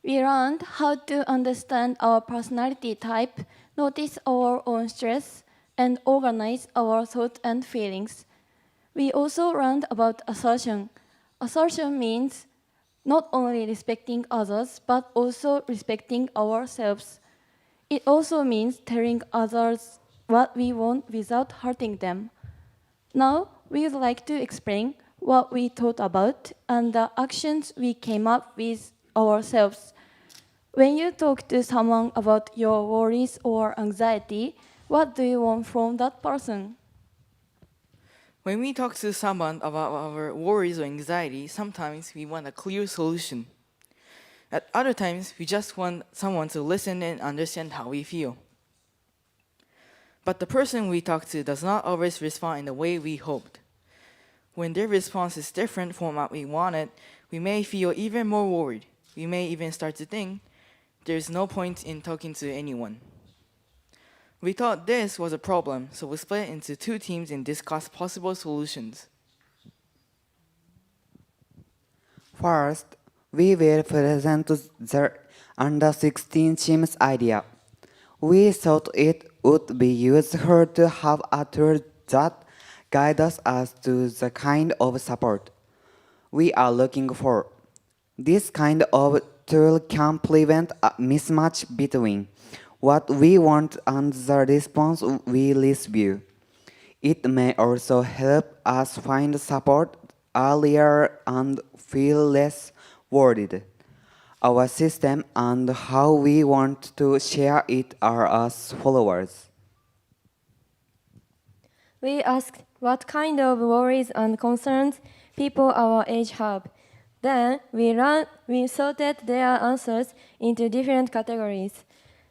We learned how to understand our personality type, notice our own stress, and organize our thoughts and feelings. We also learned about assertion. Assertion means not only respecting others, but also respecting ourselves. It also means telling others what we want without hurting them. Now, we would like to explain what we thought about and the actions we came up with ourselves. When you talk to someone about your worries or anxiety, what do you want from that person? When we talk to someone about our worries or anxiety, sometimes we want a clear solution. At other times, we just want someone to listen and understand how we feel. But the person we talk to does not always respond in the way we hoped. When their response is different from what we wanted, we may feel even more worried. We may even start to think there's no point in talking to anyone. We thought this was a problem, so we split into two teams and discussed possible solutions. First, we will present the under 16 team's idea. We thought it would be useful to have a tool that guides us as to the kind of support we are looking for. This kind of tool can prevent a mismatch between what we want and the response we receive. It may also help us find support earlier and feel less worried. Our system and how we want to share it are as follows. We asked what kind of worries and concerns people our age have. Then we sorted their answers into different categories.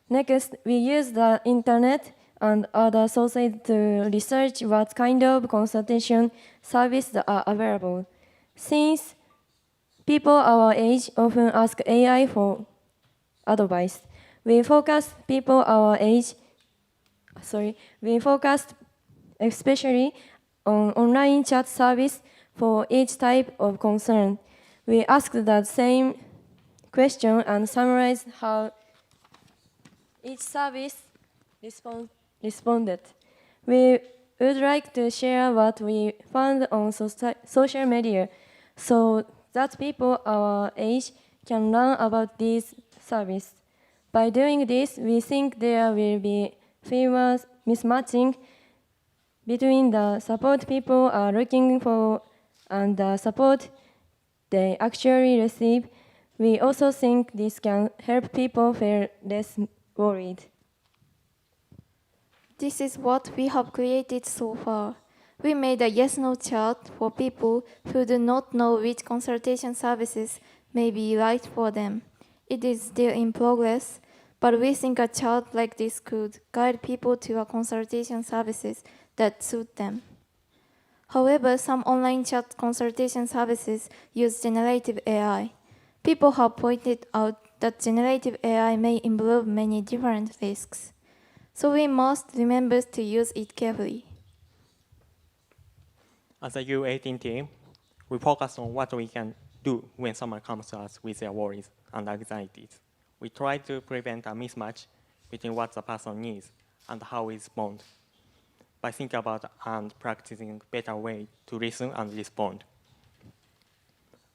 Next, we used the internet and other sources to research what kind of consultation services are available. Since people our age often ask AI for advice, we focused especially on online chat service for each type of concern. We asked the same question and summarized how each service responded. We would like to share what we found on social media so that people our age can learn about these services. By doing this, we think there will be fewer mismatching between the support people are looking for and the support they actually receive. We also think this can help people feel less worried. This is what we have created so far. We made a yes-no chart for people who do not know which consultation services may be right for them. It is still in progress, but we think a chart like this could guide people to a consultation services that suit them. However, some online chat consultation services use generative AI. People have pointed out that generative AI may involve many different risks. So we must remember to use it carefully. As a U18 team, we focus on what we can do when someone comes to us with their worries and anxieties. We try to prevent a mismatch between what the person needs and how we respond by thinking about and practicing better way to listen and respond.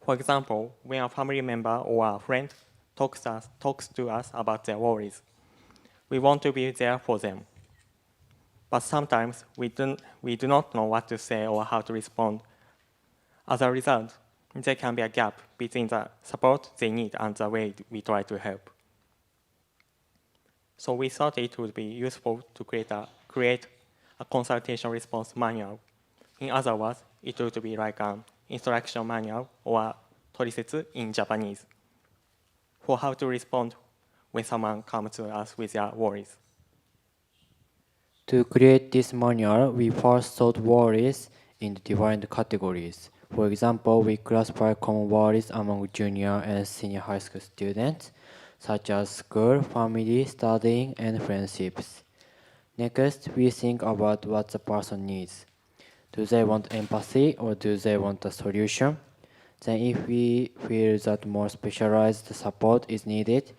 For example, when a family member or a friend talks to us about their worries, we want to be there for them. But sometimes we do not know what to say or how to respond. As a result, there can be a gap between the support they need and the way we try to help. So we thought it would be useful to create a consultation response manual. In other words, it would be like an instruction manual or トリセツ in Japanese. for how to respond when someone comes to us with their worries. To create this manual, we first sort worries into different categories. For example, we classify common worries among junior and senior high school students, such as school, family, studying, and friendships. Next, we think about what the person needs. Do they want empathy or do they want a solution? Then if we feel that more specialized support is needed,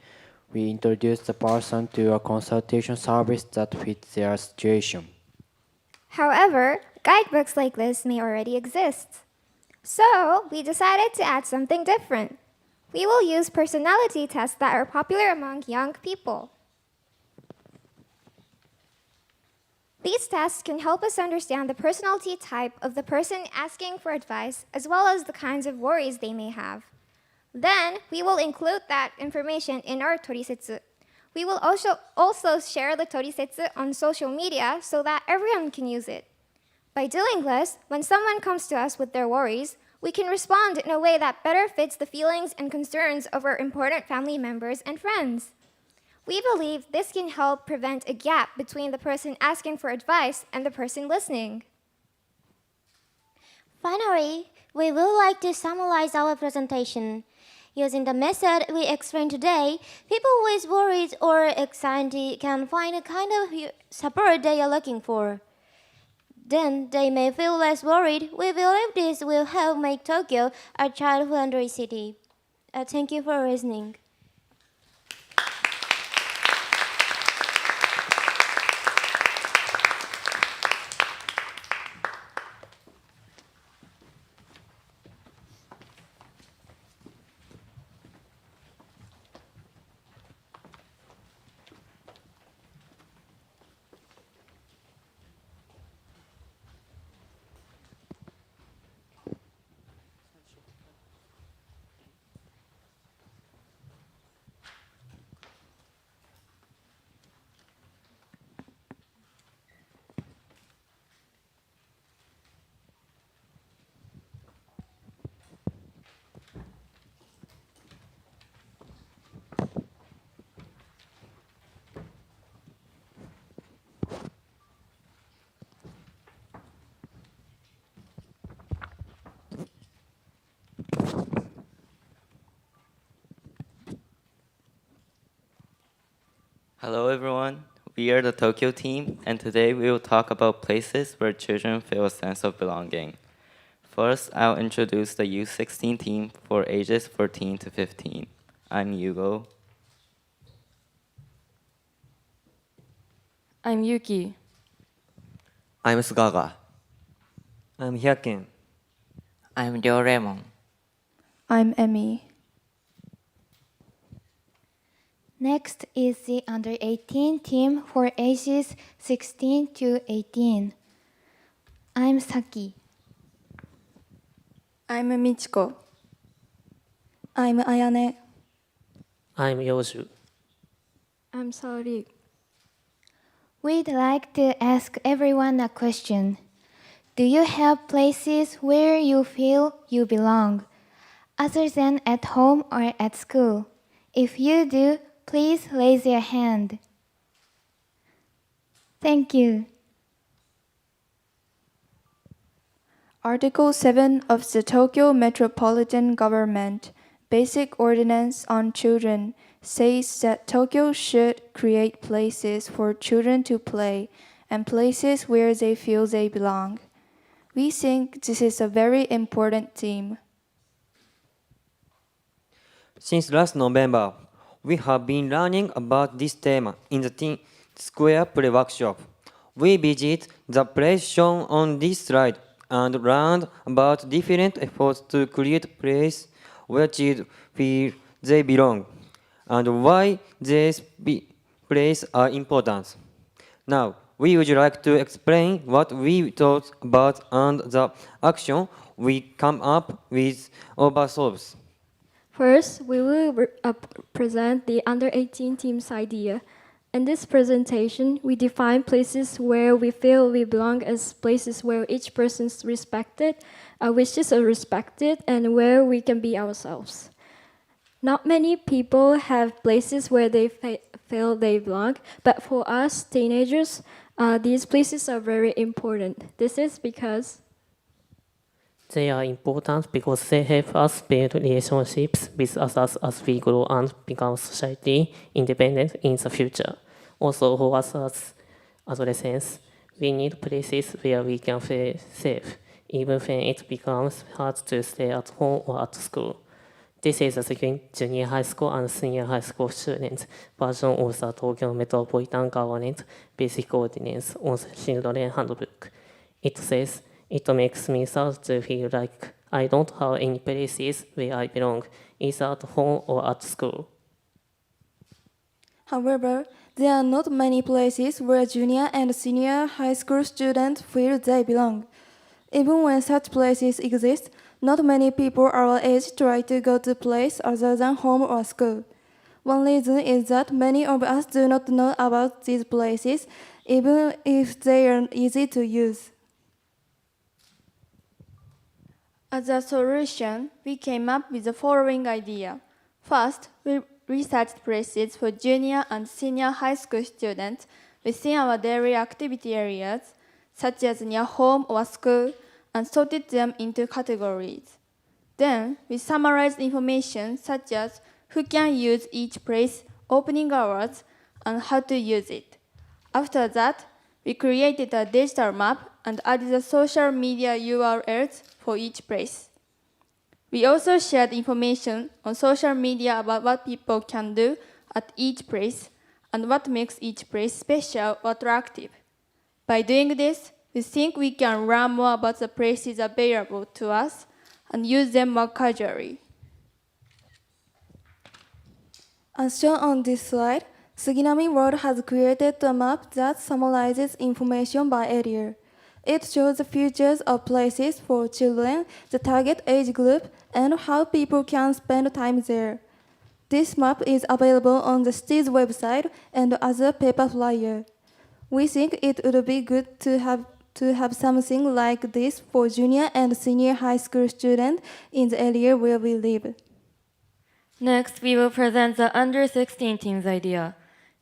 we introduce the person to a consultation service that fits their situation. However, guidebooks like this may already exist. So, we decided to add something different. We will use personality tests that are popular among young people. These tests can help us understand the personality type of the person asking for advice, as well as the kinds of worries they may have. Then, we will include that information in our torisetsu. We will also share the torisetsu on social media so that everyone can use it. By doing this, when someone comes to us with their worries, we can respond in a way that better fits the feelings and concerns of our important family members and friends. We believe this can help prevent a gap between the person asking for advice and the person listening. Finally, we would like to summarize our presentation. Using the method we explained today, people with worries or anxiety can find a kind of support they are looking for. Then they may feel less worried. We believe this will help make Tokyo a child-friendly city. Thank you for listening. Hello everyone, we are the Tokyo team, and today we will talk about places where children feel a sense of belonging. First, I'll introduce the U16 team for ages 14 to 15. I'm Yugo. I'm Yuki. I'm Sugaga. I'm Hyaken. I'm Ryoremon. I'm Emmy. Next is the under 18 team for ages 16 to 18. I'm Saki. I'm Michiko. I'm Ayane. I'm Yoshu. I'm sorry. We'd like to ask everyone a question. Do you have places where you feel you belong, other than at home or at school? If you do, please raise your hand. Thank you. Article 7 of the Tokyo Metropolitan Government Basic Ordinance on Children says that Tokyo should create places for children to play and places where they feel they belong. We think this is a very important theme. Since last November, we have been learning about this theme in the Teen Square Play Workshop. We visit the place shown on this slide and learned about different efforts to create places where children feel they belong and why these places are important. Now, we would like to explain what we thought about and the action we come up with oversolves. First, we will present the under 18 team's idea. In this presentation, we define places where we feel we belong as places where each person's respected, our wishes are respected, and where we can be ourselves. Not many people have places where they feel they belong, but for us teenagers, these places are very important. This is because They are important because they help us build relationships with others as we grow and become society independent in the future. Also, for us as adolescents, we need places where we can feel safe, even when it becomes hard to stay at home or at school. This is the junior high school and senior high school students version of the Tokyo Metropolitan Government Basic Ordinance on the Children Handbook. It says, "It makes me sad to feel like I don't have any places where I belong, either at home or at school." However, there are not many places where junior and senior high school students feel they belong. Even when such places exist, not many people our age try to go to a place other than home or school. One reason is that many of us do not know about these places, even if they are easy to use. As a solution, we came up with the following idea. First, we researched places for junior and senior high school students within our daily activity areas, such as near home or school, and sorted them into categories. Then, we summarized information such as who can use each place, opening hours, and how to use it. After that, we created a digital map and added the social media URLs for each place. We also shared information on social media about what people can do at each place and what makes each place special or attractive. By doing this, we think we can learn more about the places available to us and use them more casually. As shown on this slide, Suginami World has created a map that summarizes information by area. It shows the features of places for children, the target age group, and how people can spend time there. This map is available on the city's website and as a paper flyer. We think it would be good to have something like this for junior and senior high school students in the area where we live. Next, we will present the under 16 team's idea.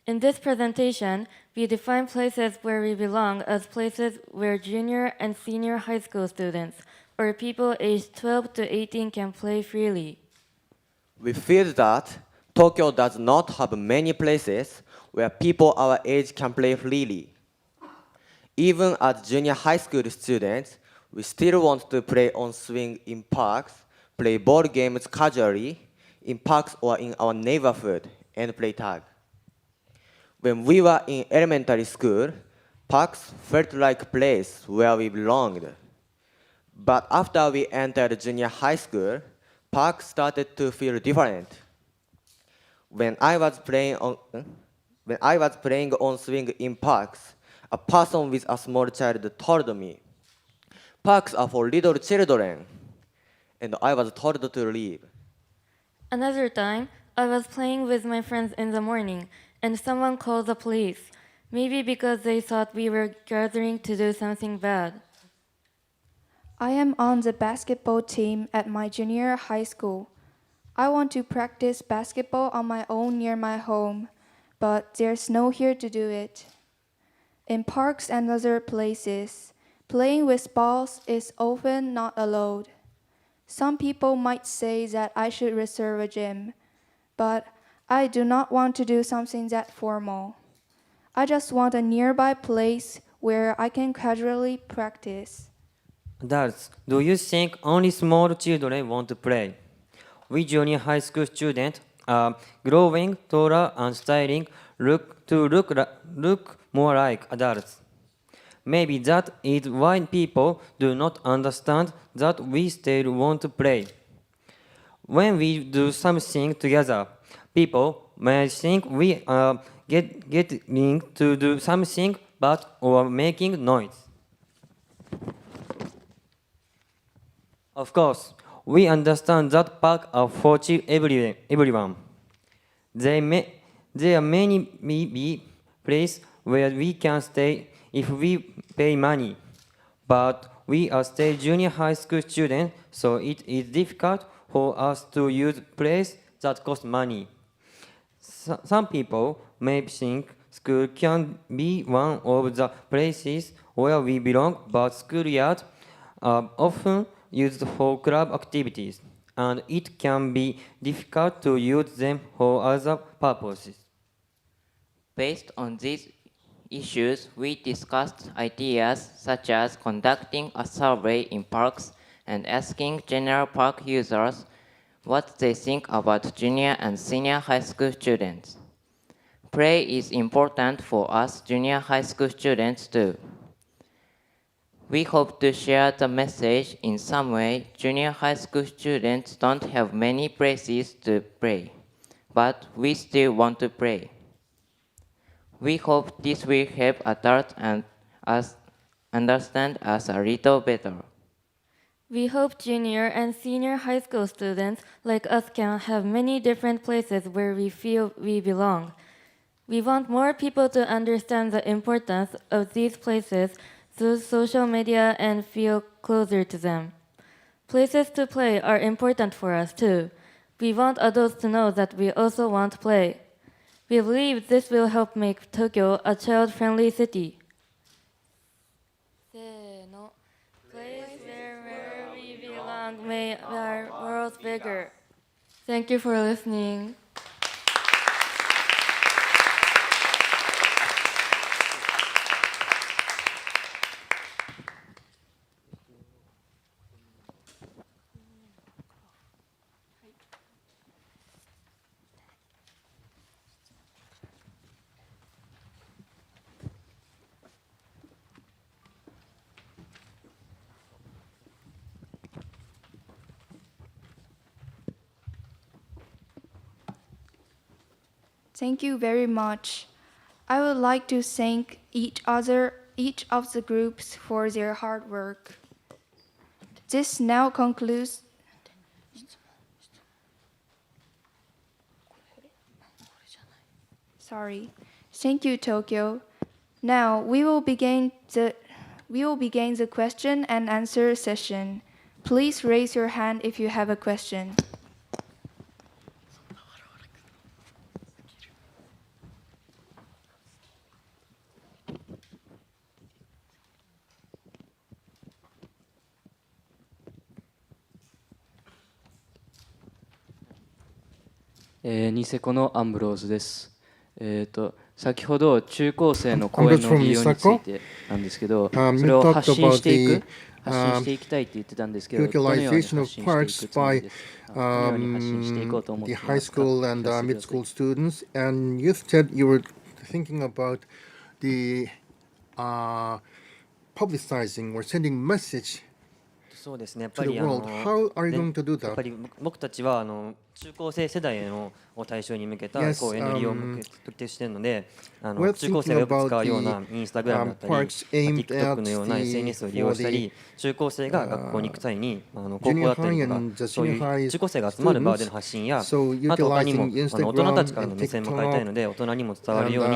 In this presentation, we define places where we belong as places where junior and senior high school students or people aged 12 to 18 can play freely. We feel that Tokyo does not have many places where people our age can play freely. Even as junior high school students, we still want to play on swing in parks, play board games casually, in parks or in our neighborhood, and play tag. When we were in elementary school, parks felt like a place where we belonged. But after we entered junior high school, parks started to feel different. When I was playing on swing in parks, a person with a small child told me, "Parks are for little children," and I was told to leave. Another time, I was playing with my friends in the morning, and someone called the police, maybe because they thought we were gathering to do something bad. I am on the basketball team at my junior high school. I want to practice basketball on my own near my home, but there's no here to do it. In parks and other places, playing with balls is often not allowed. Some people might say that I should reserve a gym, but I do not want to do something that formal. I just want a nearby place where I can casually practice. Adults, do you think only small children want to play? We junior high school students are growing taller and styling look more like adults. Maybe that is why people do not understand that we still want to play. When we do something together, people may think we are getting to do something bad or making noise. Of course, we understand that parks are for everyone. There are many places where we can stay if we pay money. But we are still junior high school students, so it is difficult for us to use place that cost money. Some people may think school can be one of the places where we belong, but schoolyards are often used for club activities, and it can be difficult to use them for other purposes. Based on these issues, we discussed ideas such as conducting a survey in parks and asking general park users what they think about junior and senior high school students. Play is important for us junior high school students too. We hope to share the message in some way. Junior high school students don't have many places to play, but we still want to play. We hope this will help adults and us understand us a little better. We hope junior and senior high school students like us can have many different places where we feel we belong. We want more people to understand the importance of these places through social media and feel closer to them. Places to play are important for us too. We want adults to know that we also want to play. We believe this will help make Tokyo a child-friendly city. Place where we belong make our world bigger. Thank you for listening. Thank you very much. I would like to thank each of the groups for their hard work. This now concludes. Sorry. Thank you, Tokyo. Now we will begin the question and answer session. Please raise your hand if you have a question.ニセコのアンブローズです。先ほど中高生の公演の利用についてなんですけど、それを発信していきたいって言ってたんですけど、どのように発信していくつもりですか？どのように発信していこうと思っていますか？ The high school and mid school students, and you said you were thinking about the publicizing or sending message そうですね。やっ to ぱ the り world. How are you going to do やっぱ that? り僕たちは中高生世代を対象に向けた Yes, 公演の利用を目的しているので、 we're 中高生がよく thinking 使うよう about な the インスタグラムだったり、parks aimed TikTok のような at SNS を利用したり、中高生が学校に行く際に高校だったりとか、そういう中高生が集まる場での発信や、あと他にも大人たちからの目線も変えたいので、大人にも伝わるように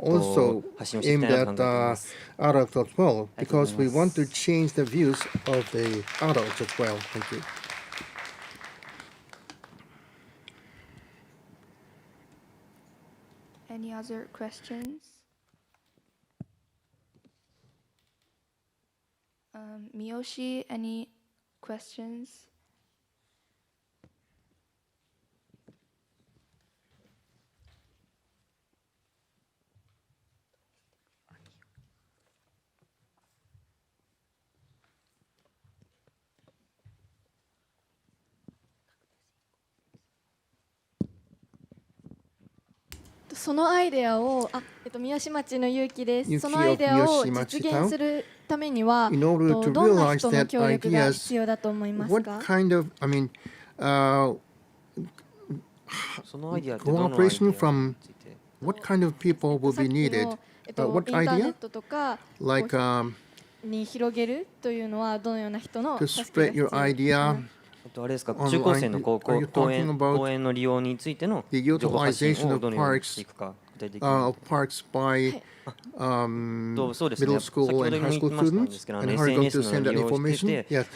also 発信をしていき aimed たいなと考えてい at ます。 adults as well, because we want to change the views of the adults as well. Thank you. Any other questions? Miyoshi, any questions? So そのアイデアを三好町の勇気です。 Yuki そのアイデアを of 実 Miyoshi 現するためには In order to どんな realize 人の that 協力が ideas, 必要だと思います what か？ kind of, cooperation from what kind of people will be needed? イン What ターネッ idea? トとか Like に広げるというのはどのような人の to 助けが spread 必要 your idea あれですか、 online. 中高生の Are you 公 talking 園 about の利用についての the 情報発信 utilization を of どのようにし parks ていくか、parks by middle 先 school ほ and ど high も言っ school てましたんで students? すけど、And how are you going to SNS の send that 利用をして information? て、 Yes.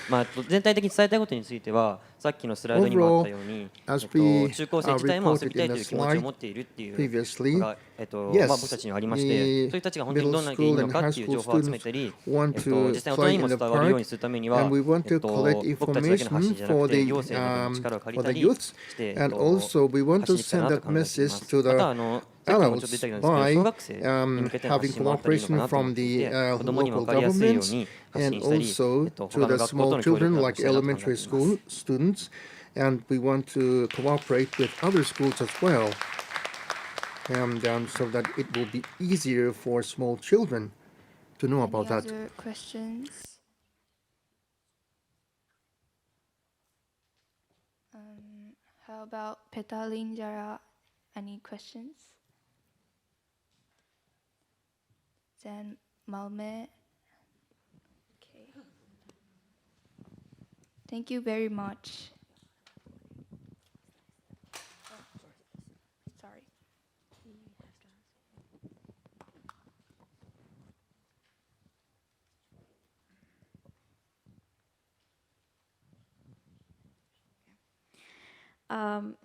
全体的に伝えたいことについては、さっきのスライドにもあったように、 As we 中高生自体も遊び reported たい in とい the う気持ちを slide 持っているっていう previously, のが、yes, 僕たちにはありまして、そういう人たちが本当にどんなにいい middle の school か and っていう high 情 school 報を集めた students り、 want 実 to 際大人 play にも in the 伝わるように park, するためには、 and we want to collect 僕たちだけの発信 information じゃな for くて、 the 行政などの力を借りた for the り youth, して、 and also we want 発 to 信できたら send なと that 考えていま message す。 to ま the たさっきもちょっと adults 言ったけど、小 by 学生に向けての発 having 信もあったらいいのか cooperation なと思 from っていて、 the 子供にも local 分かりやすいよう governments に発 and 信したり、 also 他 to の the 学校と small の協力 children などを like したいなと考えてい elementary ます。 school students, and we want to cooperate with other schools as well, and so that it will be easier for small children to know about Any that. other questions? How about Petaling Jaya? Any questions? Then Malmö. Okay. Thank you very much. Sorry.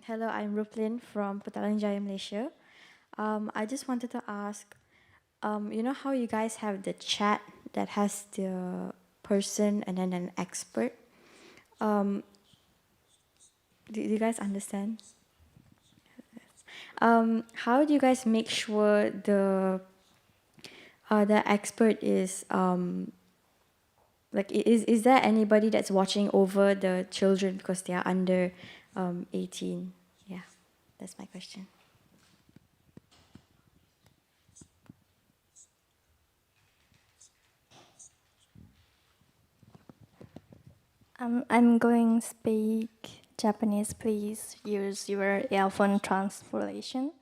Hello, I'm Ruplin from Petaling Jaya, Malaysia. I just wanted to ask, you know how you guys have the chat that has the person and then an expert? Do you guys understand? How do you guys make sure the expert is like is there anybody that's watching over the children because they are under 18? Yeah, that's my question. I'm going to speak Japanese. Please use your earphone translation.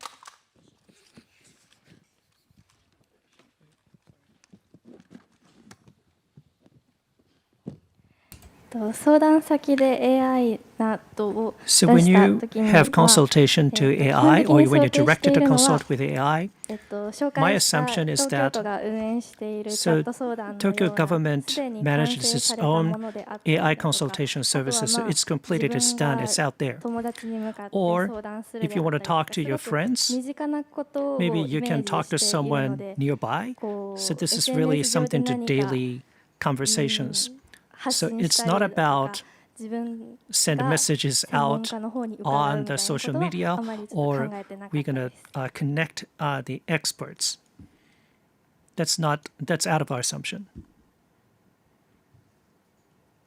相談先で AI などを出 So when した you 時に have は consultation to 基本 AI 的 or に when 想 you're 定して directed い to るのは consult with AI, 紹 my 介した assumption is 東京 that 都が運営しているチャッ so ト相談の Tokyo ような government すでに完 manages 成 its されたも own のであったり AI だとか consultation あとは services, so まあ it's completed, 自 it's 分 done, が it's out there. 友達に向かって Or 相談する if で you あ want っ to たり talk とか to す your ごく friends, 身近なことを maybe イ you メ can ージ talk to しているの someone で nearby. こ So う this is really SNS 上で something to 何か daily conversations. 発 So 信 it's したり not だとか about 自分 send が messages 専門 out 家の方に伺う on みた the いなこ social とは media あまりちょっと考 or えてなか we're った going で to す。 connect the experts. That's out of our assumption.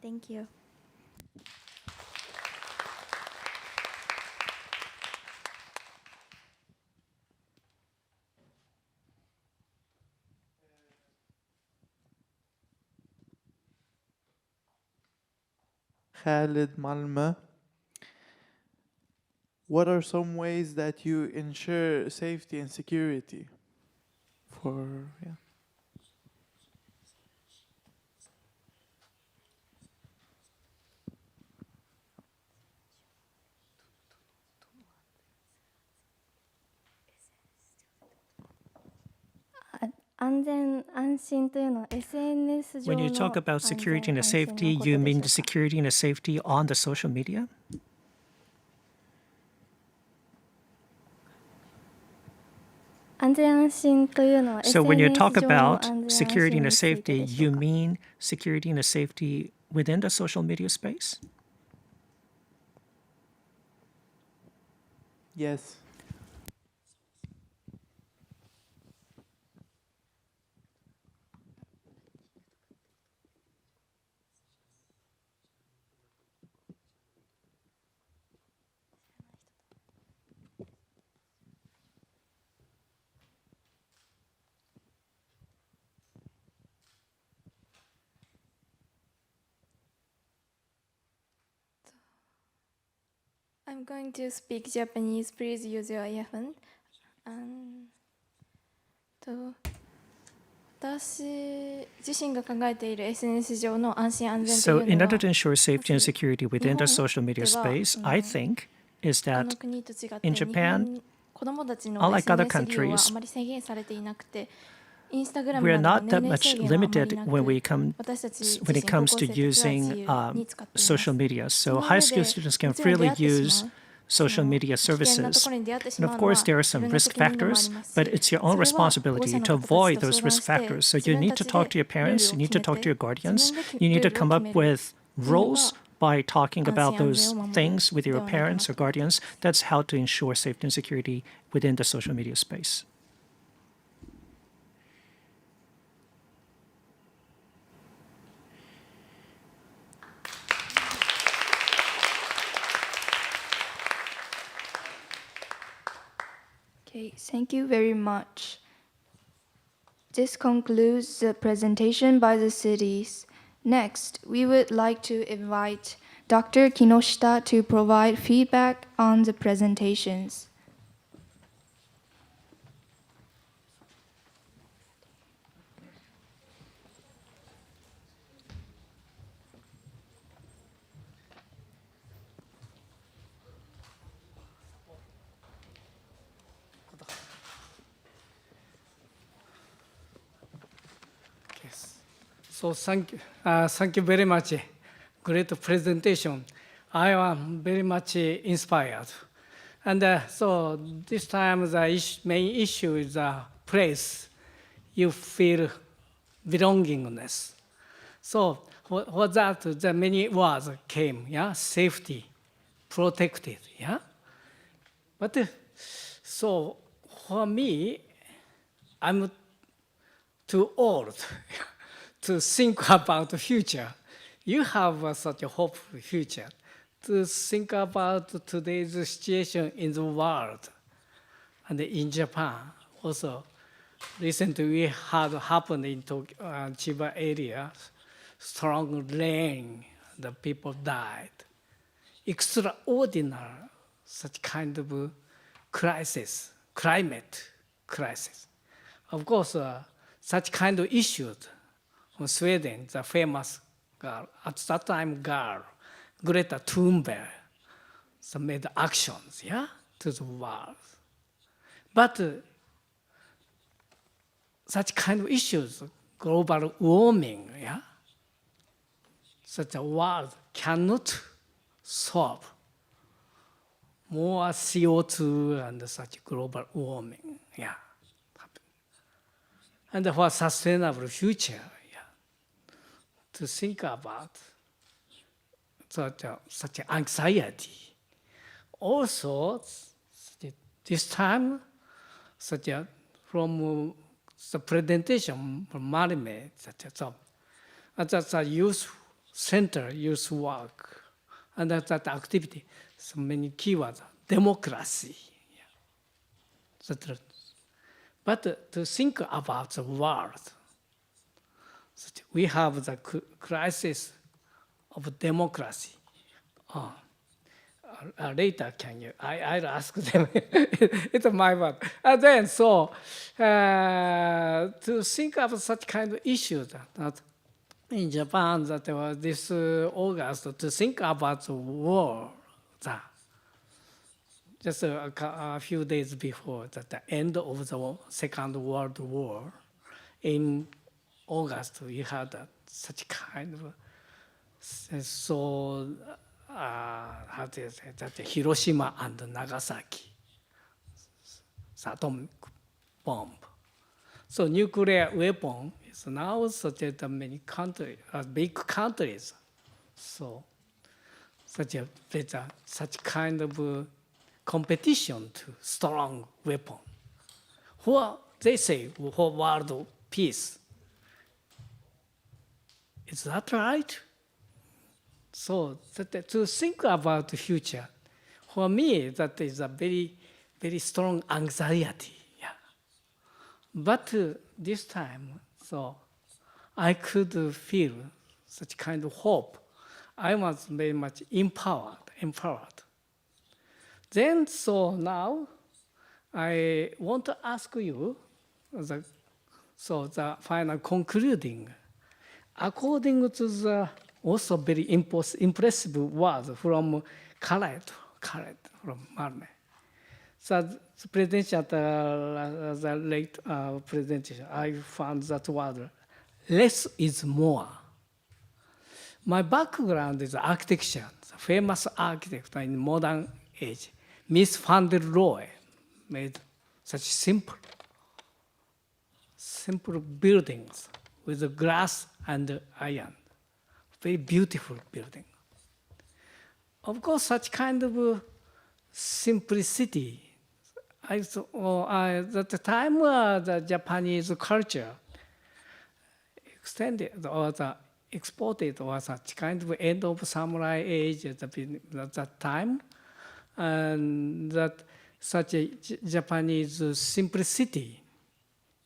Thank you. Khalid, Malmö. What are some ways that you ensure safety and security for, yeah? When you talk about security and safety, you mean the security and safety on the social media? So when you talk about security and safety, you mean security and safety within the social media space? Yes. I'm going to speak Japanese. Please use your earphone. 私自身が考えている SNS 上の安心安全という So の in は order to ensure safety and security within the social media 日本では space, I think is 他 that の国と違って in 日 Japan, 本子供たちの Unlike other SNS 利用はあ countries, まり制限されていなくて、インスタグラム we're などの not 年 that 齢制 much 限はあまり limited な when く、私たち自 when 身 it 高 comes 校 to 生たちは自 using 由に使っていま social す。 media. そ So の high 上 school で students can もちろん出 freely 会ってしま use う、 social media 危険なと services. ころに出会ってし And ま of うのは course, there are 自 some 分の risk 責任でもあり factors, ます but し、 it's your そ own れは保護 responsibility 者 to の方たち avoid と those 相談 risk して、 factors. So 自 you 分 need た to ち talk で to your ルー parents, ル you を need to 決め talk to your て、自 guardians, 分で you ル need to ールを come 決 up める with 意味 rules は by talking 安 about 心安全 those を守る things with で your はないかな parents or と思いま guardians. す。 That's how to ensure safety and security within the social media space. Okay, thank you very much. This concludes the presentation by the cities. Next, we would like to invite Dr. Kinoshita to provide feedback on the presentations. So thank you very much. Great presentation. I am very much inspired. And so this time the main issue is the place you feel belongingness. So for that, the many words came, yeah, safety, protected, yeah. But so for me, I'm too old to think about the future. You have such a hopeful future to think about today's situation in the world and in Japan. Also, recently we had happened in Tokyo, Chiba area, strong rain, the people died. Extraordinary, such kind of crisis, climate crisis. Of course, such kind of issues from Sweden, the famous girl, at that time girl, Greta Thunberg, so made actions, yeah, to the world. But such kind of issues, global warming, yeah, such a world cannot solve more CO2 and such global warming, yeah. And for sustainable future, yeah, to think about such anxiety. Also, this time, from the presentation from Malmö, that's a youth center, youth work, and that activity, so many keywords, democracy. Yeah. But to think about the world, we have the crisis of democracy. Later, can you? I'll ask them. It's my word. And then, so to think of such kind of issues that in Japan, that there was this August to think about the war. That just a few days before the end of the Second World War, in August, we had such kind of so how do you say that Hiroshima and Nagasaki, atomic bomb. So nuclear weapon is now such that many countries, big countries, so such kind of competition to strong weapon. What they say for world peace. Is that right? So to think about the future, for me, that is a very, very strong anxiety. Yeah. But this time, so I could feel such kind of hope. I was very much empowered. Then, so now, I want to ask you, the final concluding, according to the also very impressive words from Khaled from Malmö. the presentation at the late presentation, I found that word, less is more. My background is architecture, the famous architect in modern age, Miss van der Rohe, made such simple buildings with glass and iron. Very beautiful building. Of course, such kind of simplicity. At the time, the Japanese culture extended or the exported or such kind of end of samurai age at that time, and that such a Japanese simplicity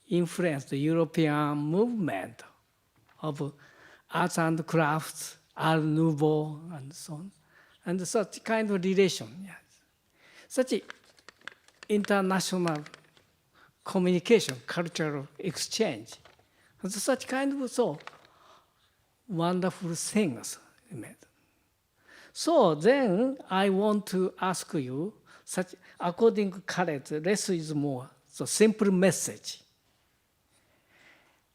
influenced the European movement of arts and crafts, Art Nouveau, and so on. And such kind of relation, yes. Such international communication, cultural exchange, and such kind of so wonderful things. So then I want to ask you, such according to Khaled, less is more, so simple message.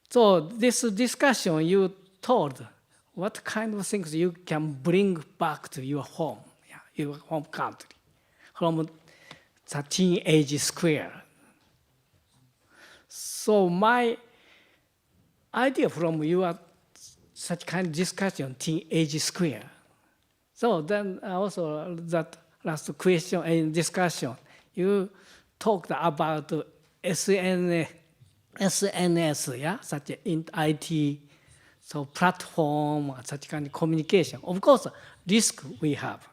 So this discussion you told, what kind of things you can bring back to your home, your home country, from the teenage square. So my idea from your such kind of discussion, teenage square. So then also that last question and discussion, you talked about SNS, yeah, such in IT, so platform, such kind of communication. Of course, risk we have.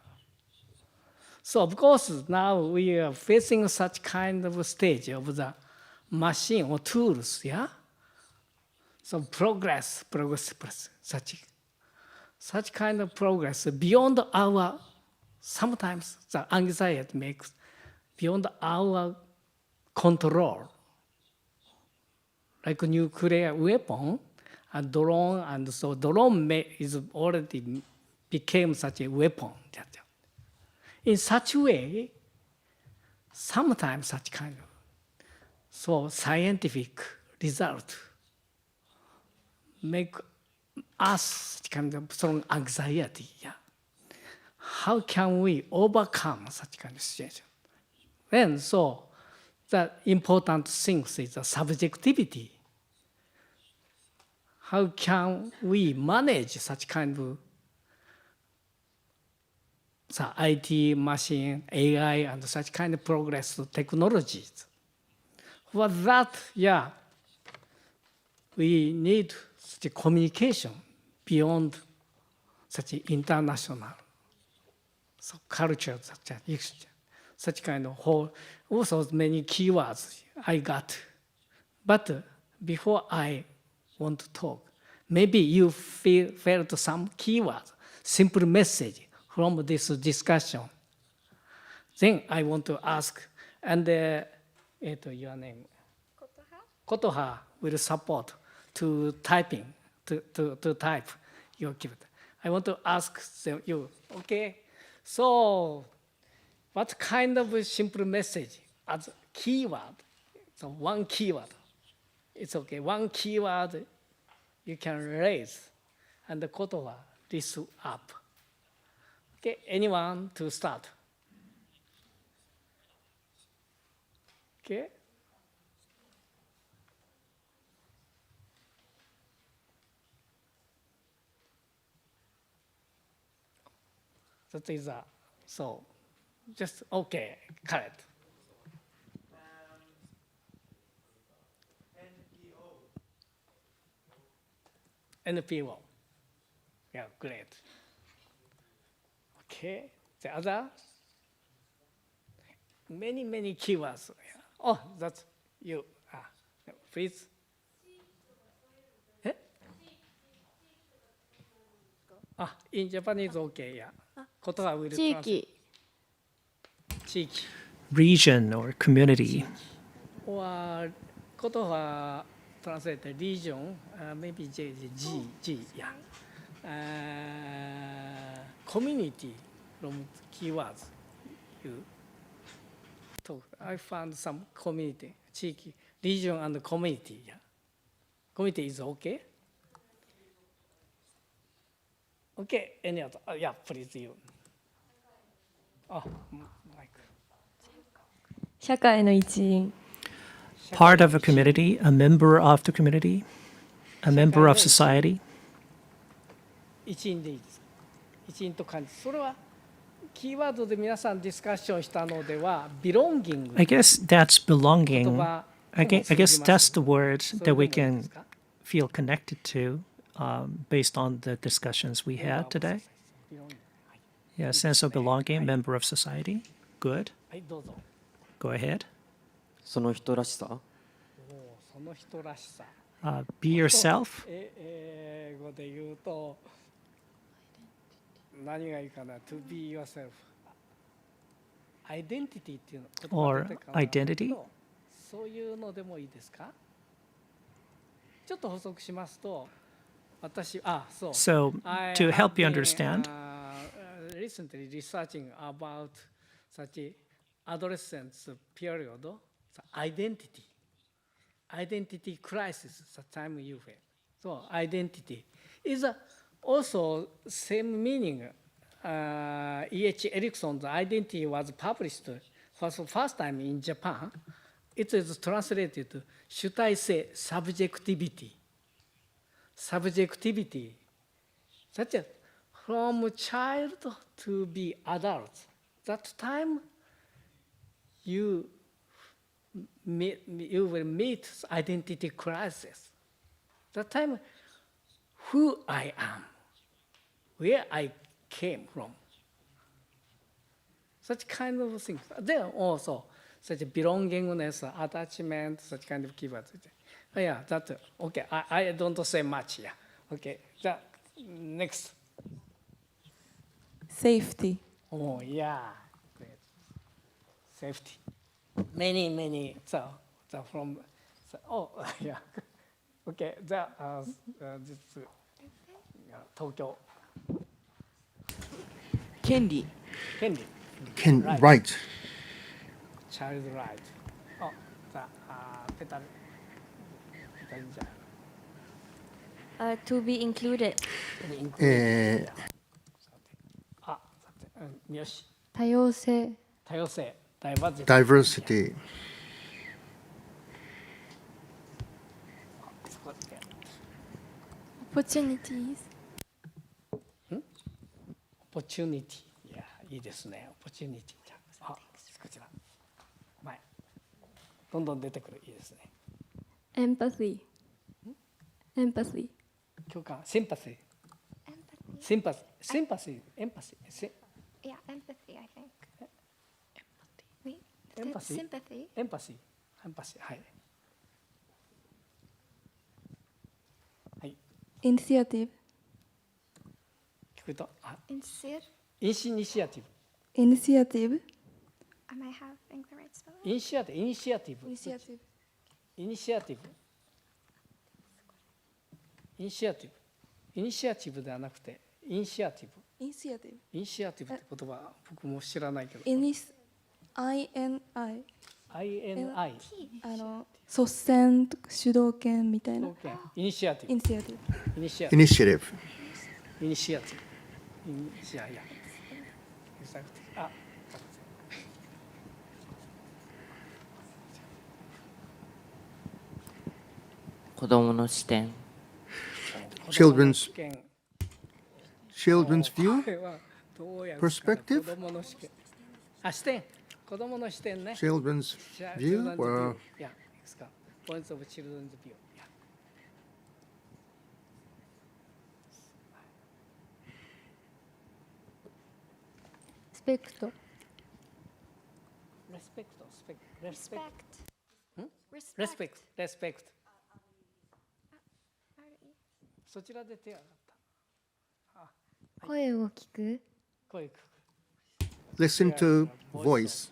So of course, now we are facing such kind of stage of the machine or tools, yeah? So progress, such kind of progress beyond our, sometimes the anxiety makes beyond our control. Like nuclear weapon, a drone, and so drone is already became such a weapon. In such a way, sometimes such kind of so scientific result make us kind of strong anxiety. Yeah. How can we overcome such kind of situation? Then so the important thing is the subjectivity. How can we manage such kind of the IT, machine, AI, and such kind of progress technologies? For that, yeah, we need such a communication beyond such international so culture, such kind of whole, also many keywords I got. But before I want to talk, maybe you felt some keywords, simple message from this discussion. Then I want to ask, and your name? Kotoha will support to typing, to type your keyword. I want to ask you, okay, so what kind of a simple message as keyword? So one keyword, it's okay, one keyword you can raise, and the Kotoha list up. Okay, anyone to start? Okay. That is so just okay, correct. NPO. Yeah, great. Okay, the other many keywords. Oh, that's you. Please. In Japanese, okay, yeah. Kotoha will translate. 地域 Region or community. Or Kotoha translate region, maybe G, yeah. Community from keywords. You talk. I found some community, 地域, region and community. Yeah. Community is okay? Okay, any other? Yeah, please you. Oh, Mike. 社会の一員 Part of a community, a member of the community, a member of society. 一員でいいですか？一員と感じ。それはキーワードで皆さんディスカッションしたのでは、belonging。I guess that's belonging. I guess that's the word that we can feel connected to based on the discussions we had today. Yeah, sense of belonging, member of society. Good. はい、どうぞ。Go ahead. その人らしさ。その人らしさ。Be yourself. 英語で言うと何がいいかな to be yourself アイデンティティっていうの Or identity. そういうのでもいいですか？ちょっと補足しますと私そう So to help you understand, recently researching about such a adolescence period identity crisis the time you feel. So identity is also same meaning. E.H. Erickson's identity was published for the first time in Japan. It is translated to, should I say, subjectivity. Subjectivity, such as from child to be adult. That time you will meet identity crisis. That time, who I am, where I came from, such kind of things. Then also, such belongingness, attachment, such kind of keywords. Yeah, that, okay, I don't say much, yeah. Okay, next. Safety. Oh, yeah, great. Safety. Many, so from, yeah. Okay, this Tokyo. Candy. Right. Child right. Oh, Petaling Jaya. To be included. Miyoshi. 多様性 Diversity. opportunities Opportunity. Yeah, いいですね。Opportunity. こちら。前。どんどん出てくる。いいですね。Empathy. Empathy. 共感。Sympathy. Sympathy. Sympathy. Empathy. Yeah, empathy, I think. Wait, Empathy. Sympathy. Empathy. Empathy. はい。はい。Initiative. 聞くと。Initiative. Initiative. Am I having the right spelling? Initiative. Initiative. Initiative. Initiative. Initiative ではなくて、Initiative。Initiative. Initiative って言葉、僕も知らないけど。INI。INI。率先主導権みたいな。Initiative. Initiative. Initiative. Yeah. Exactly. 子供の視点。Children's view, perspective. Children's view, or yeah, points of children's view. Yeah. respect Respect. そちらで手が挙がった。声を聞く listen to voice.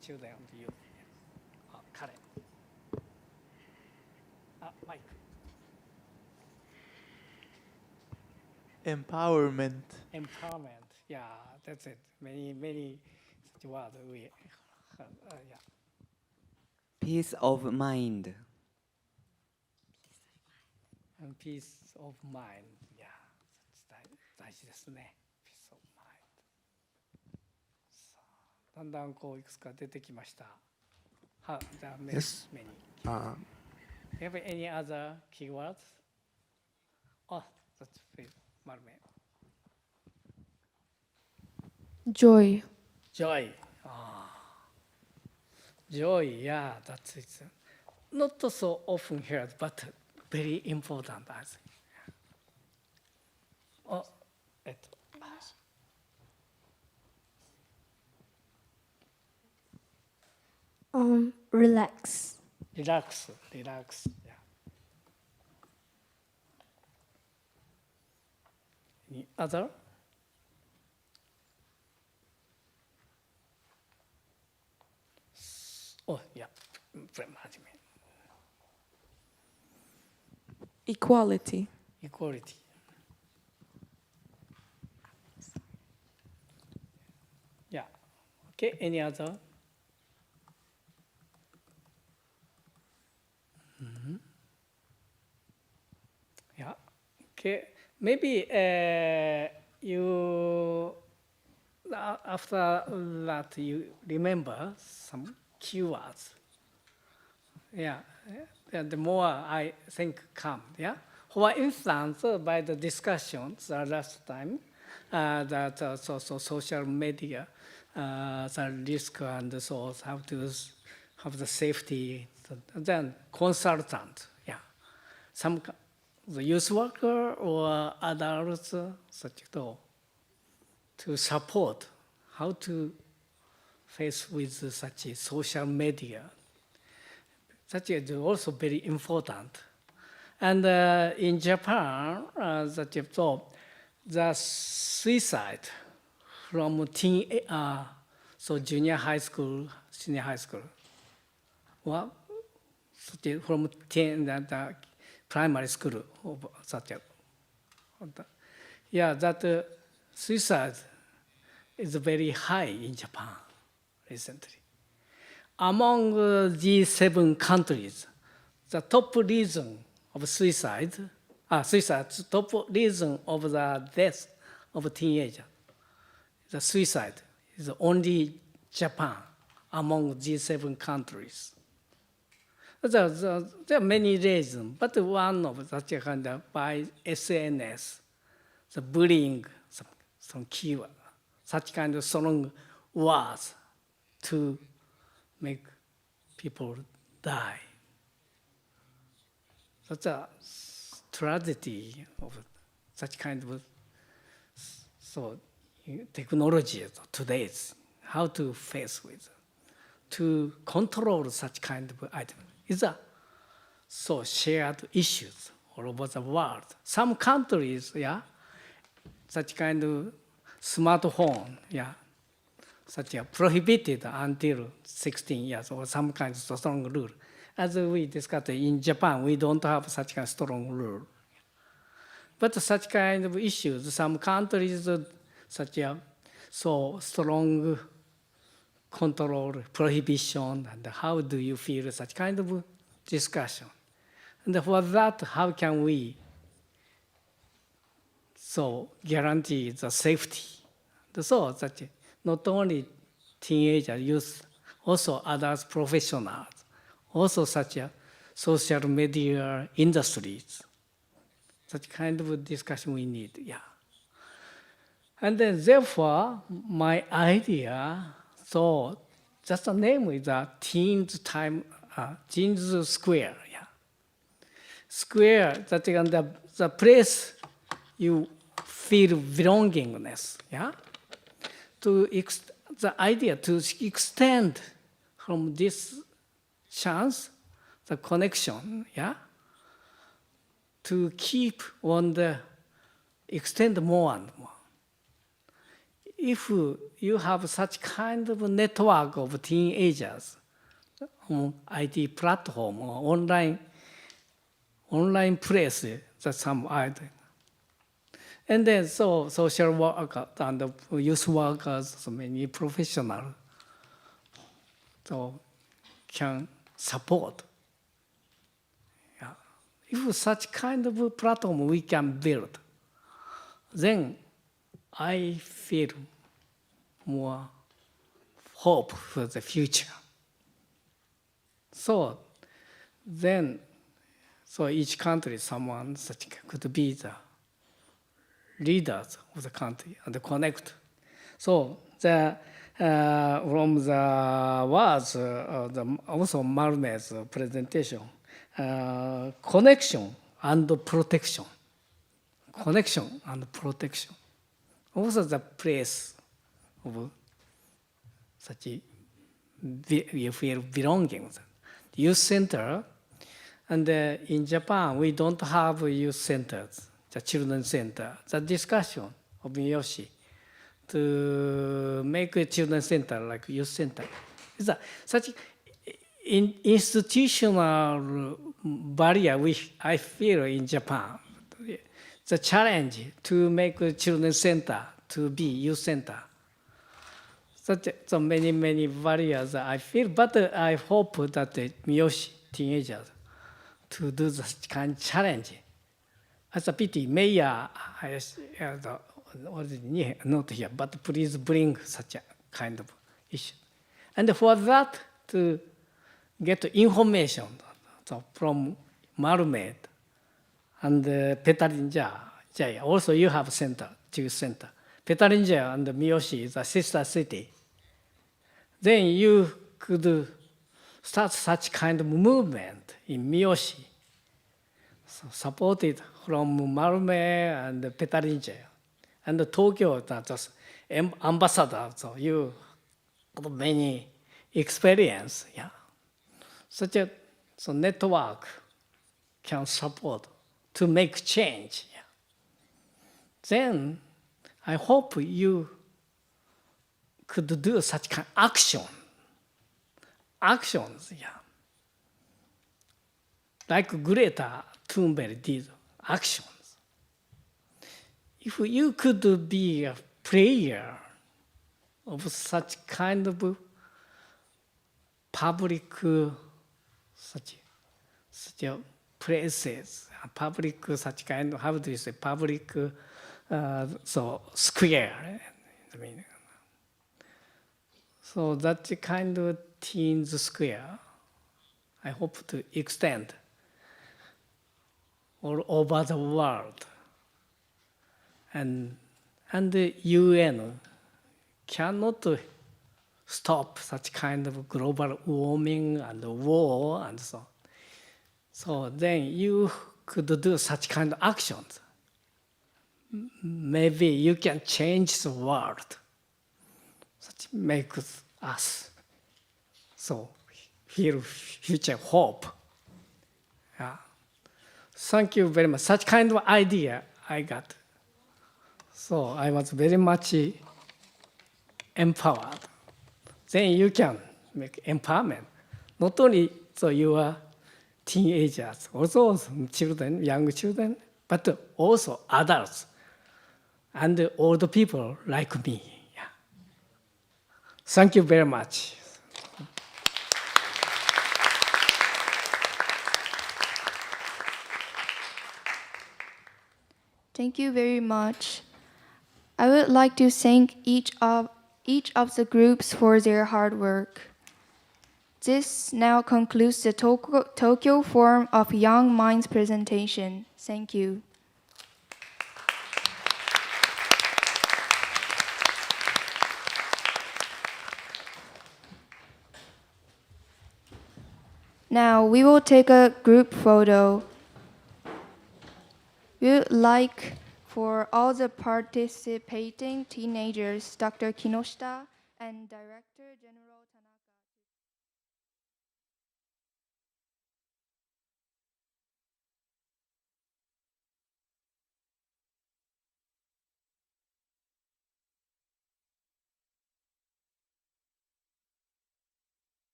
Children and youth. 彼。マイク。Empowerment. Empowerment. Yeah, that's it. Many such words we yeah. Peace of mind. And peace of mind. Yeah, 大事ですね。Peace of mind. さあ、だんだんこういくつか出てきました。じゃあ、Yes. Have any other keywords? Oh, that's very Malmö. Joy. Joy. Joy, yeah, that's it. Not so often heard, but very important, I think. Relax. Relax, yeah. Any other? Oh, yeah. Equality. Equality. Yeah. Okay, any other? Yeah. Okay. Maybe you after that you remember some keywords. Yeah. The more I think come. Yeah. For instance, by the discussions last time, that social media, the risk and so how to have the safety. Then consultant. Yeah. Some the youth worker or adults such to support how to face with such a social media. Such is also very important. And in Japan, the suicide from junior high school, senior high school, well, from the primary school, such a, yeah, that suicide is very high in Japan recently. Among G7 countries, the top reason of suicide, top reason of the death of a teenager, the suicide is only Japan among G7 countries. There are many reasons, but one of such kind of by SNS, the bullying, some keyword, such kind of strong words to make people die. That's a tragedy of such kind of technology today. How to face with, to control such kind of item is a shared issues all over the world. Some countries, yeah, such kind of smartphone, yeah, such a prohibited until 16 years or some kind of strong rule. As we discussed in Japan, we don't have such kind of strong rule. But such kind of issues, some countries such a strong control, prohibition, and how do you feel such kind of discussion? And for that, how can we guarantee the safety? So that not only teenager, youth, also others professionals, also such a social media industries. Such kind of discussion we need, yeah. And then therefore, my idea, just the name is Teens Square, yeah. Square, that is the place you feel belongingness, yeah. The idea to extend from this chance, the connection, yeah, to keep on the extend more and more. If you have such kind of network of teenagers on IT platform or online place, that's some idea. And then social workers and youth workers, so many professionals so can support. Yeah. If such kind of platform we can build, then I feel more hope for the future. So then, so each country, someone such could be the leaders of the country and connect. So the from the words also Malmö's presentation, connection and protection. Connection and protection. Also the place of such you feel belonging. Youth center, and in Japan we don't have youth centers, the children's center. The discussion of Miyoshi to make a children's center like youth center is such institutional barrier which I feel in Japan. The challenge to make a children's center to be youth center. So many barriers I feel, but I hope that the Miyoshi teenagers to do this kind of challenge. As a pity, mayor not here, but please bring such a kind of issue. And for that, to get information from Malmö and Petaling Jaya. Also, you have center, Jewish center. Petaling Jaya and Miyoshi is a sister city. Then you could start such kind of movement in Miyoshi, so supported from Malmö and Petaling Jaya. And Tokyo, that's ambassador, so you got many experience, yeah. Such a network can support to make change. Yeah. Then I hope you could do such kind of actions, yeah. Like Greta Thunberg did, actions. If you could be a player of such kind of public, such places, public, such kind of, how do you say, public, so square. I mean, so that kind of teens square, I hope to extend all over the world. And the UN cannot stop such kind of global warming and war and so on. So then you could do such kind of actions. Maybe you can change the world. Such makes us so feel future hope. Yeah. Thank you very much. Such kind of idea I got. So I was very much empowered. Then you can make empowerment. Not only so you are teenagers, also children, young children, but also adults and old people like me. Yeah. Thank you very much. Thank you very much. I would like to thank each of the groups for their hard work. This now concludes the Tokyo Forum of Young Minds presentation. Thank you. Now we will take a group photo. We would like for all the participating teenagers, Dr. Kinoshita and Director General